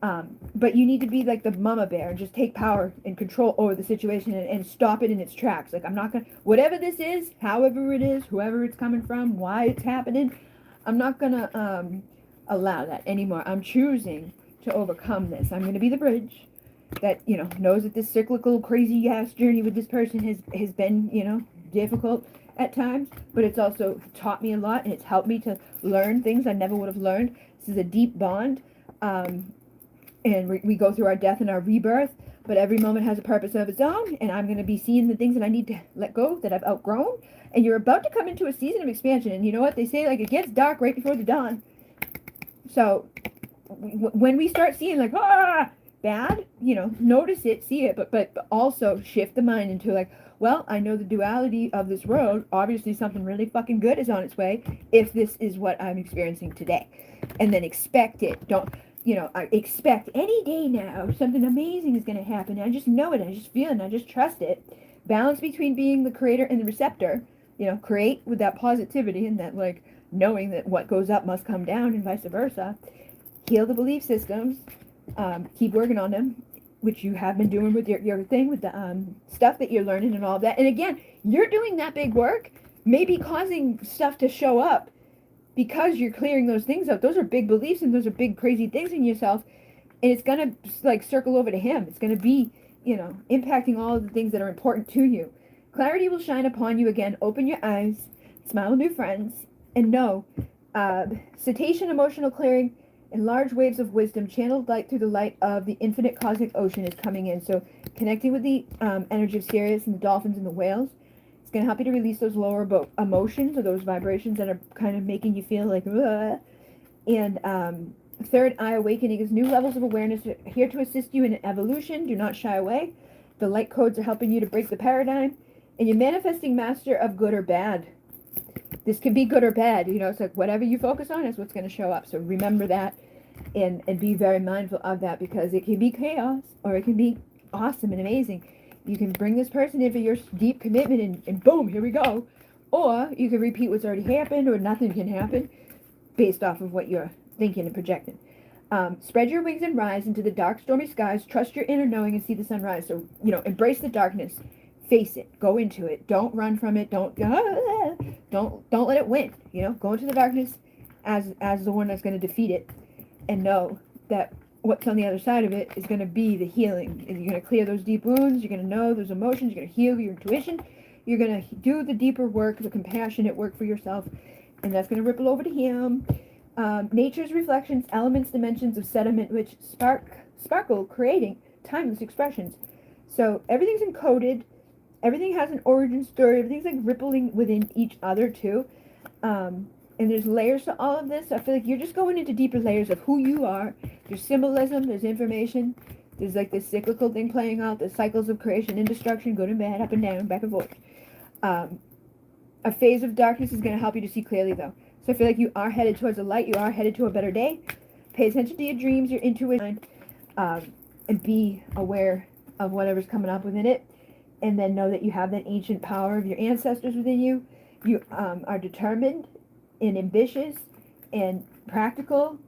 But you need to be like the mama bear and just take power and control over the situation, and stop it in its tracks. Like, I'm not gonna, whatever this is, however it is, whoever it's coming from, why it's happening, I'm not gonna allow that anymore. I'm choosing to overcome this. I'm gonna be the bridge that knows that this cyclical crazy ass journey with this person has been difficult at times, but it's also taught me a lot, and it's helped me to learn things I never would have learned. This is a deep bond. And we go through our death and our rebirth, but every moment has a purpose of its own, and I'm going to be seeing the things that I need to let go, that I've outgrown, and you're about to come into a season of expansion, and you know what they say, like, it gets dark right before the dawn. So when we start seeing like bad, notice it, see it, but also shift the mind into like, well, I know the duality of this world, obviously something really fucking good is on its way if this is what I'm experiencing today, and then expect it. Don't I expect any day now something amazing is going to happen. I just know it. I just feel it. And I just trust it. Balance between being the creator and the receptor. Create with that positivity and that, like, knowing that what goes up must come down and vice versa. Heal the belief systems. Keep working on them, which you have been doing with your thing, with the stuff that you're learning and all of that. And again, you're doing that big work, maybe causing stuff to show up because you're clearing those things out. Those are big beliefs and those are big crazy things in yourself, and it's gonna like circle over to him. It's gonna be impacting all of the things that are important to you. Clarity will shine upon you again. Open your eyes, smile, new friends, and know cetacean emotional clearing and large waves of wisdom channeled light through the light of the infinite cosmic ocean is coming in. So connecting with the energy of Sirius and the dolphins and the whales, it's going to help you to release those lower emotions or those vibrations that are kind of making you feel like, ugh. And third eye awakening is new levels of awareness here to assist you in evolution. Do not shy away. The light codes are helping you to break the paradigm. And you're manifesting master of good or bad. This can be good or bad. It's like whatever you focus on is what's going to show up. So remember that and be very mindful of that, because it can be chaos or it can be awesome and amazing. You can bring this person in for your deep commitment and boom, here we go. Or you can repeat what's already happened, or nothing can happen based off of what you're thinking and projecting. Spread your wings and rise into the dark, stormy skies. Trust your inner knowing and see the sunrise. So, embrace the darkness. Face it. Go into it. Don't run from it. Don't let it win. Go into the darkness as the one that's going to defeat it, and know that what's on the other side of it is going to be the healing. And you're going to clear those deep wounds. You're going to know those emotions. You're going to heal your intuition. You're going to do the deeper work, the compassionate work for yourself, and that's going to ripple over to him. Nature's reflections, elements, dimensions of sediment, which sparkle, creating timeless expressions. So everything's encoded. Everything has an origin story. Everything's like rippling within each other too. And there's layers to all of this. I feel like you're just going into deeper layers of who you are. There's symbolism, there's information, there's like this cyclical thing playing out, the cycles of creation and destruction, good and bad, up and down, back and forth. A phase of darkness is going to help you to see clearly, though. So I feel like you are headed towards the light. You are headed to a better day. Pay attention to your dreams, your intuition, and be aware of whatever's coming up within it. And then know that you have that ancient power of your ancestors within you. You are determined and ambitious and practical,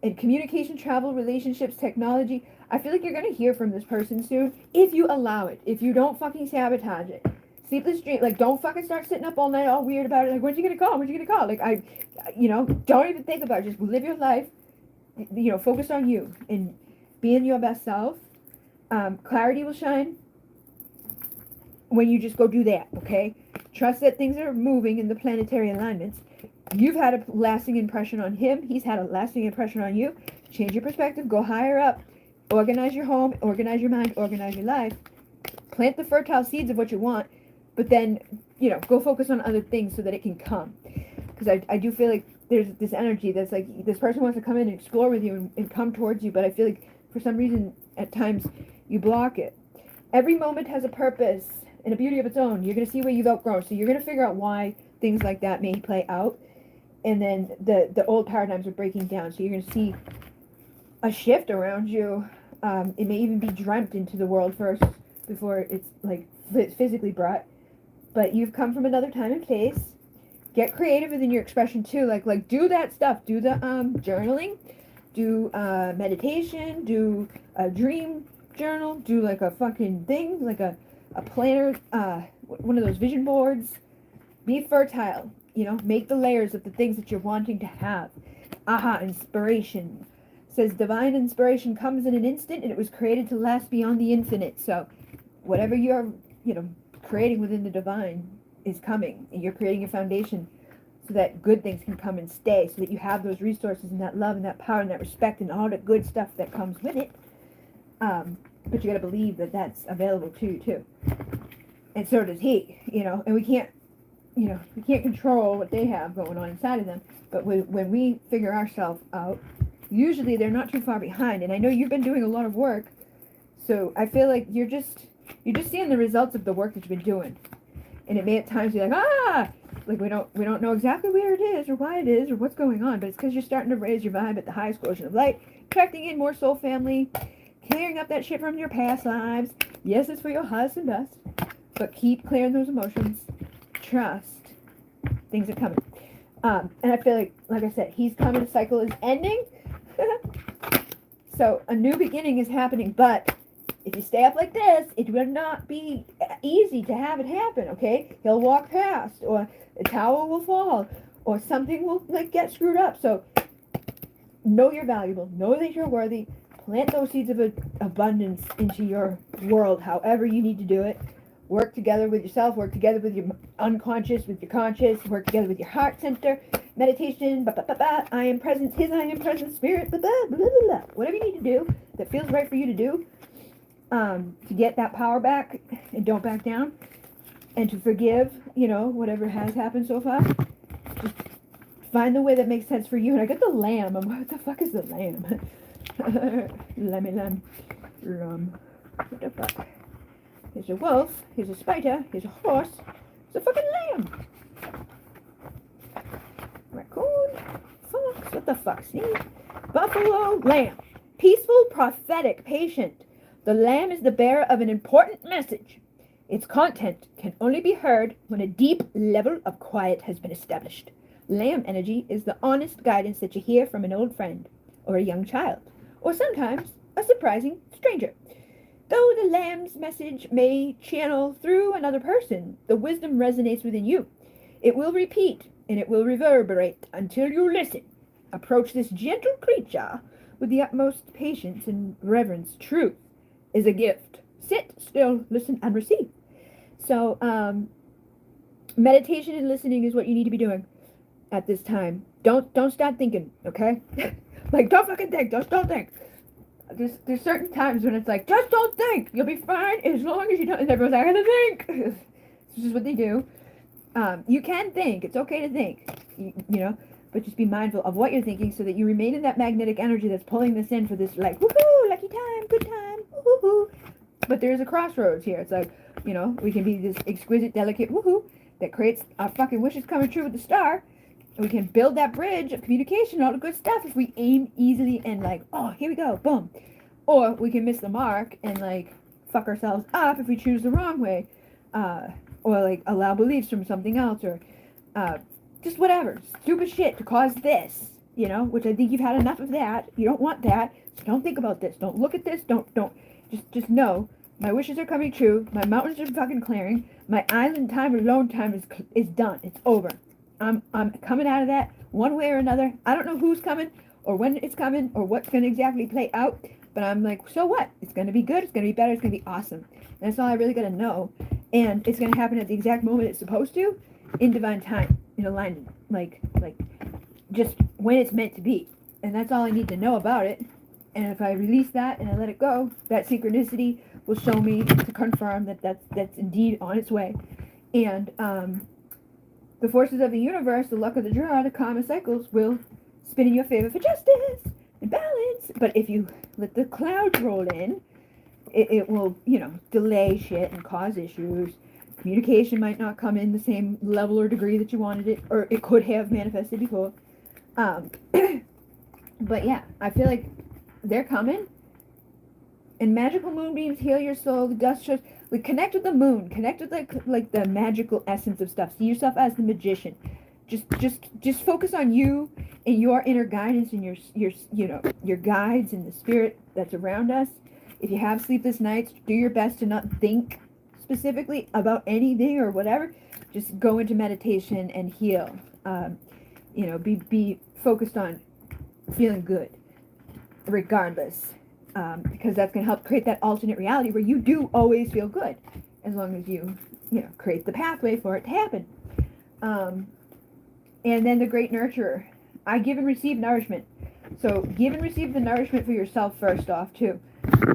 and communication, travel, relationships, technology. I feel like you're going to hear from this person soon if you allow it. If you don't fucking sabotage it. Sleepless dream, like, don't fucking start sitting up all night all weird about it. Like, when's you going to call? When's you going to call? Like, don't even think about it. Just live your life. Focus on you and being your best self. Clarity will shine when you just go do that, okay? Trust that things are moving in the planetary alignments. You've had a lasting impression on him. He's had a lasting impression on you. Change your perspective. Go higher up. Organize your home. Organize your mind. Organize your life. Plant the fertile seeds of what you want. But then, go focus on other things so that it can come. Because I do feel like there's this energy that's like, this person wants to come in and explore with you and come towards you. But I feel like for some reason, at times, you block it. Every moment has a purpose. and a beauty of its own. You're going to see where you've outgrown. So you're going to figure out why things like that may play out. And then the old paradigms are breaking down. So you're going to see a shift around you. It may even be dreamt into the world first before it's like physically brought. But you've come from another time and place. Get creative within your expression too. Like do that stuff. Do the journaling. Do meditation. Do a dream journal. Do like a fucking thing. Like a planner. One of those vision boards. Be fertile. You know, make the layers of the things that you're wanting to have. Aha, inspiration. Says divine inspiration comes in an instant and it was created to last beyond the infinite. So whatever you're, creating within the divine is coming. And you're creating a foundation so that good things can come and stay. So that you have those resources and that love and that power and that respect and all the good stuff that comes with it. But you got to believe that that's available to you too. And so does he, and we can't control what they have going on inside of them, but when we figure ourselves out, usually they're not too far behind. And I know you've been doing a lot of work, so I feel like you're just seeing the results of the work that you've been doing. And it may at times be like, like we don't know exactly where it is or why it is or what's going on, but it's because you're starting to raise your vibe at the highest quotient of light, attracting in more soul family, clearing up that shit from your past lives. Yes, it's for your highest and best, but keep clearing those emotions. Trust things are coming. And I feel like I said, he's coming, the cycle is ending. So a new beginning is happening, but if you stay up like this, it will not be easy to have it happen, okay? He'll walk past, or a tower will fall, or something will get screwed up. So know you're valuable, know that you're worthy, plant those seeds of abundance into your world, however you need to do it. Work together with yourself, work together with your unconscious, with your conscious, work together with your heart center, meditation, I am presence, his I am presence, spirit, blah, blah, blah, blah, blah. Whatever you need to do that feels right for you to do, to get that power back and don't back down, and to forgive, whatever has happened so far. Just find the way that makes sense for you. And I got the lamb. What the fuck is the lamb? Lamb. What the fuck? Here's a wolf, here's a spider, here's a horse, there's a fucking lamb. Raccoon, fox, what the fuck, see? Buffalo, lamb. Peaceful, prophetic, patient. The lamb is the bearer of an important message. Its content can only be heard when a deep level of quiet has been established. Lamb energy is the honest guidance that you hear from an old friend, or a young child, or sometimes a surprising stranger. Though the lamb's message may channel through another person, the wisdom resonates within you. It will repeat, and it will reverberate until you listen. Approach this gentle creature with the utmost patience and reverence. Truth is a gift. Sit still, listen, and receive. So, meditation and listening is what you need to be doing at this time. Don't start thinking, okay? Don't fucking think. Don't think. There's certain times when it's like, just don't think. You'll be fine as long as you don't. And everyone's like, I gotta think. This is what they do. You can think. It's okay to think. But just be mindful of what you're thinking so that you remain in that magnetic energy that's pulling this in for this, woohoo, lucky time, good time, woohoo. But there's a crossroads here. It's like, we can be this exquisite, delicate woohoo that creates our fucking wishes coming true with the star. And we can build that bridge of communication, all the good stuff, if we aim easily and here we go, boom. Or we can miss the mark and fuck ourselves up if we choose the wrong way. Or allow beliefs from something else, or just whatever. Stupid shit to cause this, which I think you've had enough of that. You don't want that. So don't think about this. Don't look at this. Don't. Just know my wishes are coming true. My mountains are fucking clearing. My island time, alone time is done. It's over. I'm coming out of that one way or another. I don't know who's coming or when it's coming or what's going to exactly play out, but I'm like, so what? It's going to be good. It's going to be better. It's going to be awesome. And that's all I really got to know. And it's going to happen at the exact moment it's supposed to, in divine time, in alignment, just when it's meant to be. And that's all I need to know about it. And if I release that and I let it go, that synchronicity will show me to confirm that that's indeed on its way. And the forces of the universe, the luck of the draw, the karma cycles will spin in your favor for justice and balance. But if you let the clouds roll in, it will, delay shit and cause issues Communication might not come in the same level or degree that you wanted it, or it could have manifested before. But yeah, I feel like they're coming. And magical moonbeams heal your soul. The dust shows. Like, connect with the moon. Connect with like the magical essence of stuff. See yourself as the magician. Just focus on you and your inner guidance and your guides and the spirit that's around us. If you have sleepless nights, do your best to not think specifically about anything or whatever. Just go into meditation and heal. Be focused on feeling good, regardless. Because that's going to help create that alternate reality where you do always feel good, as long as you create the pathway for it to happen. And then the great nurturer. I give and receive nourishment. So give and receive the nourishment for yourself first off, too.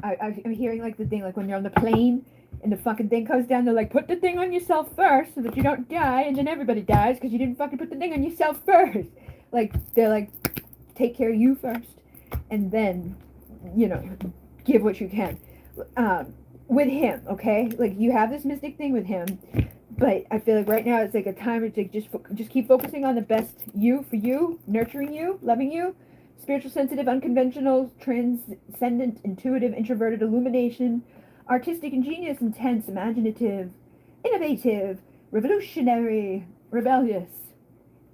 I'm hearing like the thing, like when you're on the plane and the fucking thing comes down, they're like, put the thing on yourself first so that you don't die, and then everybody dies because you didn't fucking put the thing on yourself first. Like, they're like, take care of you first, and then give what you can. With him, okay? Like, you have this mystic thing with him, but I feel like right now it's like a time to just keep focusing on the best you for you, nurturing you, loving you, spiritual, sensitive, unconventional, transcendent, intuitive, introverted, illumination, artistic, ingenious, intense, imaginative, innovative, revolutionary, rebellious.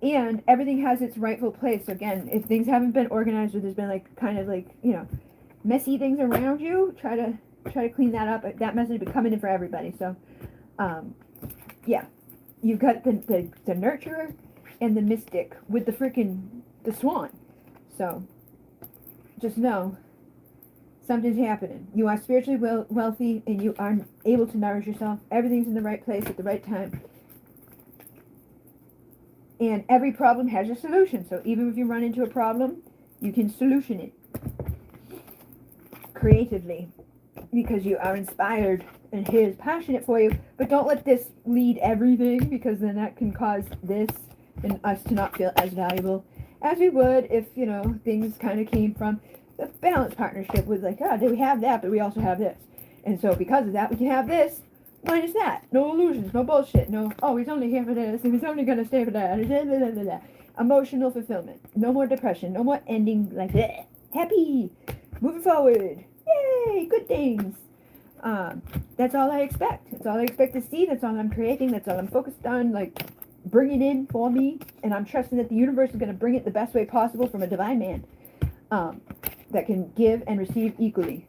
And everything has its rightful place. So again, if things haven't been organized or there's been like kind of like, messy things around you, try to clean that up. That message will be coming in for everybody. So yeah, you've got the nurturer and the mystic with the swan. So just know something's happening. You are spiritually wealthy, and you are able to nourish yourself. Everything's in the right place at the right time. And every problem has a solution. So even if you run into a problem, you can solution it creatively, because you are inspired and he is passionate for you. But don't let this lead everything, because then that can cause this and us to not feel as valuable as we would if things kind of came from the balanced partnership with like, we have that, but we also have this, and so because of that we can have this minus that. No illusions, no bullshit, no, he's only here for this and he's only gonna stay for that. Blah, blah, blah, blah. Emotional fulfillment. No more depression. No more ending like that. Happy. Moving forward. Yay! Good things. That's all I expect. That's all I expect to see. That's all I'm creating. That's all I'm focused on, like, bringing in for me. And I'm trusting that the universe is going to bring it the best way possible from a divine man that can give and receive equally.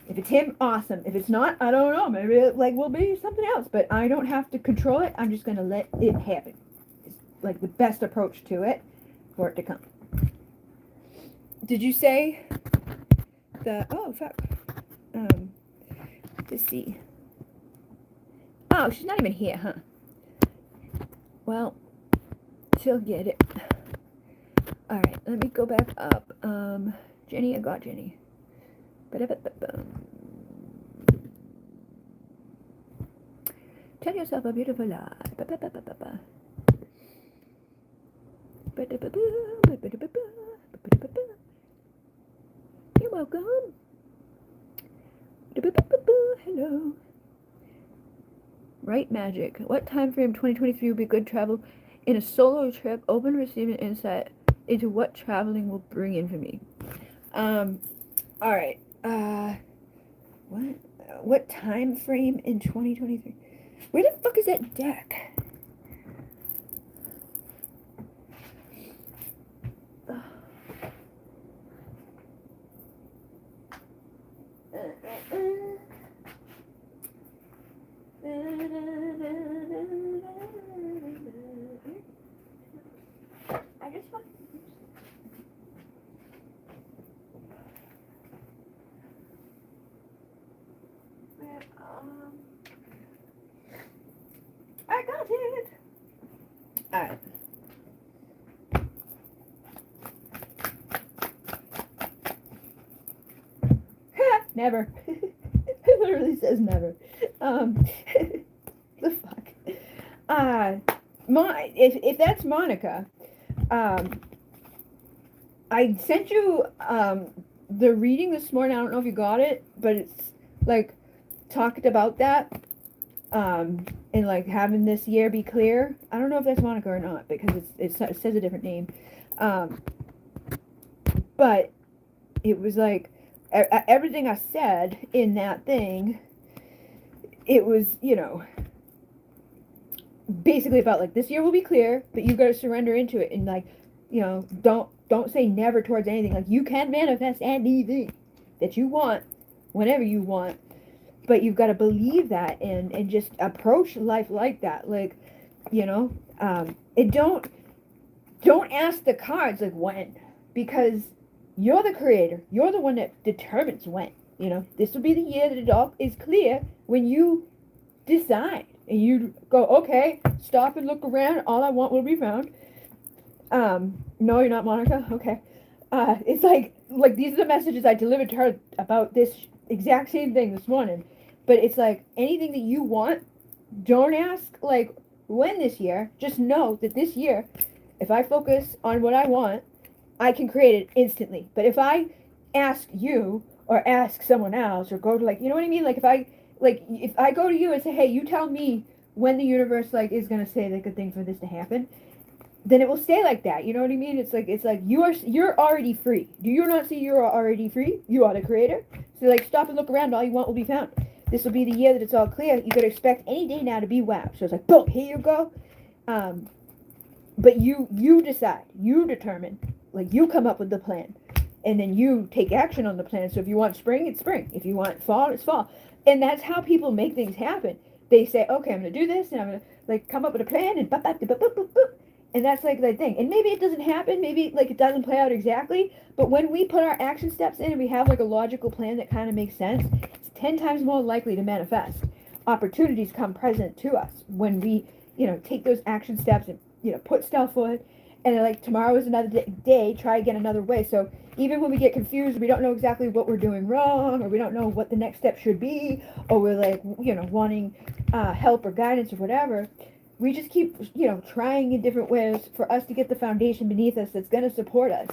If it's him, awesome. If it's not, I don't know. Maybe it will be something else. But I don't have to control it. I'm just going to let it happen. It's like the best approach to it for it to come. Did you say let's see. Oh, she's not even here, huh? Well, she'll get it. Alright, let me go back up. Jenny, I got Jenny. Tell yourself a beautiful lie. You're welcome. Hello. Right magic. What time frame 2023 will be good travel in a solo trip? Open receiving insight into what traveling will bring in for me. Alright. What time frame in 2023? Where the fuck is that deck? I just want. I got it. All right. Never. It literally says never. The fuck. If that's Monica, I sent you the reading this morning. I don't know if you got it, but it's like talked about that. and like having this year be clear. I don't know if that's Monica or not because it says a different name. But it was like everything I said in that thing, it was, basically about like this year will be clear, but you got to surrender into it and like, don't say never towards anything. Like you can manifest anything that you want whenever you want, but you've got to believe that and just approach life like that. Like, and don't ask the cards like when, because you're the creator. You're the one that determines when. This will be the year that it all is clear when you decide and you go, okay, stop and look around. All I want will be found. No, you're not Monica. Okay. It's like these are the messages I delivered to her about this exact same thing this morning. But it's like anything that you want, don't ask like when this year. Just know that this year, if I focus on what I want, I can create it instantly. But if I ask you or ask someone else or go to like, you know what I mean? Like if I go to you and say, hey, you tell me when the universe like is gonna say the good thing for this to happen, then it will stay like that. You know what I mean? It's like you're already free. Do you not see you're already free? You are the creator. So like stop and look around. All you want will be found. This will be the year that it's all clear. You could expect any day now to be wow. So it's like boom, here you go. But you decide. You determine. Like you come up with the plan. And then you take action on the plan. So if you want spring, it's spring. If you want fall, it's fall. And that's how people make things happen. They say, okay, I'm going to do this, and I'm going to like come up with a plan, and and that's like the thing. And maybe it doesn't happen. Maybe like it doesn't play out exactly. But when we put our action steps in and we have like a logical plan that kind of makes sense, it's 10 times more likely to manifest. Opportunities come present to us when we, take those action steps and, put stuff forward. And like tomorrow is another day, try again another way. So even when we get confused, we don't know exactly what we're doing wrong, or we don't know what the next step should be, or we're like, wanting help or guidance or whatever, we just keep, trying in different ways for us to get the foundation beneath us that's going to support us.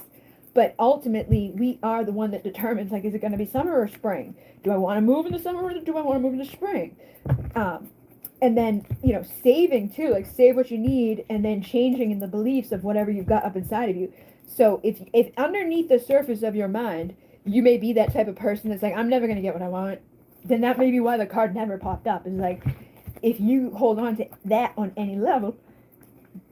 But ultimately, we are the one that determines, like, is it going to be summer or spring? Do I want to move in the summer or do I want to move in the spring? And then, saving too, like save what you need and then changing in the beliefs of whatever you've got up inside of you. So if underneath the surface of your mind, you may be that type of person that's like, I'm never going to get what I want, then that may be why the card never popped up. It's like, if you hold on to that on any level,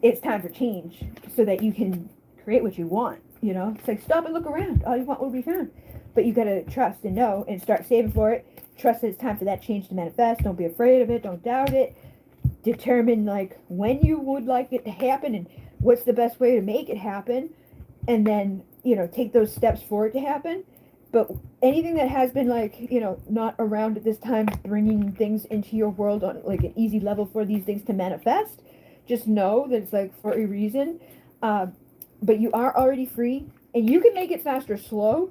it's time for change so that you can create what you want, It's like, stop and look around. All you want will be found. But you got to trust and know and start saving for it. Trust that it's time for that change to manifest. Don't be afraid of it. Don't doubt it. Determine like when you would like it to happen and what's the best way to make it happen. And then, take those steps for it to happen. But anything that has been like, not around at this time, bringing things into your world on like an easy level for these things to manifest, just know that it's like for a reason. But you are already free and you can make it fast or slow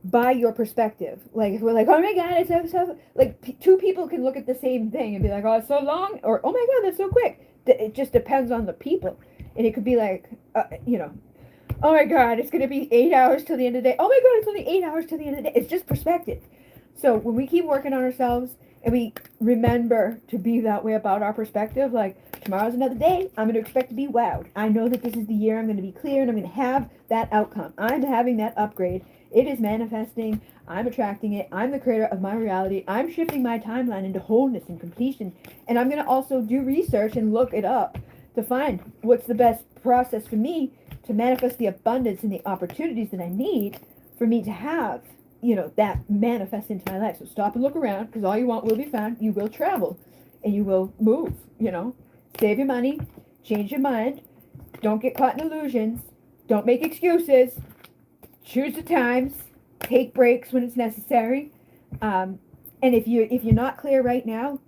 by your perspective. Like if we're like, oh my god, it's so like two people can look at the same thing and be like, oh, it's so long, or oh my god, that's so quick. It just depends on the people. And it could be like, oh my god, it's gonna be 8 hours till the end of the day. Oh my god, it's only 8 hours till the end of the day. It's just perspective. So when we keep working on ourselves and we remember to be that way about our perspective, like tomorrow's another day, I'm gonna expect to be wowed. I know that this is the year I'm gonna be clear and I'm gonna have that outcome. I'm having that upgrade. It is manifesting. I'm attracting it. I'm the creator of my reality. I'm shifting my timeline into wholeness and completion. And I'm going to also do research and look it up to find what's the best process for me to manifest the abundance and the opportunities that I need for me to have, that manifest into my life. So stop and look around, because all you want will be found. You will travel and you will move, Save your money. Change your mind. Don't get caught in illusions. Don't make excuses. Choose the times, take breaks when it's necessary, and if you're not clear right now,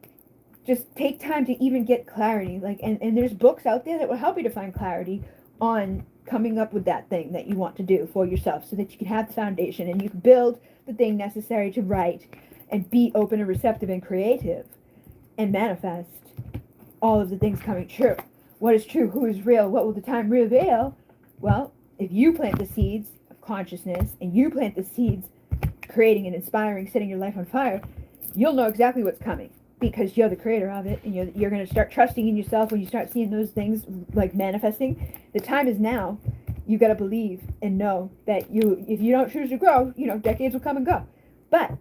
just take time to even get clarity. Like, and there's books out there that will help you to find clarity on coming up with that thing that you want to do for yourself, so that you can have the foundation and you can build the thing necessary to write and be open and receptive and creative and manifest all of the things coming true. What is true? Who is real? What will the time reveal? Well, if you plant the seeds consciousness and you plant the seeds creating and inspiring, setting your life on fire, you'll know exactly what's coming. because you're the creator of it, and you're going to start trusting in yourself when you start seeing those things like manifesting. The time is now. You got to believe and know that if you don't choose to grow, decades will come and go. But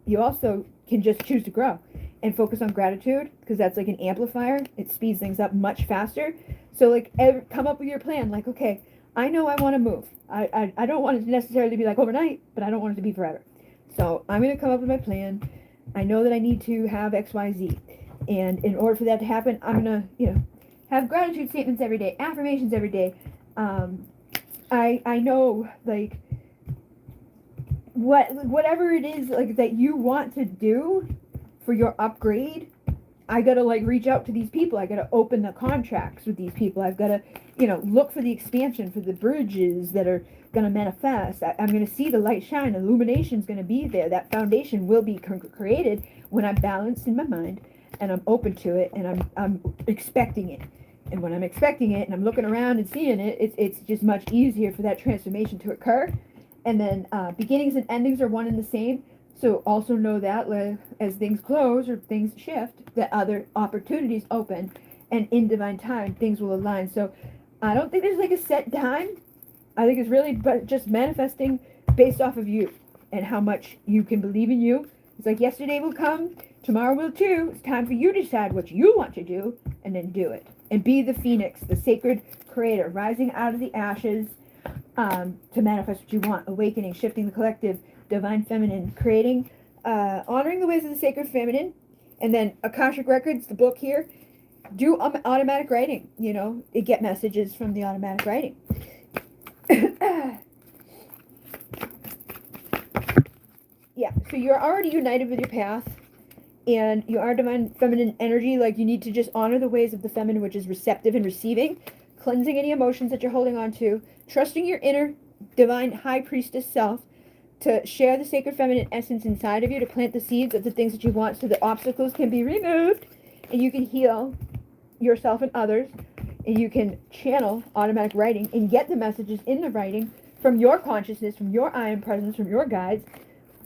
you also can just choose to grow and focus on gratitude, because that's like an amplifier. It speeds things up much faster. So like come up with your plan. Like, okay, I know I want to move. I don't want it to necessarily be like overnight, but I don't want it to be forever. So I'm going to come up with my plan. I know that I need to have X, Y, Z. And in order for that to happen, I'm going to, have gratitude statements every day, affirmations every day. I know, like, whatever it is, like, that you want to do for your upgrade, I gotta, like, reach out to these people. I gotta open the contracts with these people. I've gotta, look for the expansion, for the bridges that are gonna manifest. I'm gonna see the light shine. Illumination's gonna be there. That foundation will be created when I'm balanced in my mind and I'm open to it and I'm expecting it. And when I'm expecting it and I'm looking around and seeing it, it's just much easier for that transformation to occur. And then beginnings and endings are one and the same. So also know that as things close or things shift, that other opportunities open, and in divine time, things will align. So I don't think there's like a set time. I think it's really just manifesting based off of you and how much you can believe in you. It's like yesterday will come, tomorrow will too. It's time for you to decide what you want to do and then do it. And be the phoenix, the sacred creator, rising out of the ashes to manifest what you want, awakening, shifting the collective, divine feminine, creating, honoring the ways of the sacred feminine. And then Akashic Records, the book here, do automatic writing, get messages from the automatic writing. Yeah, so you're already united with your path, and you are divine feminine energy. Like, you need to just honor the ways of the feminine, which is receptive and receiving, cleansing any emotions that you're holding on to, trusting your inner divine high priestess self to share the sacred feminine essence inside of you, to plant the seeds of the things that you want so the obstacles can be removed and you can heal yourself and others, and you can channel automatic writing and get the messages in the writing from your consciousness, from your I am presence, from your guides,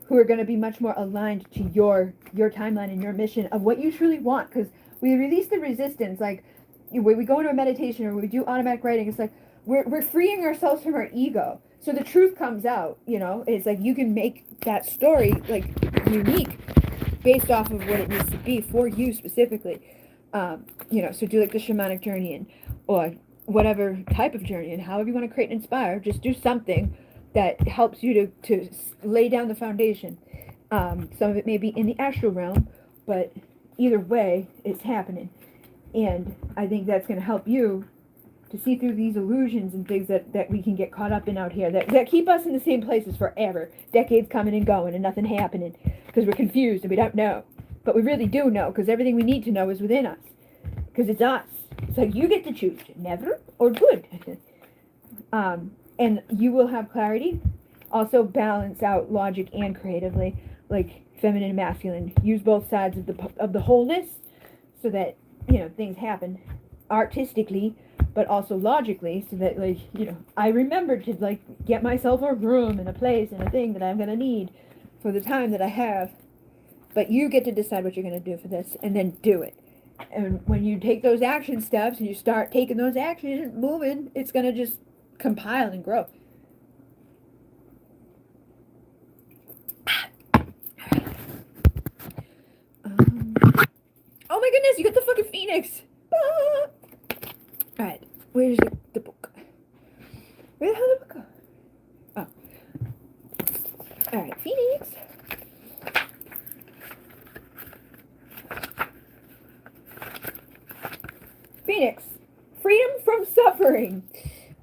who are going to be much more aligned to your timeline and your mission of what you truly want. Because we release the resistance, like when we go into a meditation or when we do automatic writing, it's like we're freeing ourselves from our ego. So the truth comes out, it's like you can make that story like unique based off of what it needs to be for you specifically. So do like the shamanic journey or whatever type of journey, and however you want to create and inspire, just do something that helps you to lay down the foundation. Some of it may be in the astral realm, but either way, it's happening. And I think that's going to help you to see through these illusions and things that we can get caught up in out here, that keep us in the same places forever, decades coming and going and nothing happening, because we're confused and we don't know. But we really do know, because everything we need to know is within us, because it's us. It's like you get to choose, never or good. And you will have clarity. Also balance out logic and creatively, like feminine and masculine. Use both sides of the wholeness, so that things happen artistically, but also logically, so that I remember to get myself a room and a place and a thing that I'm gonna need for the time that I have. But you get to decide what you're gonna do for this, and then do it. And when you take those action steps and you start taking those actions and moving, it's gonna just compile and grow. Oh my goodness, you got the fucking phoenix! Ah! Alright, where's the book? Where the hell did the book go? Oh. Alright, phoenix. Phoenix. Freedom from suffering.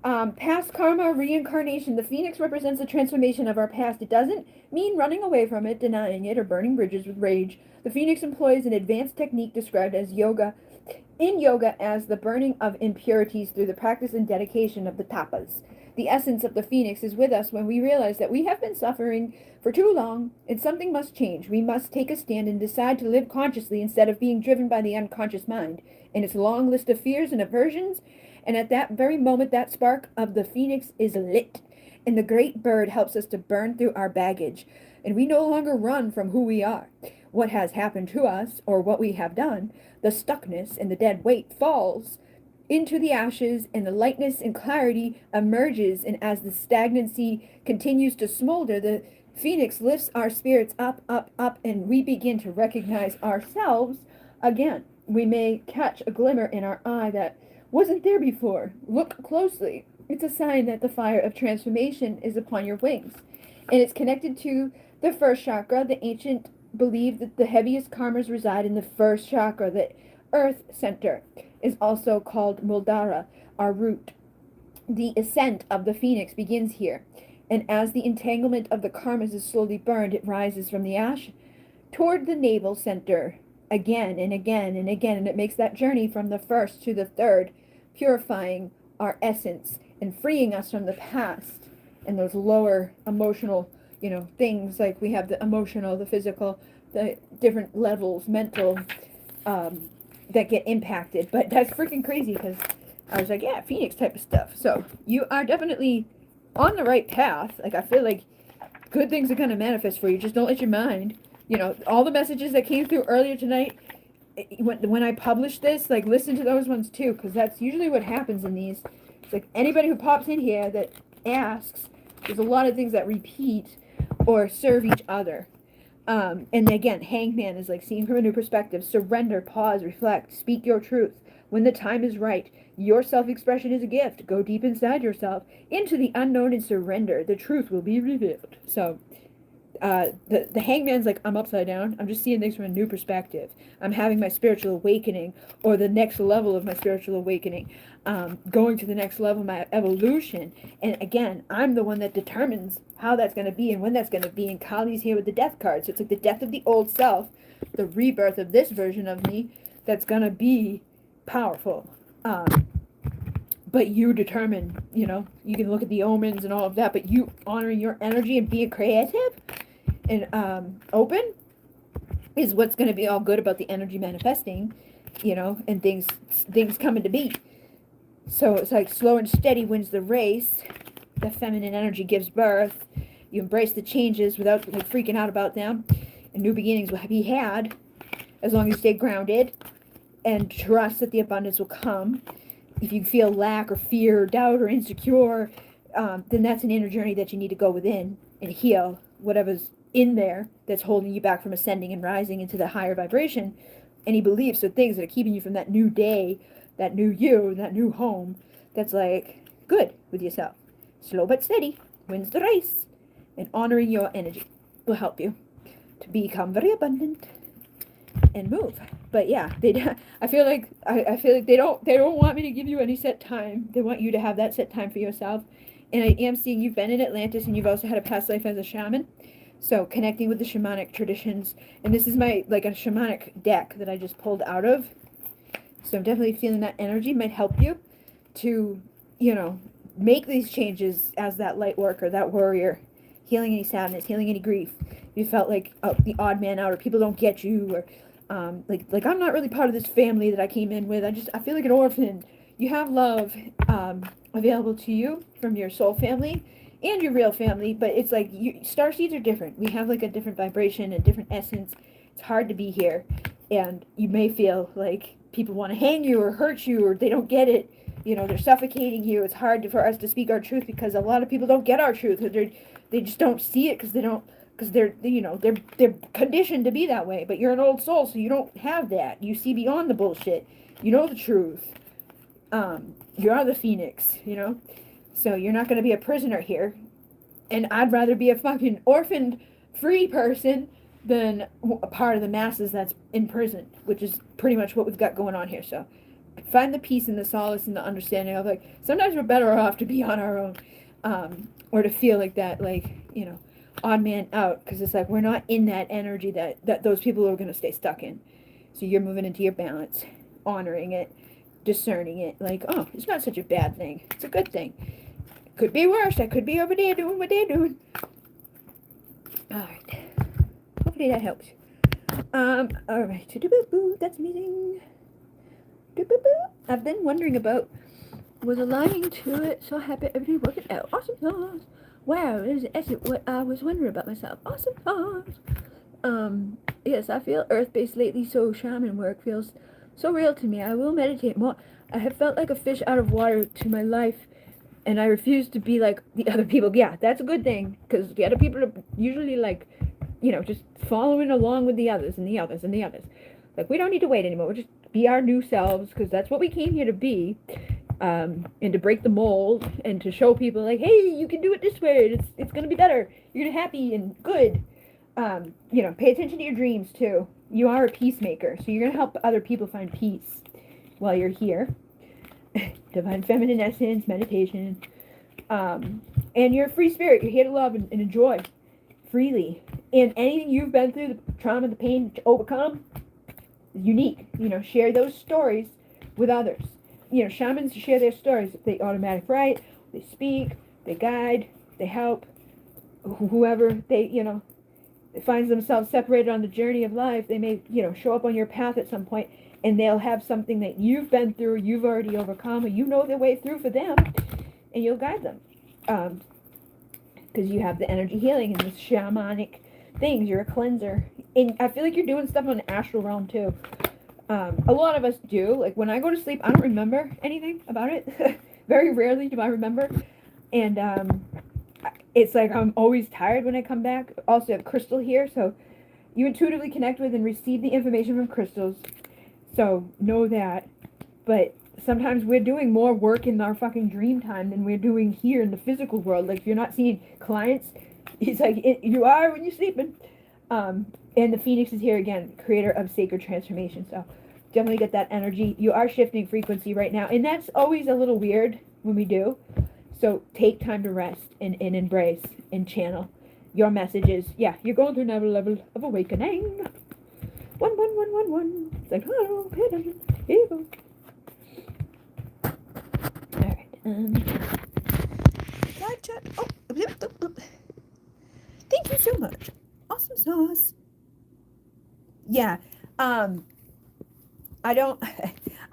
Past karma, reincarnation. The phoenix represents the transformation of our past. It doesn't mean running away from it, denying it, or burning bridges with rage. The phoenix employs an advanced technique described as in yoga as the burning of impurities through the practice and dedication of the tapas. The essence of the phoenix is with us when we realize that we have been suffering for too long and something must change. We must take a stand and decide to live consciously instead of being driven by the unconscious mind and its long list of fears and aversions. And at that very moment, that spark of the phoenix is lit, And the great bird helps us to burn through our baggage, and we no longer run from who we are, what has happened to us, or what we have done. The stuckness and the dead weight falls into the ashes, and the lightness and clarity emerges. And as the stagnancy continues to smolder, the phoenix lifts our spirits up, up, up, and we begin to recognize ourselves again. We may catch a glimmer in our eye that wasn't there before. Look closely. It's a sign that the fire of transformation is upon your wings. And it's connected to the first chakra. The ancient believed that the heaviest karmas reside in the first chakra, the earth center is also called Muladhara, our root. The ascent of the phoenix begins here, and as the entanglement of the karmas is slowly burned, it rises from the ash toward the navel center again and again and again, and it makes that journey from the first to the third, purifying our essence and freeing us from the past and those lower emotional, things. Like we have the emotional, the physical, the different levels, mental, that get impacted. But that's freaking crazy, because I was like, yeah, Phoenix type of stuff. So you are definitely on the right path. Like, I feel like good things are going to manifest for you. Just don't let your mind, all the messages that came through earlier tonight, when I publish this, like, listen to those ones too, because that's usually what happens in these. It's like anybody who pops in here that asks, there's a lot of things that repeat or serve each other. And again, Hangman is like seeing from a new perspective. Surrender, pause, reflect, speak your truth. When the time is right, your self-expression is a gift. Go deep inside yourself, into the unknown, and surrender. The truth will be revealed. So, the Hangman's like, I'm upside down. I'm just seeing things from a new perspective. I'm having my spiritual awakening, or the next level of my spiritual awakening. Going to the next level of my evolution. And again, I'm the one that determines how that's going to be and when that's going to be. And Kali's here with the death card. So it's like the death of the old self, the rebirth of this version of me that's going to be powerful. But you determine, you can look at the omens and all of that, but you honoring your energy and being creative and open is what's going to be all good about the energy manifesting, and things coming to be. So it's like slow and steady wins the race. The feminine energy gives birth. You embrace the changes without like freaking out about them. And new beginnings will be had as long as you stay grounded and trust that the abundance will come. If you feel lack or fear or doubt or insecure, then that's an inner journey that you need to go within and heal whatever's in there that's holding you back from ascending and rising into the higher vibration. Any beliefs or things that are keeping you from that new day, that new you, that new home, that's like good with yourself. Slow but steady wins the race, and honoring your energy will help you to become very abundant and move. But yeah, I feel like they don't want me to give you any set time. They want you to have that set time for yourself. And I am seeing you've been in Atlantis, and you've also had a past life as a shaman. So connecting with the shamanic traditions, and this is my like a shamanic deck that I just pulled out of. So I'm definitely feeling that energy might help you to, make these changes as that light worker, that warrior, healing any sadness, healing any grief. You felt like the odd man out, or people don't get you, or like I'm not really part of this family that I came in with. I feel like an orphan. You have love available to you from your soul family and your real family, but it's like starseeds are different. We have like a different vibration and different essence. It's hard to be here, and you may feel like people want to hang you or hurt you, or they don't get it. They're suffocating you. It's hard for us to speak our truth because a lot of people don't get our truth. They just don't see it because they're conditioned to be that way. But you're an old soul, so you don't have that. You see beyond the bullshit. You know the truth. You are the phoenix, So you're not going to be a prisoner here. And I'd rather be a fucking orphaned, free person than a part of the masses that's in prison, which is pretty much what we've got going on here. So find the peace and the solace and the understanding of, like, sometimes we're better off to be on our own, or to feel like that, like, odd man out, because it's like we're not in that energy that those people are going to stay stuck in. So you're moving into your balance, honoring it, discerning it, like, oh, it's not such a bad thing. It's a good thing. Could be worse. I could be over there doing what they're doing. Alright. Hopefully that helps. Alright. That's amazing. I've been wondering about, was aligning to it, so happy, everything working out. Awesome sauce. Wow, that's what I was wondering about myself. Awesome sauce. Yes, I feel earth-based lately, so shaman work feels so real to me. I will meditate more. I have felt like a fish out of water to my life, and I refuse to be like the other people. Yeah, that's a good thing, because the other people are usually like, just following along with the others and the others and the others. Like, we don't need to wait anymore. We'll just be our new selves, because that's what we came here to be. And to break the mold and to show people like, hey, you can do it this way. It's gonna be better. You're gonna be happy and good. Pay attention to your dreams too. You are a peacemaker, so you're gonna help other people find peace while you're here. Divine feminine essence, meditation, and you're a free spirit. You're here to love and enjoy freely. And anything you've been through, the trauma, the pain to overcome, is unique. Share those stories with others. Shamans share their stories. They automatic write, they speak, they guide, they help whoever they finds themselves separated on the journey of life. They may show up on your path at some point, and they'll have something that you've been through, you've already overcome, or their way through for them, and you'll guide them, because you have the energy healing and the shamanic things. You're a cleanser, and I feel like you're doing stuff on the astral realm too. A lot of us do. Like, when I go to sleep, I don't remember anything about it. Very rarely do I remember. And it's like I'm always tired when I come back. Also have crystal here, so you intuitively connect with and receive the information from crystals. So know that. But sometimes we're doing more work in our fucking dream time than we're doing here in the physical world. Like, if you're not seeing clients, it's like you are when you're sleeping. And the Phoenix is here again, creator of sacred transformation. So definitely get that energy. You are shifting frequency right now, and that's always a little weird when we do. So take time to rest and embrace and channel your messages. Yeah, you're going through another level of awakening. 11111. It's like, oh, pay attention. Here you go. All right. Live chat. Oh, thank you so much. Awesome sauce. Yeah. I don't,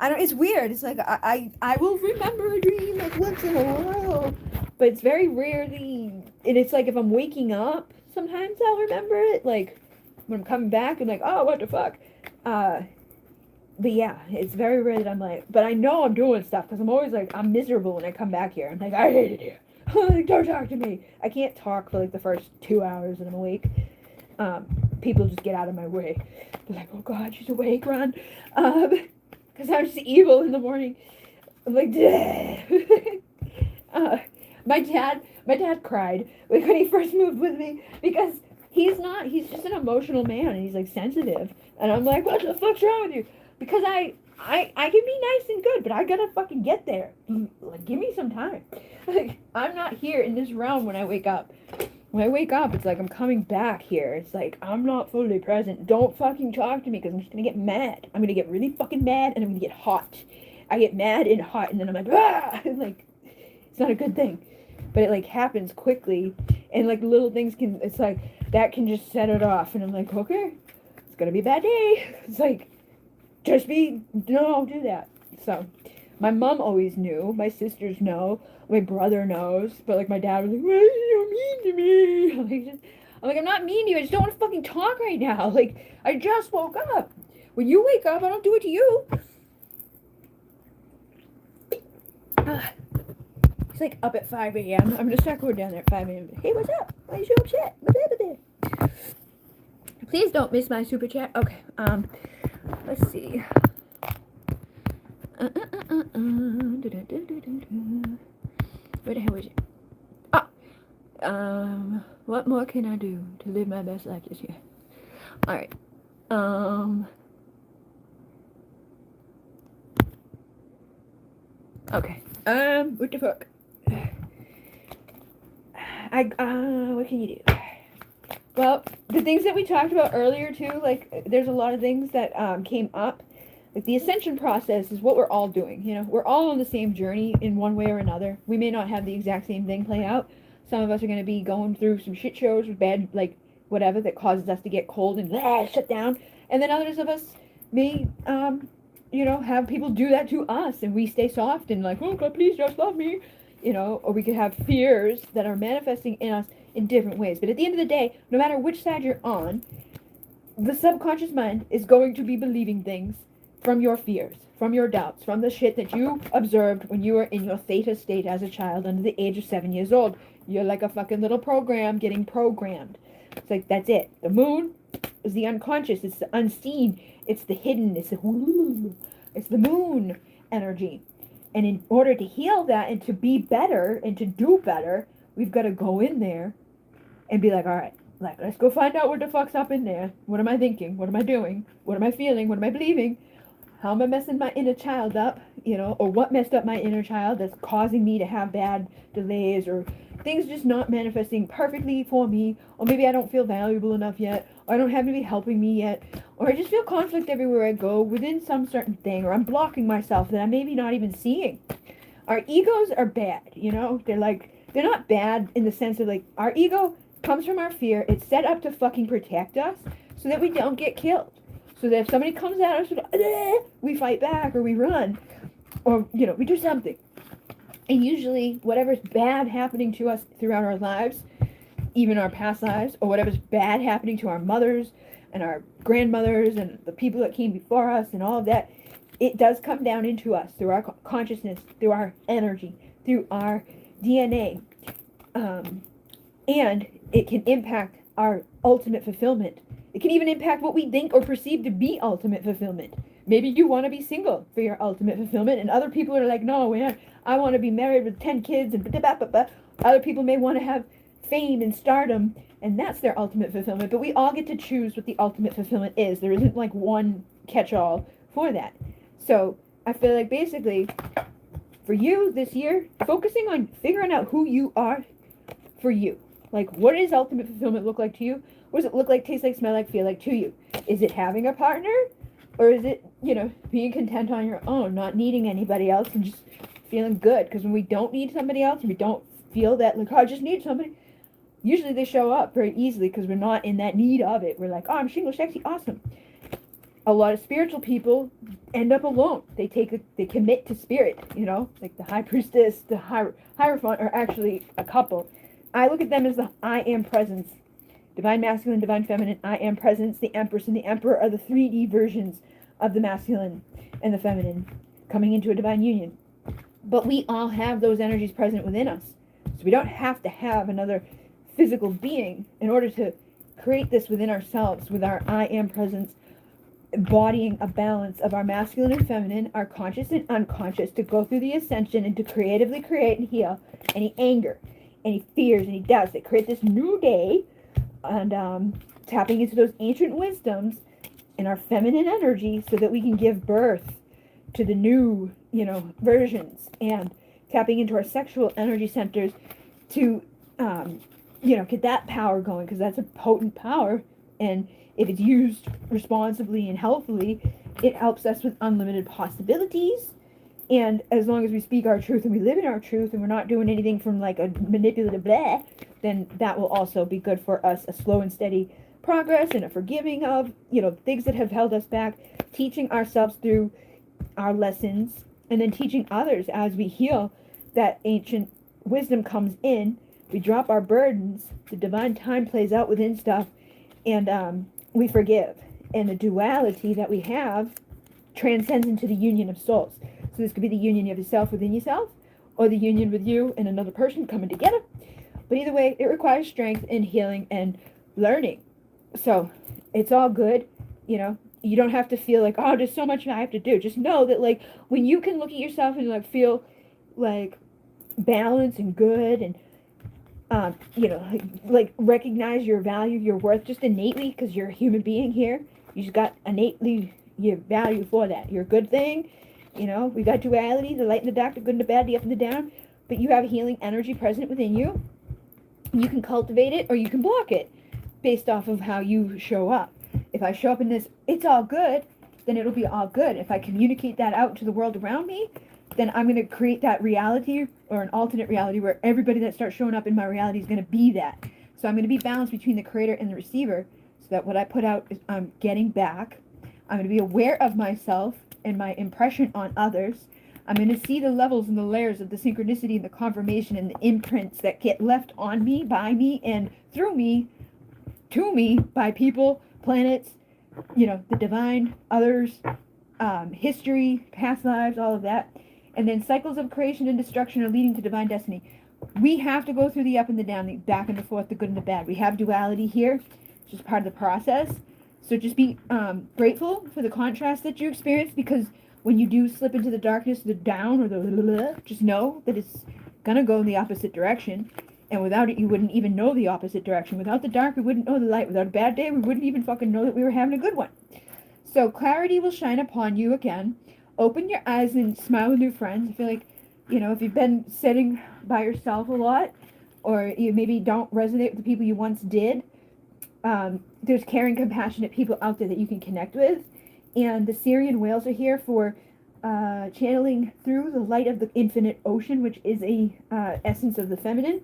it's weird. It's like, I will remember a dream like once in a while, but it's very rarely, and it's like if I'm waking up, sometimes I'll remember it, like when I'm coming back and like, oh, what the fuck. But yeah, it's very rare that I'm like, but I know I'm doing stuff, because I'm always like, I'm miserable when I come back here. I'm like, I hate it here. Like, don't talk to me. I can't talk for like the first 2 hours that I'm awake. People just get out of my way. They're like, oh God, she's awake, run. Because I'm just evil in the morning. I'm like, my dad cried like when he first moved with me, because he's just an emotional man, and he's like sensitive. And I'm like, what the fuck's wrong with you? Because I can be nice and good, but I gotta fucking get there. Like, give me some time. Like, I'm not here in this realm when I wake up. When I wake up, it's like I'm coming back here. It's like I'm not fully present. Don't fucking talk to me, because I'm just gonna get mad. I'm gonna get really fucking mad, and I'm gonna get hot. I get mad and hot, and then I'm like, ah! Like, it's not a good thing. But it like happens quickly, and like little things it's like that can just set it off, and I'm like, okay, it's gonna be a bad day. It's like, don't do that. So my mom always knew, my sisters know, my brother knows, but like my dad was like, why are you so mean to me? I'm like, I'm not mean to you, I just don't want to fucking talk right now. Like, I just woke up. When you wake up, I don't do it to you. He's like up at 5 a.m. I'm gonna start going down there at 5 a.m. Hey, what's up? Why are you so upset? What's up? Please don't miss my super chat. Okay, let's see. Where the hell is it? What more can I do to live my best life this year? Alright. Okay. What the fuck? What can you do? Well, the things that we talked about earlier too, like, there's a lot of things that came up. Like, the ascension process is what we're all doing, we're all on the same journey in one way or another. We may not have the exact same thing play out. Some of us are going to be going through some shit shows with bad, like, whatever, that causes us to get cold and shut down. And then others of us may, have people do that to us, and we stay soft and like, oh God, please just love me. or we could have fears that are manifesting in us in different ways. But at the end of the day, no matter which side you're on, the subconscious mind is going to be believing things from your fears, from your doubts, from the shit that you observed when you were in your theta state as a child under the age of 7 years old. You're like a fucking little program getting programmed. It's like, that's it. The moon is the unconscious, it's the unseen, it's the hidden, it's the moon energy. And in order to heal that and to be better and to do better, we've got to go in there and be like, all right, like, let's go find out what the fuck's up in there. What am I thinking? What am I doing? What am I feeling? What am I believing? How am I messing my inner child up? Or what messed up my inner child that's causing me to have bad delays or things just not manifesting perfectly for me, or maybe I don't feel valuable enough yet, or I don't have anybody helping me yet, or I just feel conflict everywhere I go within some certain thing, or I'm blocking myself that I'm maybe not even seeing. Our egos are bad, they're not bad in the sense of like, our ego comes from our fear. It's set up to fucking protect us so that we don't get killed. So that if somebody comes at us, we fight back or we run or, we do something. And usually whatever's bad happening to us throughout our lives, even our past lives, or whatever's bad happening to our mothers and our grandmothers and the people that came before us and all of that, it does come down into us through our consciousness, through our energy, through our DNA. And it can impact our ultimate fulfillment. It can even impact what we think or perceive to be ultimate fulfillment. Maybe you want to be single for your ultimate fulfillment, and other people are like, no, man, I want to be married with 10 kids, and other people may want to have fame and stardom, and that's their ultimate fulfillment. But we all get to choose what the ultimate fulfillment is. There isn't like one catch-all for that. So I feel like basically for you this year, focusing on figuring out who you are for you. Like, what does ultimate fulfillment look like to you? What does it look like, taste like, smell like, feel like to you? Is it having a partner? Or is it, being content on your own, not needing anybody else and just feeling good? Because when we don't need somebody else, and we don't feel that, like, oh, I just need somebody, usually they show up very easily because we're not in that need of it. We're like, oh, I'm single, sexy, awesome. A lot of spiritual people end up alone. They commit to spirit, like the high priestess, the hierophant are actually a couple. I look at them as the I am presence. Divine masculine, divine feminine, I am presence. The empress and the emperor are the 3D versions of the masculine and the feminine coming into a divine union. But we all have those energies present within us. So we don't have to have another physical being in order to create this within ourselves with our I am presence, embodying a balance of our masculine and feminine, our conscious and unconscious, to go through the ascension and to creatively create and heal any anger, any fears, any doubts that create this new day, and tapping into those ancient wisdoms in our feminine energy so that we can give birth to the new, versions, and tapping into our sexual energy centers to, get that power going, because that's a potent power, and if it's used responsibly and healthily, it helps us with unlimited possibilities. And as long as we speak our truth and we live in our truth and we're not doing anything from like a manipulative blah, then that will also be good for us, a slow and steady progress and a forgiving of, things that have held us back, teaching ourselves through our lessons, and then teaching others as we heal. That ancient wisdom comes in, we drop our burdens, the divine time plays out within stuff, and we forgive. And the duality that we have transcends into the union of souls. So this could be the union of yourself within yourself, or the union with you and another person coming together. But either way, it requires strength and healing and learning. So it's all good, You don't have to feel like, oh, there's so much I have to do. Just know that, like, when you can look at yourself and, like, feel, like, balanced and good and, like recognize your value, your worth just innately because you're a human being here. You just got innately your value for that. You're a good thing. We got duality, the light and the dark, the good and the bad, the up and the down. But you have healing energy present within you. You can cultivate it or you can block it based off of how you show up. If I show up in this, it's all good, then it'll be all good. If I communicate that out to the world around me, then I'm going to create that reality or an alternate reality where everybody that starts showing up in my reality is going to be that. So I'm going to be balanced between the creator and the receiver so that what I put out is I'm getting back. I'm going to be aware of myself and my impression on others. I'm going to see the levels and the layers of the synchronicity and the confirmation and the imprints that get left on me, by me, and through me, to me, by people, planets, the divine, others, history, past lives, all of that. And then cycles of creation and destruction are leading to divine destiny. We have to go through the up and the down, the back and the forth, the good and the bad. We have duality here. It's just part of the process. So just be grateful for the contrast that you experience, because when you do slip into the darkness, the down or the just know that it's going to go in the opposite direction. And without it, you wouldn't even know the opposite direction. Without the dark, we wouldn't know the light. Without a bad day, we wouldn't even fucking know that we were having a good one. So clarity will shine upon you again. Open your eyes and smile with new friends. I feel like, if you've been sitting by yourself a lot, or you maybe don't resonate with the people you once did, there's caring, compassionate people out there that you can connect with. And the Syrian whales are here for channeling through the light of the infinite ocean, which is a essence of the feminine,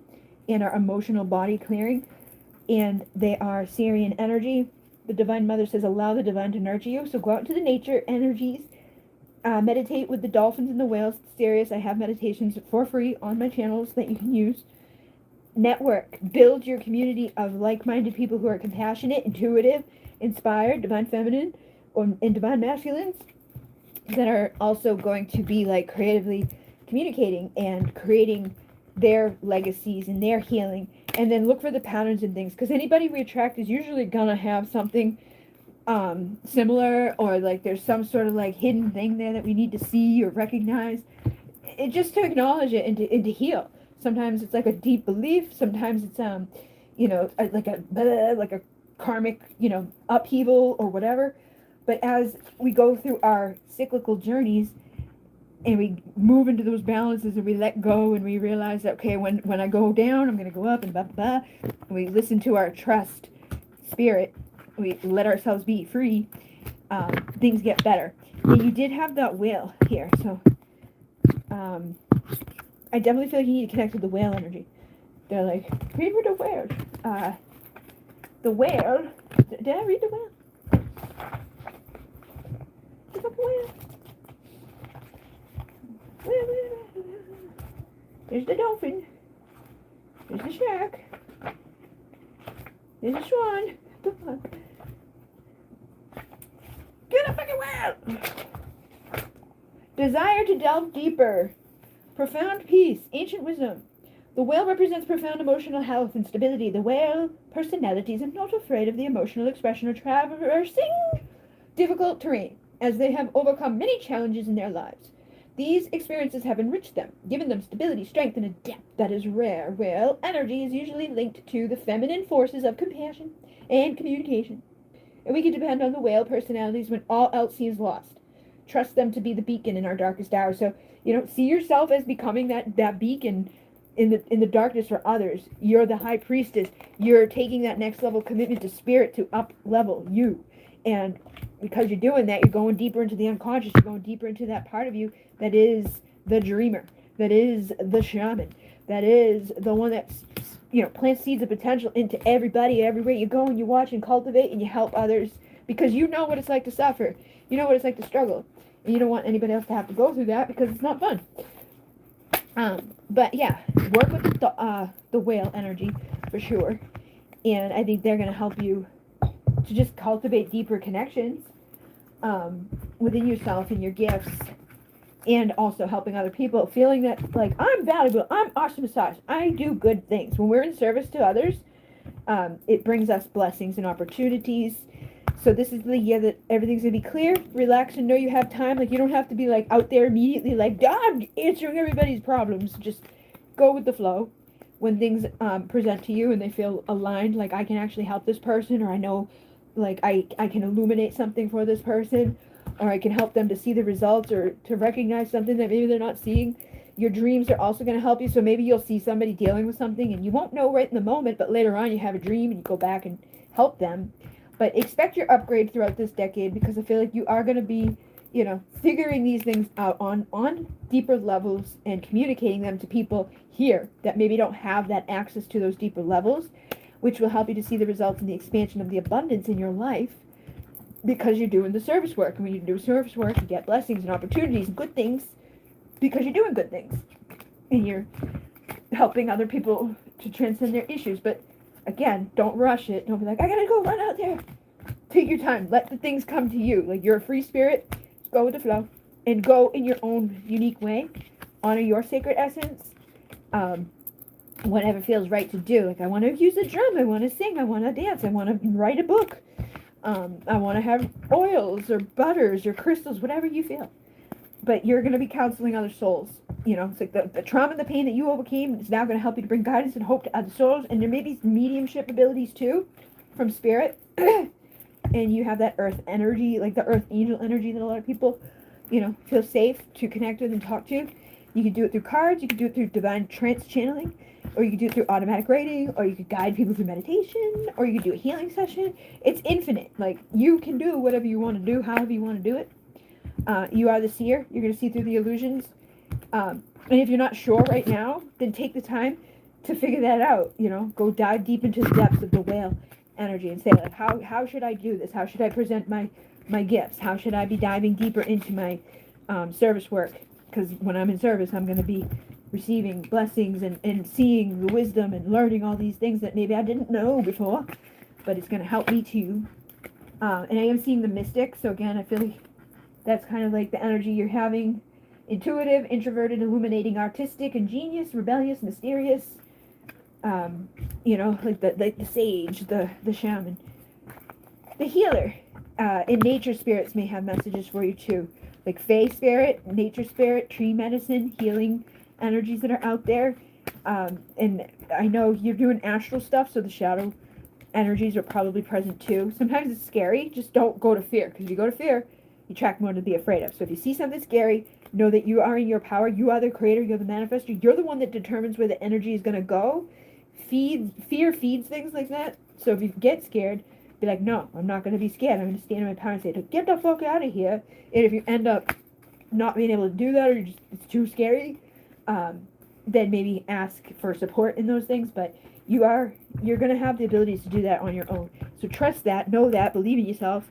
and our emotional body clearing. And they are Syrian energy. The Divine Mother says, allow the divine to nurture you. So go out into the nature energies. Meditate with the dolphins and the whales. It's serious. I have meditations for free on my channels that you can use. Network. Build your community of like-minded people who are compassionate, intuitive, inspired, divine feminine, and divine masculines, that are also going to be like creatively communicating and creating their legacies and their healing. And then look for the patterns and things, because anybody we attract is usually gonna have something similar, or like there's some sort of like hidden thing there that we need to see or recognize. It just to acknowledge it and to heal. Sometimes it's like a deep belief. Sometimes it's like a karmic upheaval or whatever. But as we go through our cyclical journeys and we move into those balances and we let go and we realize that, okay, when I go down, I'm going to go up and blah, blah, blah. And we listen to our trust spirit. We let ourselves be free. Things get better. And you did have that whale here. So I definitely feel like you need to connect with the whale energy. They're like, read with the whale. The whale. Did I read the whale? There's the dolphin. There's the shark. There's the swan. Get a fucking whale! Desire to delve deeper. Profound peace. Ancient wisdom. The whale represents profound emotional health and stability. The whale personalities are not afraid of the emotional expression or traversing difficult terrain, as they have overcome many challenges in their lives. These experiences have enriched them, given them stability, strength, and a depth that is rare. Whale energy is usually linked to the feminine forces of compassion and communication. And we can depend on the whale personalities when all else seems lost. Trust them to be the beacon in our darkest hour. So, see yourself as becoming that beacon in the darkness for others. You're the high priestess. You're taking that next level commitment to spirit to up level you. And because you're doing that, you're going deeper into the unconscious. You're going deeper into that part of you that is the dreamer, that is the shaman, that is the one that plants seeds of potential into everybody, everywhere you go, and you watch and cultivate and you help others, because you know what it's like to suffer. You know what it's like to struggle. And you don't want anybody else to have to go through that, because it's not fun. But yeah, work with the whale energy for sure. And I think they're going to help you to just cultivate deeper connections within yourself and your gifts, and also helping other people, feeling that, like, I'm valuable, I'm ostracized, I do good things. When we're in service to others, it brings us blessings and opportunities. So this is the year that everything's going to be clear, relax, and know you have time. Like, you don't have to be, like, out there immediately, like, I'm answering everybody's problems. Just go with the flow. When things present to you and they feel aligned, like, I can actually help this person, or I know, like, I can illuminate something for this person, or I can help them to see the results, or to recognize something that maybe they're not seeing. Your dreams are also going to help you. So maybe you'll see somebody dealing with something and you won't know right in the moment, but later on you have a dream and you go back and help them. But expect your upgrade throughout this decade, because I feel like you are going to be, figuring these things out on deeper levels and communicating them to people here that maybe don't have that access to those deeper levels, which will help you to see the results and the expansion of the abundance in your life, because you're doing the service work. And when you do service work, you get blessings and opportunities and good things. because you're doing good things and you're helping other people to transcend their issues. But again, don't rush it. Don't be like, I gotta go run out there. Take your time. Let the things come to you. Like, you're a free spirit. Go with the flow and go in your own unique way. Honor your sacred essence. Whatever feels right to do. Like, I want to use a drum. I want to sing. I want to dance. I want to write a book. I want to have oils or butters or crystals, whatever you feel. But you're going to be counseling other souls. You know, it's like the trauma and the pain that you overcame is now going to help you to bring guidance and hope to other souls. And there may be some mediumship abilities too from spirit. And you have that earth energy, like the earth angel energy that a lot of people, you know, feel safe to connect with and talk to. You can do it through cards. You can do it through divine trance channeling. Or you could do it through automatic writing, or you could guide people through meditation, or you could do a healing session. It's infinite. Like, you can do whatever you want to do, however you want to do it. You are the seer. You're going to see through the illusions. And if you're not sure right now, then take the time to figure that out. You know, go dive deep into the depths of the whale energy and say, like, how should I do this? How should I present my gifts? How should I be diving deeper into my service work? Because when I'm in service, I'm going to be receiving blessings and seeing the wisdom and learning all these things that maybe I didn't know before, but it's going to help me too. And I am seeing the mystic, so again, I feel like that's kind of like the energy you're having. Intuitive, introverted, illuminating, artistic, ingenious, rebellious, mysterious. You know, like the sage, the shaman. The healer. And nature spirits may have messages for you too. Like fae spirit, nature spirit, tree medicine, healing energies that are out there. And I know you're doing astral stuff, so the shadow energies are probably present too. Sometimes it's scary. Just don't go to fear, because if you go to fear, you attract more to be afraid of. So if you see something scary, know that you are in your power. You are the creator. You're the manifester. You're the one that determines where the energy is going to go. Fear feeds things like that. So if you get scared, be like, no, I'm not going to be scared. I'm going to stand in my power and say, get the fuck out of here. And if you end up not being able to do that, or it's too scary, then maybe ask for support in those things. But you're going to have the abilities to do that on your own. So trust that, know that, believe in yourself.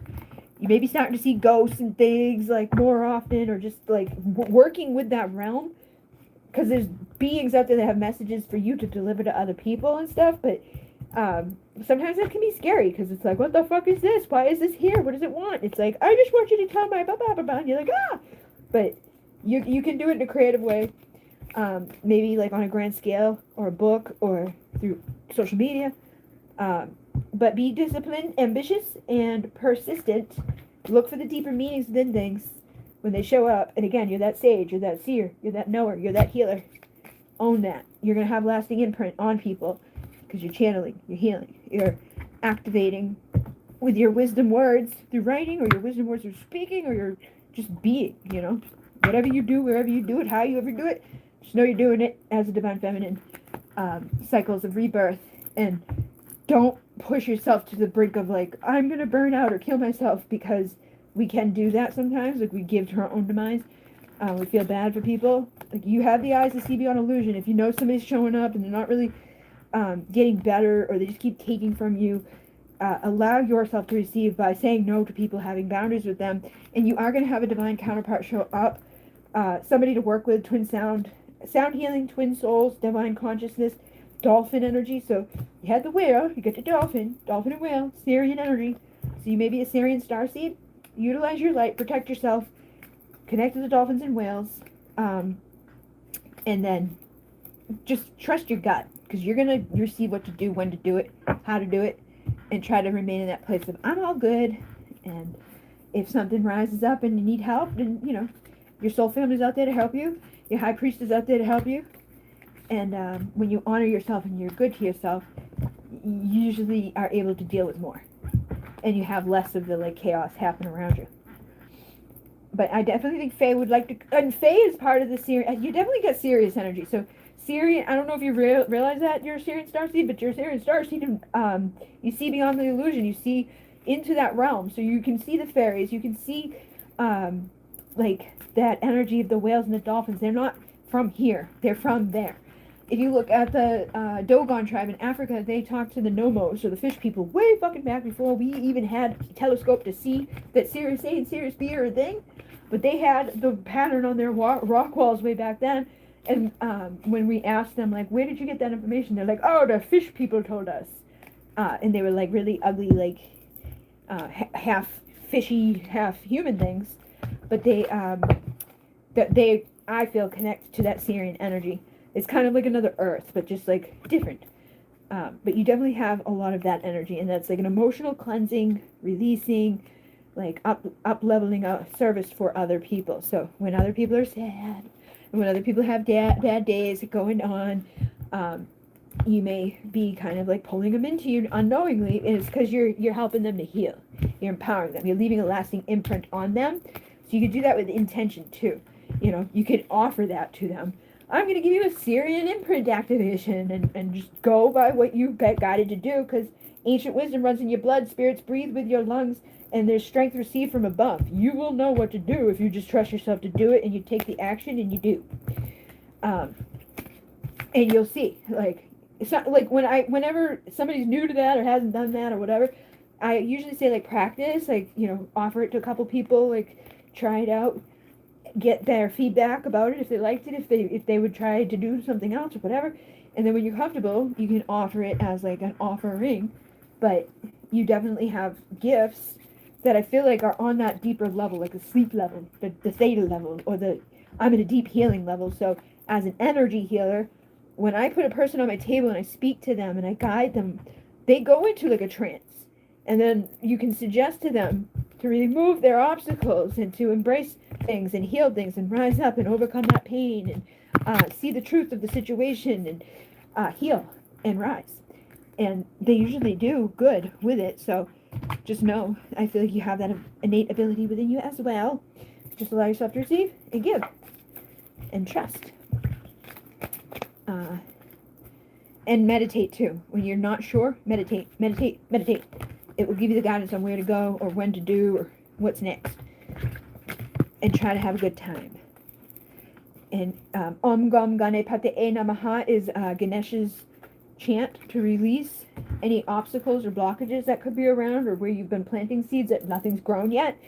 You may be starting to see ghosts and things like more often, or just like working with that realm, because there's beings out there that have messages for you to deliver to other people and stuff. But sometimes that can be scary, because it's like, what the fuck is this? Why is this here? What does it want? It's like, I just want you to tell my blah blah blah blah. And you're like, ah. But you can do it in a creative way. Maybe like on a grand scale, or a book, or through social media. But be disciplined, ambitious, and persistent. Look for the deeper meanings within things when they show up. And again, you're that sage, you're that seer, you're that knower, you're that healer. Own that. You're going to have lasting imprint on people, because you're channeling, you're healing, you're activating with your wisdom words through writing, or your wisdom words through speaking, or you're just being, you know. Whatever you do, wherever you do it, how you ever do it, just know you're doing it as a divine feminine. Cycles of rebirth. And don't push yourself to the brink of like, I'm going to burn out or kill myself, because we can do that sometimes. Like, we give to our own demise. We feel bad for people. Like, you have the eyes to see beyond illusion. If you know somebody's showing up and they're not really getting better, or they just keep taking from you, allow yourself to receive by saying no to people, having boundaries with them. And you are going to have a divine counterpart show up. Somebody to work with, twin sound healing, twin souls, divine consciousness, dolphin energy. So you had the whale, you get the dolphin and whale, Sirian energy. So you may be a Sirian starseed. Utilize your light, protect yourself, connect to the dolphins and whales, and then just trust your gut, because you're going to receive what to do, when to do it, how to do it, and try to remain in that place of, I'm all good. And if something rises up and you need help, then, you know, your soul family's out there to help you. Your high priest is out there to help you. And when you honor yourself and you're good to yourself, you usually are able to deal with more. And you have less of the like chaos happen around you. But I definitely think Faye would like to... And Faye is part of the Sirian... You definitely get Sirius energy. So Sirian... I don't know if you realize that you're a Sirian starseed, but you're a Sirian starseed. You see beyond the illusion. You see into that realm. So you can see the fairies. You can see like that energy of the whales and the dolphins. They're not from here. They're from there. If you look at the Dogon tribe in Africa, they talk to the Nomos, or the fish people, way fucking back before we even had a telescope to see that Sirius A and Sirius B are a thing. but they had the pattern on their rock walls way back then. And when we asked them, like, where did you get that information? They're like, oh, the fish people told us. And they were like really ugly, like half fishy, half human things. But they I feel connect to that Sirian energy. It's kind of like another Earth, but just like different. But you definitely have a lot of that energy, and that's like an emotional cleansing, releasing, like up leveling a service for other people. So when other people are sad, and when other people have bad days going on, you may be kind of like pulling them into you unknowingly, and it's because you're helping them to heal. You're empowering them. You're leaving a lasting imprint on them. So you could do that with intention too. You know, you could offer that to them. I'm going to give you a Sirian imprint activation, and just go by what you got guided to do, because ancient wisdom runs in your blood, spirits breathe with your lungs, and there's strength received from above. You will know what to do if you just trust yourself to do it, and you take the action, and you do. And you'll see, like, it's not like whenever somebody's new to that or hasn't done that or whatever, I usually say, like, practice, like, you know, offer it to a couple people, like, try it out, get their feedback about it, if they liked it, if they would try to do something else or whatever, and then when you're comfortable, you can offer it as like an offering. But you definitely have gifts that I feel like are on that deeper level, like the sleep level, the theta level, or the I'm in a deep healing level. So as an energy healer, when I put a person on my table and I speak to them and I guide them, they go into like a trance, and then you can suggest to them to remove their obstacles and to embrace things and heal things and rise up and overcome that pain and see the truth of the situation and heal and rise. And they usually do good with it. So just know, I feel like you have that innate ability within you as well. Just allow yourself to receive and give and trust. And meditate too. When you're not sure, meditate. It will give you the guidance on where to go or when to do or what's next. And try to have a good time. And Om Gam Ganepate Namaha is Ganesh's chant to release any obstacles or blockages that could be around, or where you've been planting seeds that nothing's grown yet.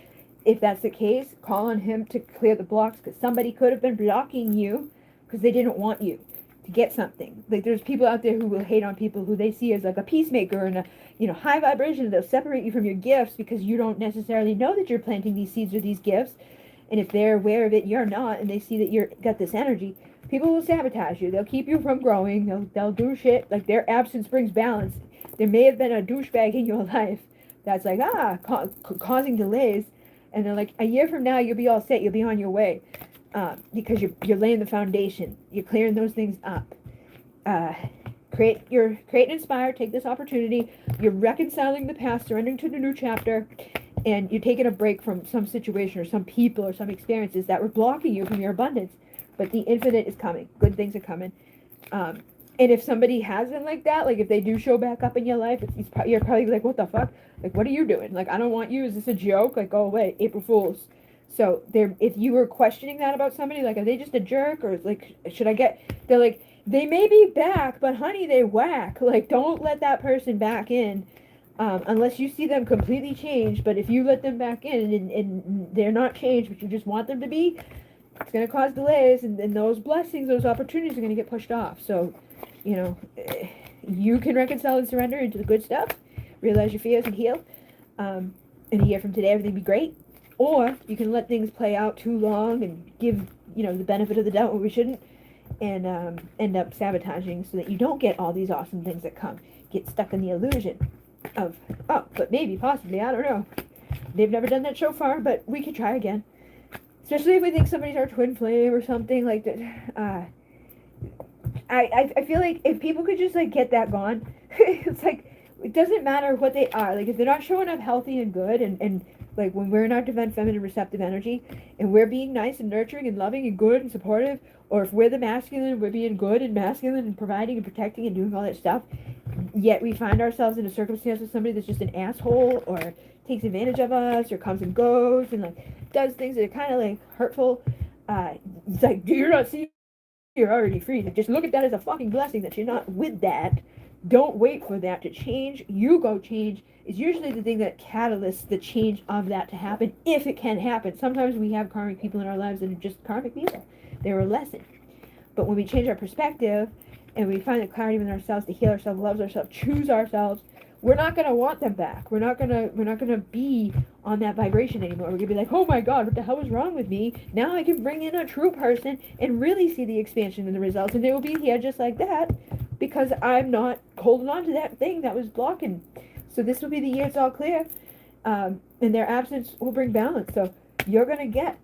If that's the case, call on him to clear the blocks, because somebody could have been blocking you because they didn't want you to get something. Like, there's people out there who will hate on people who they see as like a peacemaker and a high vibration. They'll separate you from your gifts because you don't necessarily know that you're planting these seeds or these gifts. And if they're aware of it, you're not, and they see that you're got this energy, people will sabotage you. They'll keep you from growing. They'll do shit. Like, their absence brings balance. There may have been a douchebag in your life that's like, causing delays. And they're like, a year from now, you'll be all set. You'll be on your way. Because you're laying the foundation. You're clearing those things up. Create and inspire. Take this opportunity. You're reconciling the past, surrendering to the new chapter. And you're taking a break from some situation or some people or some experiences that were blocking you from your abundance. But the infinite is coming. Good things are coming. And if somebody hasn't like that, like if they do show back up in your life, you're probably like, what the fuck? Like, what are you doing? Like, I don't want you. Is this a joke? Like, go away. April Fools. So if you were questioning that about somebody, like, are they just a jerk? Or like, they're like, they may be back, but honey, they whack. Like, don't let that person back in. Unless you see them completely changed. But if you let them back in and they're not changed, but you just want them to be, it's going to cause delays, and those blessings, those opportunities are going to get pushed off. So, you can reconcile and surrender into the good stuff, realize your fears and heal. And a year from today, everything will be great. Or you can let things play out too long and give, the benefit of the doubt when we shouldn't, and end up sabotaging so that you don't get all these awesome things that come. Get stuck in the illusion of, but maybe, possibly, I don't know. They've never done that so far, but we could try again. Especially if we think somebody's our twin flame or something like that. I feel like if people could just, like, get that gone, it's like, it doesn't matter what they are. Like, if they're not showing up healthy and good, and like, when we're in our divine feminine receptive energy, and we're being nice and nurturing and loving and good and supportive, or if we're the masculine, we're being good and masculine and providing and protecting and doing all that stuff, yet we find ourselves in a circumstance with somebody that's just an asshole, or takes advantage of us, or comes and goes, and, like, does things that are kind of, like, hurtful, it's like, do you not see you're already free? Like, just look at that as a fucking blessing that you're not with that. Don't wait for that to change. You go change is usually the thing that catalysts the change of that to happen, if it can happen. Sometimes we have karmic people in our lives that are just karmic people. They're a lesson. But when we change our perspective and we find the clarity within ourselves to heal ourselves, love ourselves, choose ourselves, we're not gonna want them back. We're not gonna be on that vibration anymore. We're gonna be like, oh my god, what the hell was wrong with me? Now I can bring in a true person and really see the expansion and the results, and they will be here just like that because I'm not holding on to that thing that was blocking. So this will be the year it's all clear, and their absence will bring balance. So you're gonna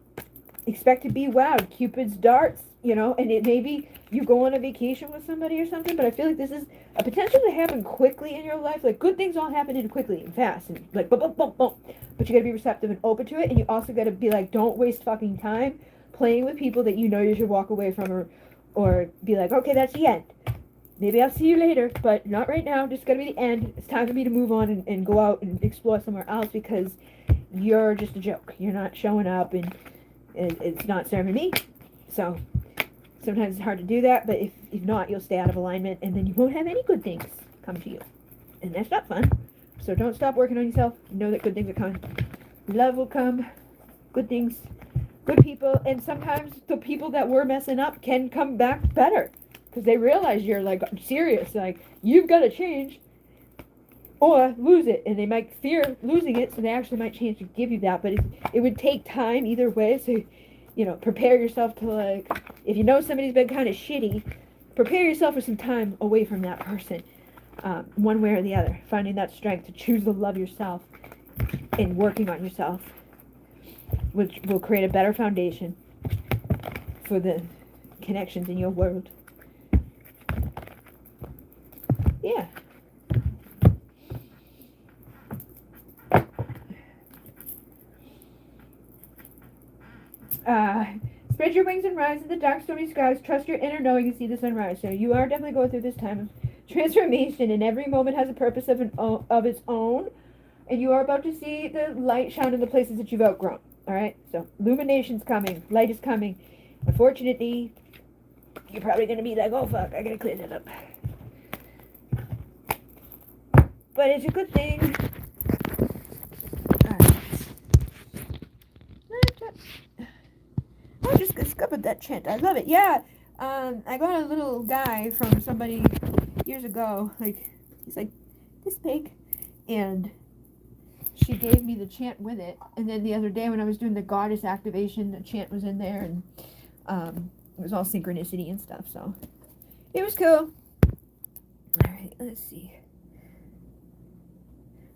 expect to be wowed. Cupid's darts, and it maybe you go on a vacation with somebody or something, but I feel like this is a potential to happen quickly in your life. Like, good things all happen in quickly and fast and like boom, boom, boom, boom. But you gotta be receptive and open to it, and you also gotta be like, don't waste fucking time playing with people that you should walk away from, or be like, okay, that's the end. Maybe I'll see you later, but not right now. Just gotta be the end. It's time for me to move on and go out and explore somewhere else because you're just a joke. You're not showing up, and it's not serving me. So sometimes it's hard to do that, but if not, you'll stay out of alignment, and then you won't have any good things come to you. And that's not fun. So don't stop working on yourself. Know that good things are coming. Love will come. Good things. Good people. And sometimes the people that were messing up can come back better. Because they realize you're, like, serious. Like, you've got to change. Or lose it. And they might fear losing it, so they actually might change to give you that. But it would take time either way. So, prepare yourself to, like, if you know somebody's been kind of shitty, prepare yourself for some time away from that person. One way or the other. Finding that strength to choose to love yourself and working on yourself, which will create a better foundation for the connections in your world. Yeah. Spread your wings and rise in the dark, stormy skies. Trust your inner knowing and see the sunrise. So you are definitely going through this time of transformation, and every moment has a purpose of its own. And you are about to see the light shine in the places that you've outgrown. All right. So illumination's coming. Light is coming. Unfortunately, you're probably gonna be like, "Oh fuck, I gotta clear that up." But it's a good thing. I just discovered that chant. I love it. Yeah. I got a little guy from somebody years ago. Like, he's like this big, and she gave me the chant with it. And then the other day when I was doing the goddess activation, the chant was in there, and it was all synchronicity and stuff. So it was cool. All right, let's see.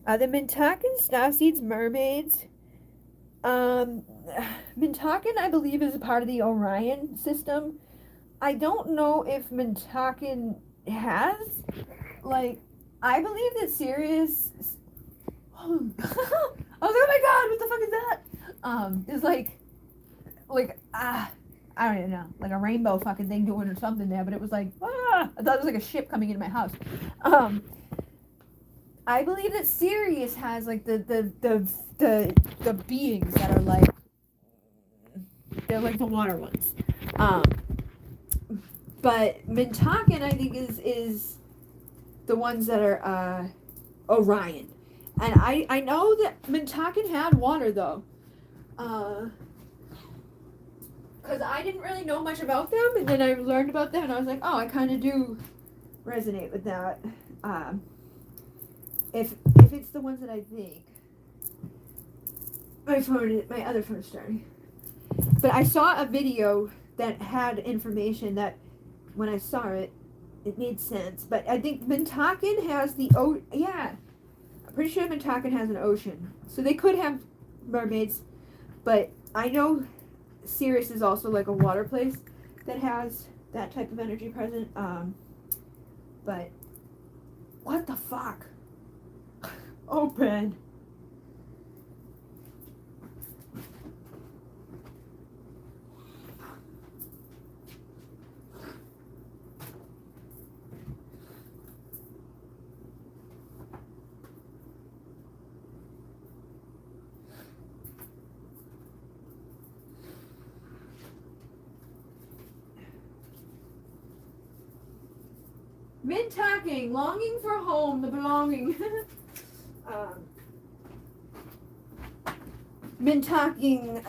The Mintakan Starseeds Mermaids. Mintakan, I believe, is a part of the Orion system. I don't know if Mintakan has, like, I believe that Sirius. I was like, oh my god, what the fuck is that? Is I don't even know, like a rainbow fucking thing doing or something there, but it was like, I thought it was like a ship coming into my house. I believe that Sirius has like the beings that are like, they're like the water ones. But Mintakan, I think, is the ones that are Orion. And I know that Mintakan had water though. Because I didn't really know much about them, and then I learned about them, and I was like, oh, I kind of do resonate with that. If it's the ones that I think. My other phone is starting. But I saw a video that had information that, when I saw it, it made sense. But I think Mintakan has yeah. I'm pretty sure Mintakan has an ocean. So they could have mermaids, but I know Sirius is also like a water place that has that type of energy present. But what the fuck? Open. Mintaking, longing for home, the belonging. Mintaking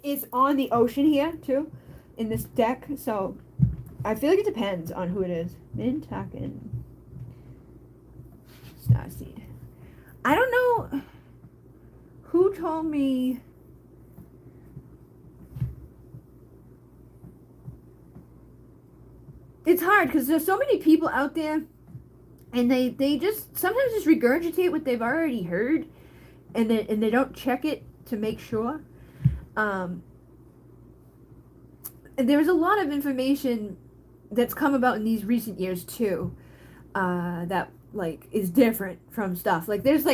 is on the ocean here too, in this deck. So I feel like it depends on who it is. Mintaking, starseed. I don't know who told me. It's hard because there's so many people out there, and they just sometimes just regurgitate what they've already heard, and they don't check it to make sure. And there's a lot of information that's come about in these recent years too, that like is different from stuff. Like there's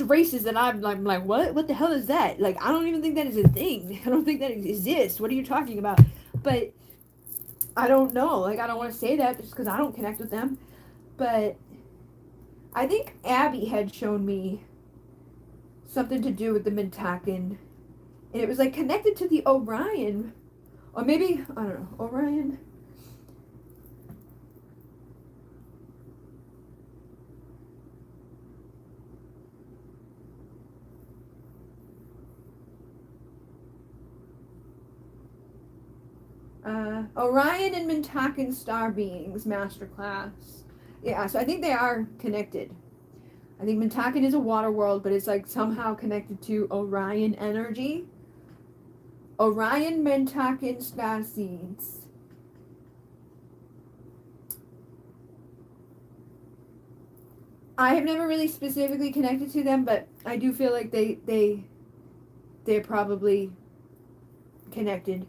races that I'm like what the hell is that? Like I don't even think that is a thing. I don't think that exists. What are you talking about? But I don't know. Like, I don't want to say that just because I don't connect with them. But I think Abby had shown me something to do with the Mintaking. And it was, like, connected to the Orion. Or maybe, I don't know, Orion. Orion and Mintaking Star Beings Masterclass. Yeah, so I think they are connected. I think Mintaking is a water world, but it's like somehow connected to Orion energy. Orion Mintaking Star Seeds. I have never really specifically connected to them, but I do feel like they're probably connected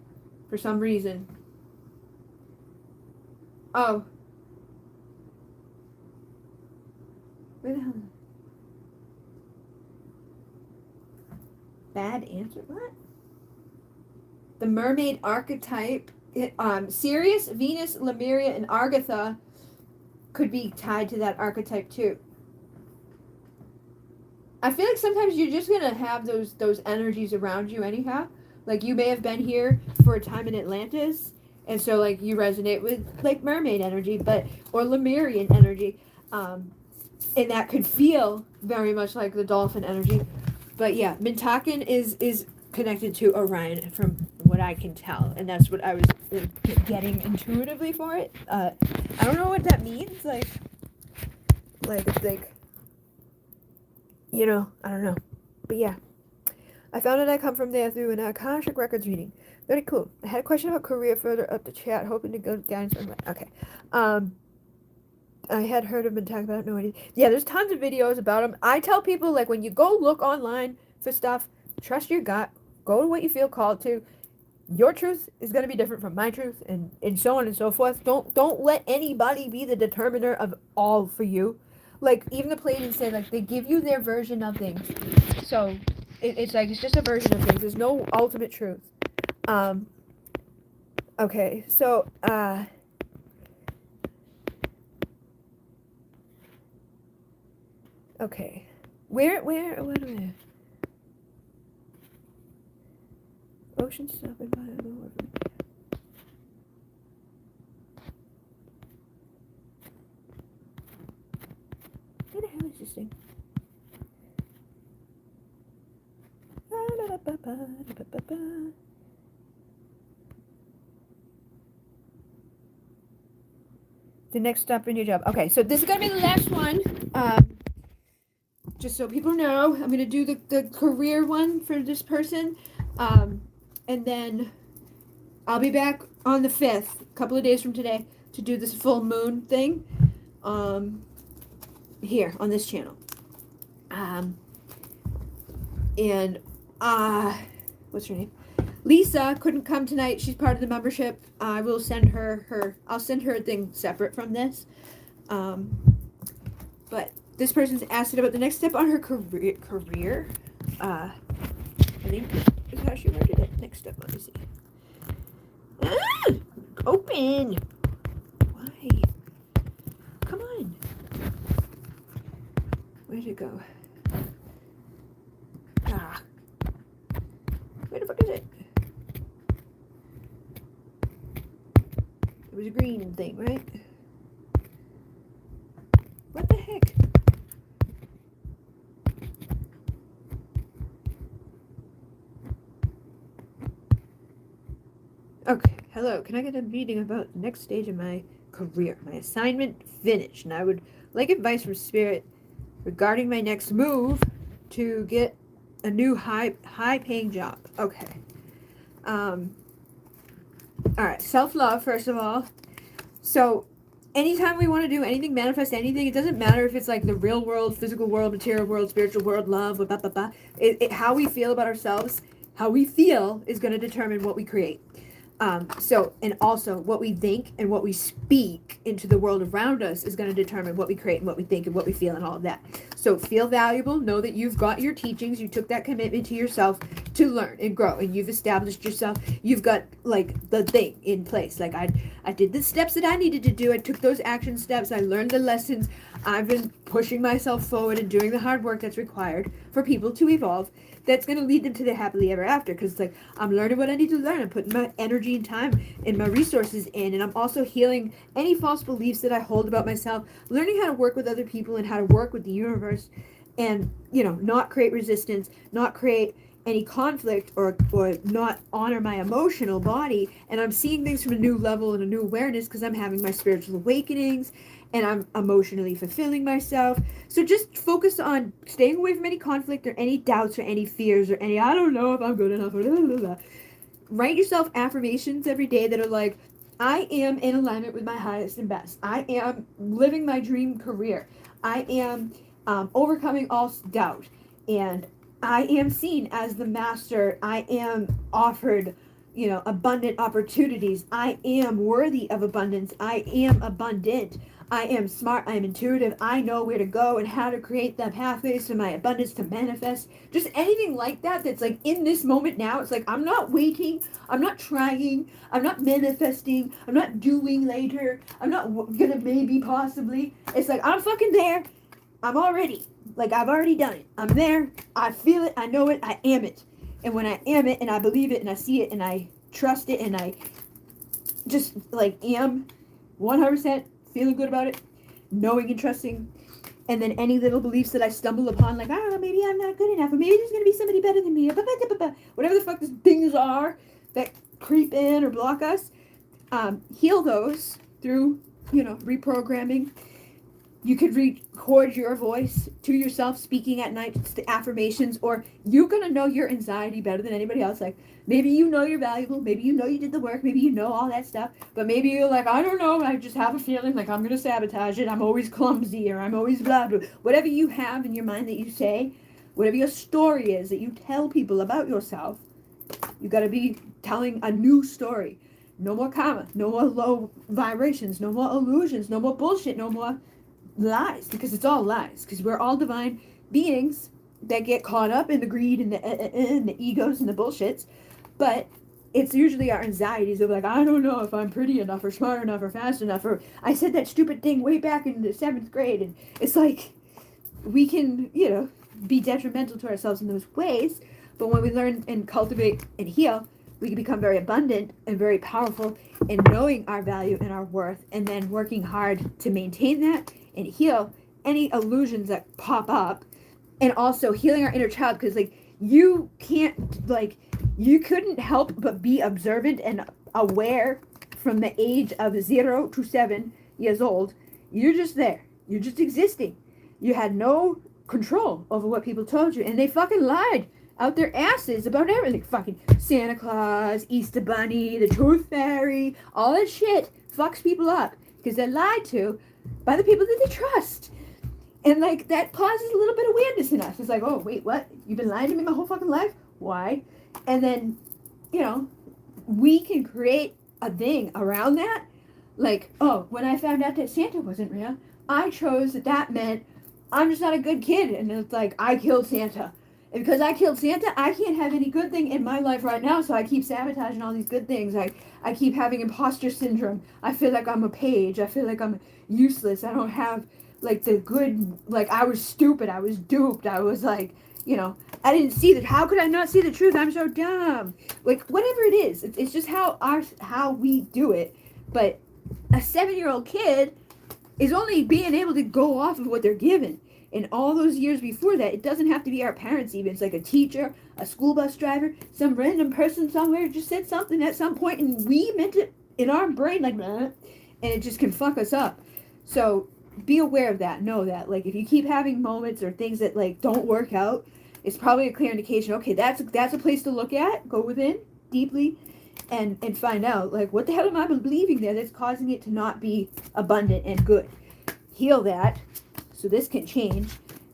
for some reason. Oh. Where the hell? Bad answer? What? The mermaid archetype. Sirius, Venus, Lemuria, and Argatha could be tied to that archetype too. I feel like sometimes you're just gonna have those energies around you anyhow. Like you may have been here for a time in Atlantis, and so like you resonate with like mermaid energy, or Lemurian energy, and that could feel very much like the dolphin energy. But yeah, Mintaking is connected to Orion from what I can tell, and that's what I was getting intuitively for it. I don't know what that means. Like it's like, you know, I don't know, but yeah. I found out I come from there through an Akashic Records reading. Very cool. I had a question about career further up the chat, hoping to go guidance. Okay. I had heard of Mintaking, but I don't know anything. Yeah, there's tons of videos about them. I tell people, like, when you go look online for stuff, trust your gut. Go to what you feel called to. Your truth is going to be different from my truth, and so on and so forth. Don't let anybody be the determiner of all for you. Like, even the Pleiadians say, like, they give you their version of things. So it's like, it's just a version of things. There's no ultimate truth. Okay, so, okay. What am I? Ocean stuff and where the hell is this thing? The next step in your job. Okay, so this is gonna be the last one. Just so people know, I'm gonna do the career one for this person, and then I'll be back on the 5th, a couple of days from today, to do this full moon thing, here on this channel. And what's her name? Lisa couldn't come tonight. She's part of the membership. I will send her I'll send her a thing separate from this. But this person's asked about the next step on her career. I think is how she worded it. Next step, let me see. Open! Why? Come on. Where'd it go? Where the fuck is it? It was a green thing, right? Okay, hello. Can I get a meeting about the next stage of my career? My assignment finished, and I would like advice from Spirit regarding my next move to get a new high paying job. Okay. Um. All right. Self love first of all. So, anytime we want to do anything, manifest anything, it doesn't matter if it's like the real world, physical world, material world, spiritual world, love, blah blah blah. How we feel about ourselves, how we feel is going to determine what we create. And also what we think and what we speak into the world around us is going to determine what we create and what we think and what we feel and all of that. So feel valuable. Know that you've got your teachings. You took that commitment to yourself to learn and grow, and you've established yourself. You've got like the thing in place. Like I did the steps that I needed to do. I took those action steps. I learned the lessons. I've been pushing myself forward and doing the hard work that's required for people to evolve. That's going to lead them to the happily ever after, because it's like I'm learning what I need to learn. I'm putting my energy and time and my resources in, and I'm also healing any false beliefs that I hold about myself, learning how to work with other people and how to work with the universe, and not create resistance, not create any conflict, or not honor my emotional body. And I'm seeing things from a new level and a new awareness because I'm having my spiritual awakenings and I'm emotionally fulfilling myself. So just focus on staying away from any conflict or any doubts or any fears or any I don't know if I'm good enough or blah, blah, blah. Write yourself affirmations every day that are like, I am in alignment with my highest and best. I am living my dream career. I am overcoming all doubt. And I am seen as the master. I am offered, abundant opportunities. I am worthy of abundance. I am abundant. I am smart. I am intuitive. I know where to go and how to create the pathways to my abundance to manifest. Just anything like that that's like in this moment now. It's like I'm not waiting. I'm not trying. I'm not manifesting. I'm not doing later. I'm not gonna maybe possibly. It's like I'm fucking there. I'm already. Like I've already done it. I'm there. I feel it. I know it. I am it. And when I am it and I believe it and I see it and I trust it and I just like am 100% feeling good about it, knowing and trusting, and then any little beliefs that I stumble upon, like, maybe I'm not good enough, or maybe there's going to be somebody better than me, or whatever the fuck these things are that creep in or block us, heal those through, reprogramming. You could record your voice to yourself speaking at night, the affirmations, or you're going to know your anxiety better than anybody else. Like, maybe you're valuable, maybe you did the work, maybe all that stuff, but maybe you're like, I don't know, I just have a feeling like I'm going to sabotage it, I'm always clumsy, or I'm always blah, blah. Whatever you have in your mind that you say, whatever your story is that you tell people about yourself, you got to be telling a new story. No more karma, no more low vibrations, no more illusions, no more bullshit, no more lies, because it's all lies, because we're all divine beings that get caught up in the greed and the egos and the bullshits. But it's usually our anxieties of like, I don't know if I'm pretty enough or smart enough or fast enough, or I said that stupid thing way back in the 7th grade. And it's like we can be detrimental to ourselves in those ways, but when we learn and cultivate and heal, we can become very abundant and very powerful in knowing our value and our worth, and then working hard to maintain that and heal any illusions that pop up, and also healing our inner child, because you couldn't help but be observant and aware from the age of 0 to 7 years old. You're just there. You're just existing. You had no control over what people told you, and they fucking lied out their asses about everything. Fucking Santa Claus, Easter Bunny, the Tooth Fairy, all that shit fucks people up because they're lied to by the people that they trust. And that causes a little bit of weirdness in us. It's like, oh, wait, what? You've been lying to me my whole fucking life? Why? And then, we can create a thing around that. Like, oh, when I found out that Santa wasn't real, I chose that meant I'm just not a good kid. And it's like, I killed Santa. And because I killed Santa, I can't have any good thing in my life right now, so I keep sabotaging all these good things. I keep having imposter syndrome. I feel like I'm a page. I feel like I'm useless. I don't have, the good, I was stupid. I was duped. I was I didn't see that. How could I not see the truth? I'm so dumb. Whatever it is. It's just how we do it. But a 7-year-old kid is only being able to go off of what they're given. And all those years before that, it doesn't have to be our parents even. It's like a teacher, a school bus driver, some random person somewhere just said something at some point and we meant it in our brain like that, and it just can fuck us up. So be aware of that. Know that. Like if you keep having moments or things that like don't work out, it's probably a clear indication. Okay, that's a place to look at. Go within deeply and find out like what the hell am I believing there that's causing it to not be abundant and good. Heal that so this can change,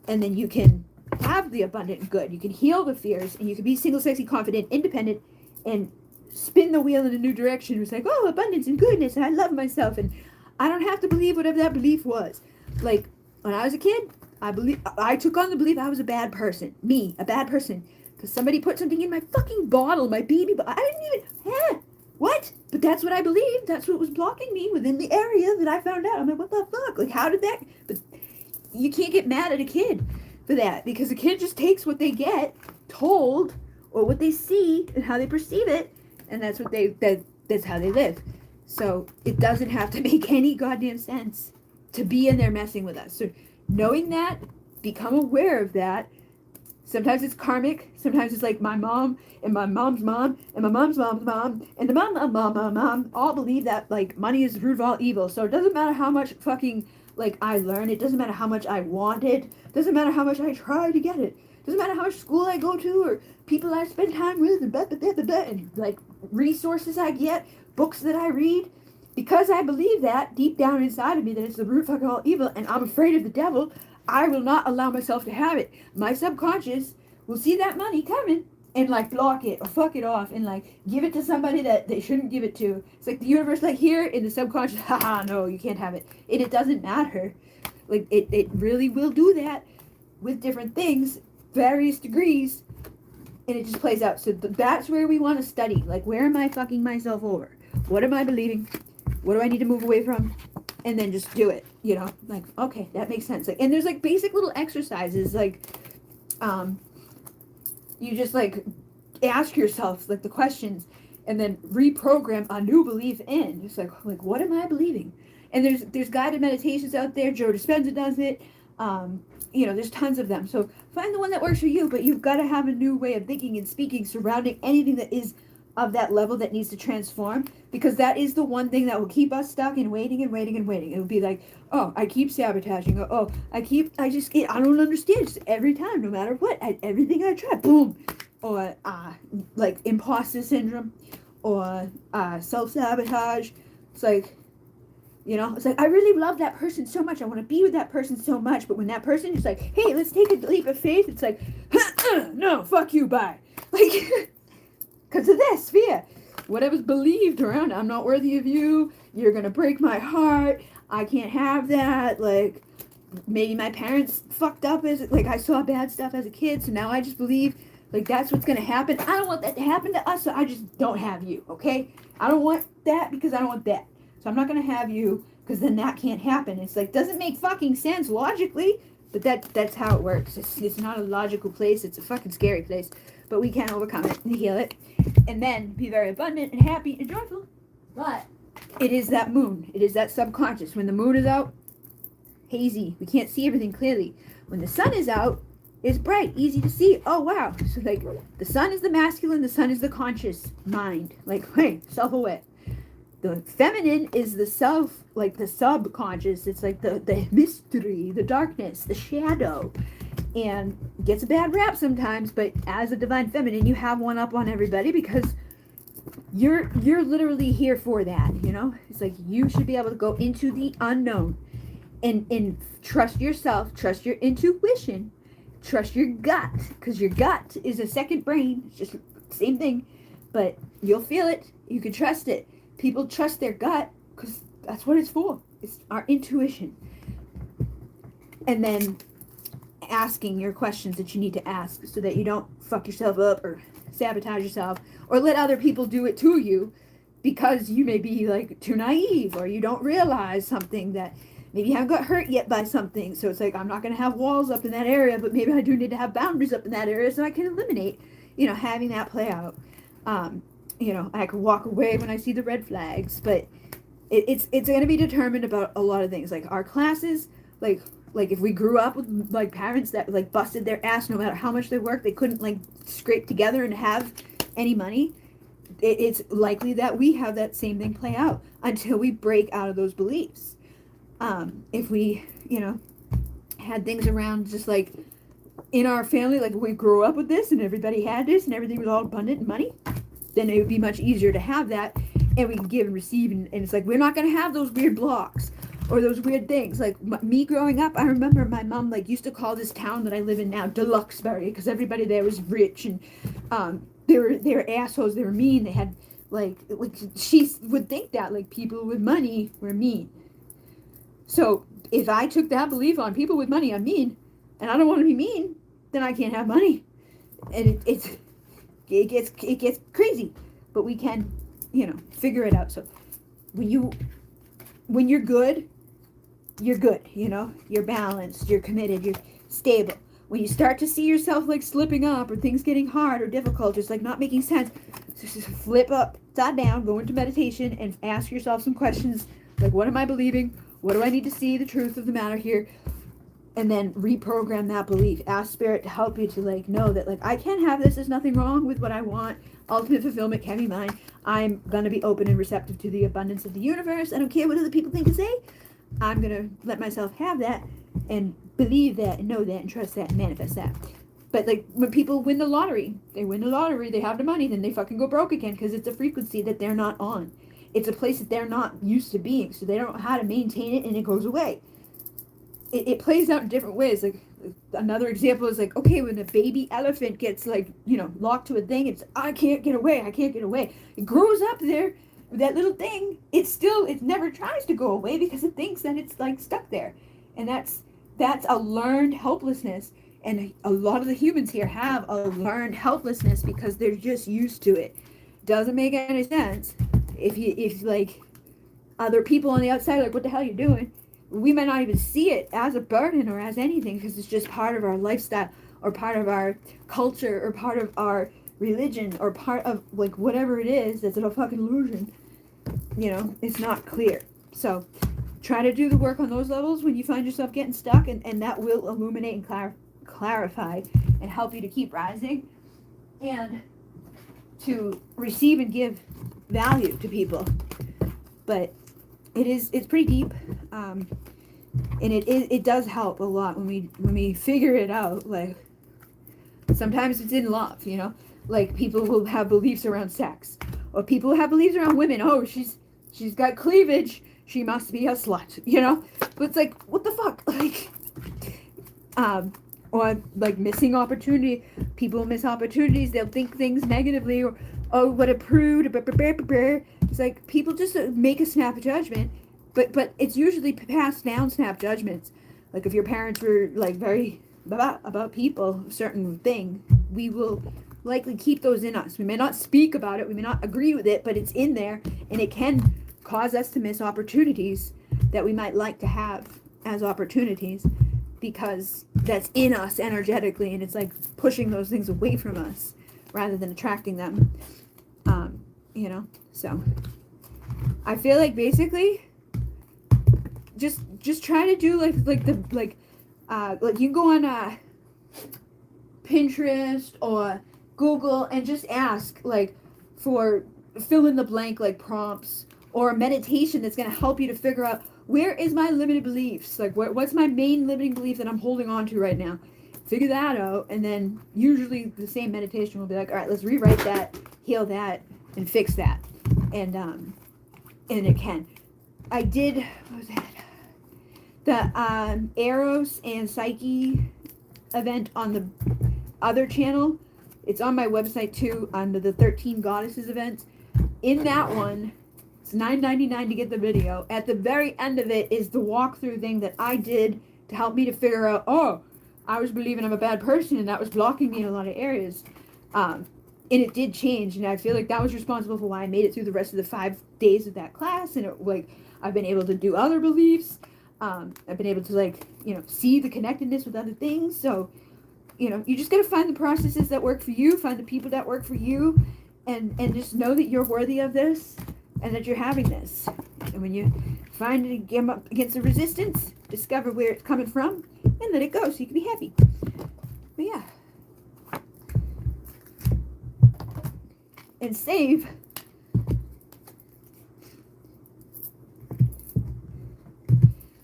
and then you can have the abundant and good. You can heal the fears, and you can be single, sexy, confident, independent, and spin the wheel in a new direction. It's like, oh, abundance and goodness, and I love myself, and I don't have to believe whatever that belief was. Like when I was a kid, I took on the belief I was a bad person. Me, a bad person. Because somebody put something in my fucking bottle, my baby bottle. I didn't even, what? But that's what I believed. That's what was blocking me within the area that I found out. I'm like, what the fuck? Like, how did that? But you can't get mad at a kid for that. Because a kid just takes what they get told or what they see and how they perceive it. And that's what that's how they live. So it doesn't have to make any goddamn sense to be in there messing with us. So knowing that, become aware of that. Sometimes it's karmic. Sometimes it's like my mom and my mom's mom and my mom's mom's mom and the mom all believe that like money is the root of all evil. So it doesn't matter how much fucking like I learn. It doesn't matter how much I want it. It doesn't matter how much I try to get it. It doesn't matter how much school I go to or people I spend time with and like resources I get, books that I read. Because I believe that deep down inside of me that it's the root of all evil and I'm afraid of the devil, I will not allow myself to have it. My subconscious will see that money coming and like block it or fuck it off and like give it to somebody that they shouldn't give it to. It's like the universe like here in the subconscious, haha, no, you can't have it. And it doesn't matter. Like it really will do that with different things, various degrees, and it just plays out. So that's where we want to study. Like where am I fucking myself over? What am I believing? What do I need to move away from? And then just do it, you know, like, okay, that makes sense. Like, and there's like basic little exercises, like, you just like ask yourself like the questions and then reprogram a new belief in. It's like what am I believing? And there's guided meditations out there. Joe Dispenza does it. You know, there's tons of them. So find the one that works for you, but you've got to have a new way of thinking and speaking surrounding anything that is of that level that needs to transform, because that is the one thing that will keep us stuck and waiting and waiting and waiting. It will be like, oh, I keep sabotaging. I don't understand. Just every time, no matter what, everything I try, boom. Or like imposter syndrome or self-sabotage. It's like, you know, it's like, I really love that person so much. I want to be with that person so much. But when that person is like, hey, let's take a leap of faith, it's like, no, fuck you, bye. Like, because of this fear. Whatever's believed around, I'm not worthy of you. You're going to break my heart. I can't have that. Like, maybe my parents fucked up like, I saw bad stuff as a kid. So now I just believe, like, that's what's going to happen. I don't want that to happen to us. So I just don't have you. Okay. I don't want that because I don't want that. So I'm not going to have you because then that can't happen. It's like, doesn't make fucking sense logically, but that's how it works. It's not a logical place. It's a fucking scary place, but we can overcome it and heal it and then be very abundant and happy and joyful. But it is that moon. It is that subconscious. When the moon is out, hazy. We can't see everything clearly. When the sun is out, it's bright, easy to see. Oh, wow. So, like, the sun is the masculine, the sun is the conscious mind. Like, hey, self-aware. The feminine is the self, like the subconscious. It's like the mystery, the darkness, the shadow. And gets a bad rap sometimes, but as a divine feminine, you have one up on everybody because you're literally here for that, you know? It's like you should be able to go into the unknown and trust yourself, trust your intuition, trust your gut, because your gut is a second brain. It's just the same thing, but you'll feel it. You can trust it. People trust their gut because that's what it's for. It's our intuition. And then asking your questions that you need to ask so that you don't fuck yourself up or sabotage yourself or let other people do it to you because you may be like too naive or you don't realize something that maybe you haven't got hurt yet by something. So it's like, I'm not going to have walls up in that area, but maybe I do need to have boundaries up in that area so I can eliminate, you know, having that play out. You know, I could walk away when I see the red flags, but it's going to be determined about a lot of things. Like our classes, like like if we grew up with like parents that like busted their ass no matter how much they worked, they couldn't like scrape together and have any money, it's likely that we have that same thing play out until we break out of those beliefs. If we, you know, had things around just like in our family, like we grew up with this and everybody had this and everything was all abundant in money, then it would be much easier to have that, and we can give and receive, and it's like we're not going to have those weird blocks or those weird things. Like me growing up, I remember my mom like used to call this town that I live in now Deluxebury, because everybody there was rich, and they were assholes, they were mean, they had like she would think that like people with money were mean. So if I took that belief on people with money, I'm mean, and I don't want to be mean, then I can't have money, and it gets crazy. But we can, you know, figure it out. So when you're good, you know, you're balanced, you're committed, you're stable. When you start to see yourself like slipping up or things getting hard or difficult, just like not making sense, just flip upside down, go into meditation and ask yourself some questions like, what am I believing? What do I need to see the truth of the matter here? And then reprogram that belief. Ask spirit to help you to like know that like I can't have this. There's nothing wrong with what I want. Ultimate fulfillment can be mine. I'm gonna be open and receptive to the abundance of the universe. I don't care what other people think and say. I'm gonna let myself have that and believe that and know that and trust that and manifest that. But like when people win the lottery, they have the money, then they fucking go broke again because it's a frequency that they're not on. It's a place that they're not used to being, so they don't know how to maintain it, and it goes away. It plays out in different ways. Like another example is like, okay, when a baby elephant gets like, you know, locked to a thing, it's I can't get away. It grows up there, that little thing. It never tries to go away because it thinks that it's like stuck there, and that's a learned helplessness. And a lot of the humans here have a learned helplessness because they're just used to it. Doesn't make any sense if like other people on the outside are like, what the hell are you doing? We might not even see it as a burden or as anything because it's just part of our lifestyle or part of our culture or part of our religion or part of like whatever it is that's a fucking illusion. You know, it's not clear. So try to do the work on those levels when you find yourself getting stuck, and that will illuminate and clarify and help you to keep rising and to receive and give value to people. But it's pretty deep, and it does help a lot when we figure it out. Like sometimes it's in love, you know, like people will have beliefs around sex, or people have beliefs around women. Oh, she's got cleavage, she must be a slut, you know. But it's like, what the fuck, like, or like missing opportunity. People miss opportunities. They'll think things negatively, or oh, what a prude. It's like people just make a snap judgment, but it's usually passed down snap judgments. Like if your parents were like very about people, a certain thing, we will likely keep those in us. We may not speak about it, we may not agree with it, but it's in there, and it can cause us to miss opportunities that we might like to have as opportunities, because that's in us energetically, and it's like pushing those things away from us rather than attracting them. You know, so I feel like basically just try to do like you can go on Pinterest or Google and just ask like for fill in the blank like prompts or a meditation that's going to help you to figure out, where is my limited beliefs? Like what's my main limiting belief that I'm holding on to right now? Figure that out, and then usually the same meditation will be like, all right, let's rewrite that, heal that, and fix that. And it can. I did, what was that? The Eros and Psyche event on the other channel. It's on my website too, under the 13 Goddesses events. In that one, it's $9.99 to get the video. At the very end of it is the walkthrough thing that I did to help me to figure out, oh, I was believing I'm a bad person, and that was blocking me in a lot of areas. And it did change, and I feel like that was responsible for why I made it through the rest of the 5 days of that class. And it, like, I've been able to do other beliefs. I've been able to, like, you know, see the connectedness with other things. So, you know, you just got to find the processes that work for you, find the people that work for you, and just know that you're worthy of this and that you're having this. And when you find it again up against the resistance, discover where it's coming from, and let it go so you can be happy. But yeah. And save.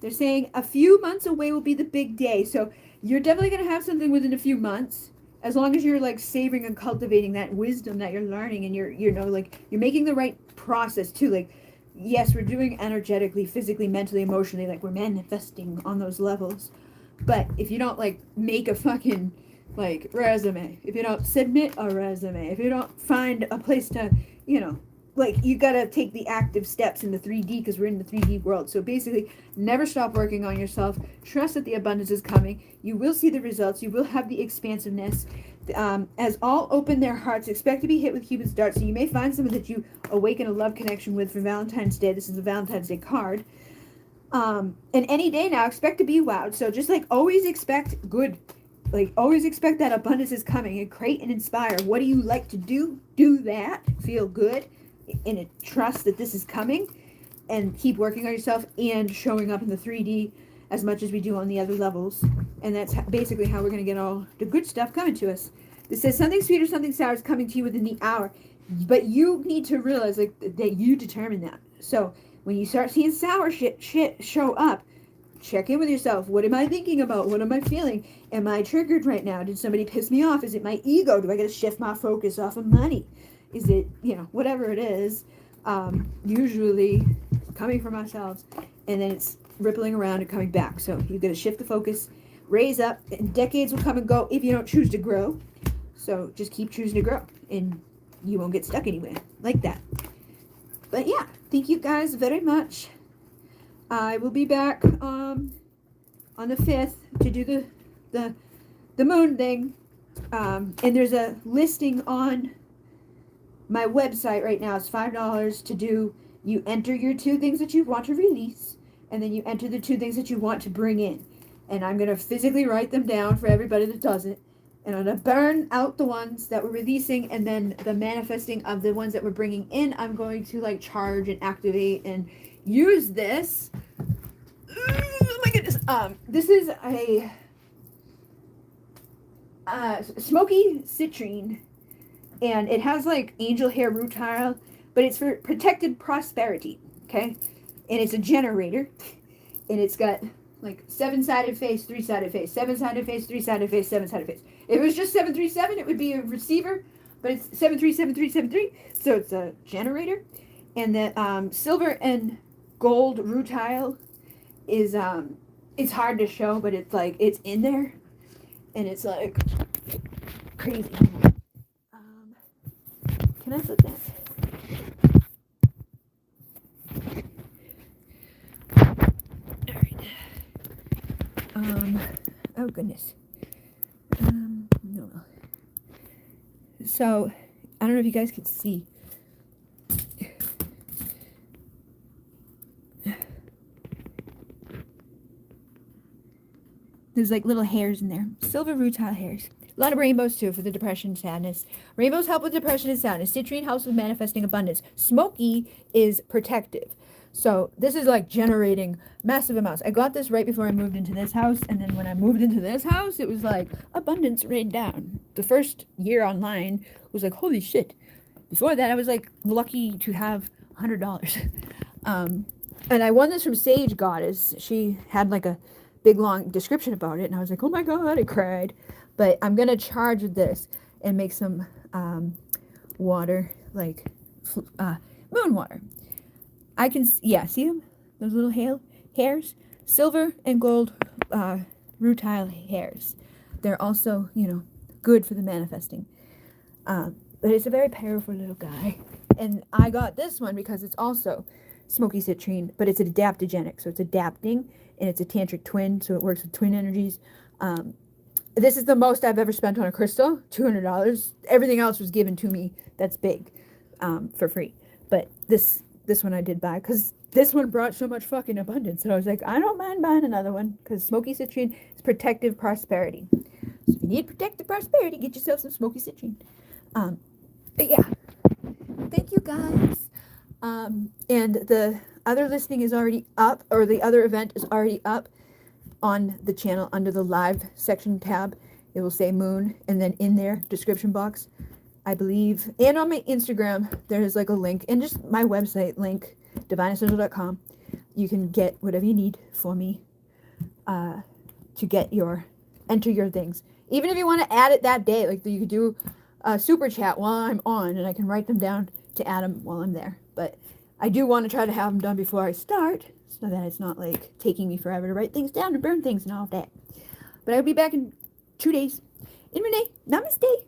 They're saying a few months away will be the big day. So you're definitely going to have something within a few months, as long as you're like savoring and cultivating that wisdom that you're learning, and you're like you're making the right process too. Like, yes, we're doing energetically, physically, mentally, emotionally, like we're manifesting on those levels. But if you don't like make a fucking like resume, if you don't submit a resume, if you don't find a place to, like, you gotta take the active steps in the 3D, because we're in the 3D world. So basically, never stop working on yourself. Trust that the abundance is coming. You will see the results. You will have the expansiveness. As all open their hearts, expect to be hit with Cupid's dart. So you may find someone that you awaken a love connection with for Valentine's Day. This is a Valentine's Day card. And any day now, expect to be wowed. So just like always expect good. Like always expect that abundance is coming, and create and inspire. What do you like to do? Do that. Feel good. And trust that this is coming, and keep working on yourself and showing up in the 3D as much as we do on the other levels. And that's basically how we're going to get all the good stuff coming to us. This says something sweet or something sour is coming to you within the hour, but you need to realize like that you determine that. So when you start seeing sour shit show up, check in with yourself. What am I thinking about? What am I feeling? Am I triggered right now? Did somebody piss me off? Is it my ego? Do I got to shift my focus off of money? Is it, whatever it is, usually coming from ourselves, and then it's rippling around and coming back. So you've got to shift the focus, raise up, and decades will come and go if you don't choose to grow. So just keep choosing to grow, and you won't get stuck anywhere like that. But yeah, thank you guys very much. I will be back on the 5th to do the moon thing. And there's a listing on my website right now. It's $5 to do. You enter your 2 things that you want to release, and then you enter the 2 things that you want to bring in. And I'm going to physically write them down for everybody that does it. And I'm going to burn out the ones that we're releasing, and then the manifesting of the ones that we're bringing in, I'm going to like charge and activate and use this. Oh my goodness. This is a smoky citrine, and it has like angel hair rutile, but it's for protected prosperity. Okay. And it's a generator, and it's got like 7-sided face, 3-sided face, 7-sided face, 3-sided face, 7-sided face. If it was just 737, it would be a receiver, but it's 737373, so it's a generator. And the silver and gold rutile is it's hard to show, but it's like it's in there, and it's like crazy. Can I flip that? Oh goodness. No. So, I don't know if you guys can see. There's like little hairs in there. Silver rutile hairs. A lot of rainbows too for the depression and sadness. Rainbows help with depression and sadness. Citrine helps with manifesting abundance. Smoky is protective. So this is like generating massive amounts. I got this right before I moved into this house, and then when I moved into this house, it was like abundance rained down. The first year online was like, holy shit. Before that, I was like lucky to have $100. And I won this from Sage Goddess. She had like a big long description about it, and I was like, oh my god, I cried. But I'm gonna charge this and make some water, like moon water. I can, see them? Those little hairs? Silver and gold rutile hairs. They're also, good for the manifesting. But it's a very powerful little guy. And I got this one because it's also smoky citrine, but it's an adaptogenic, so it's adapting, and it's a tantric twin, so it works with twin energies. This is the most I've ever spent on a crystal, $200. Everything else was given to me that's big, for free. But this one I did buy, because this one brought so much fucking abundance, and I was like, I don't mind buying another one, because smoky citrine is protective prosperity. So if you need protective prosperity, get yourself some smoky citrine. But yeah, thank you guys. And the other listing is already up, or the other event is already up. on the channel under the live section tab. It will say Moon, and then in their description box, I believe, and on my Instagram, there's like a link, and just my website link, divineessential.com. You can get whatever you need for me to enter your things. Even if you want to add it that day, like you could do a super chat while I'm on, and I can write them down to add them while I'm there. But I do want to try to have them done before I start, so that it's not like taking me forever to write things down and burn things and all of that. But I'll be back in 2 days. In Renee, namaste.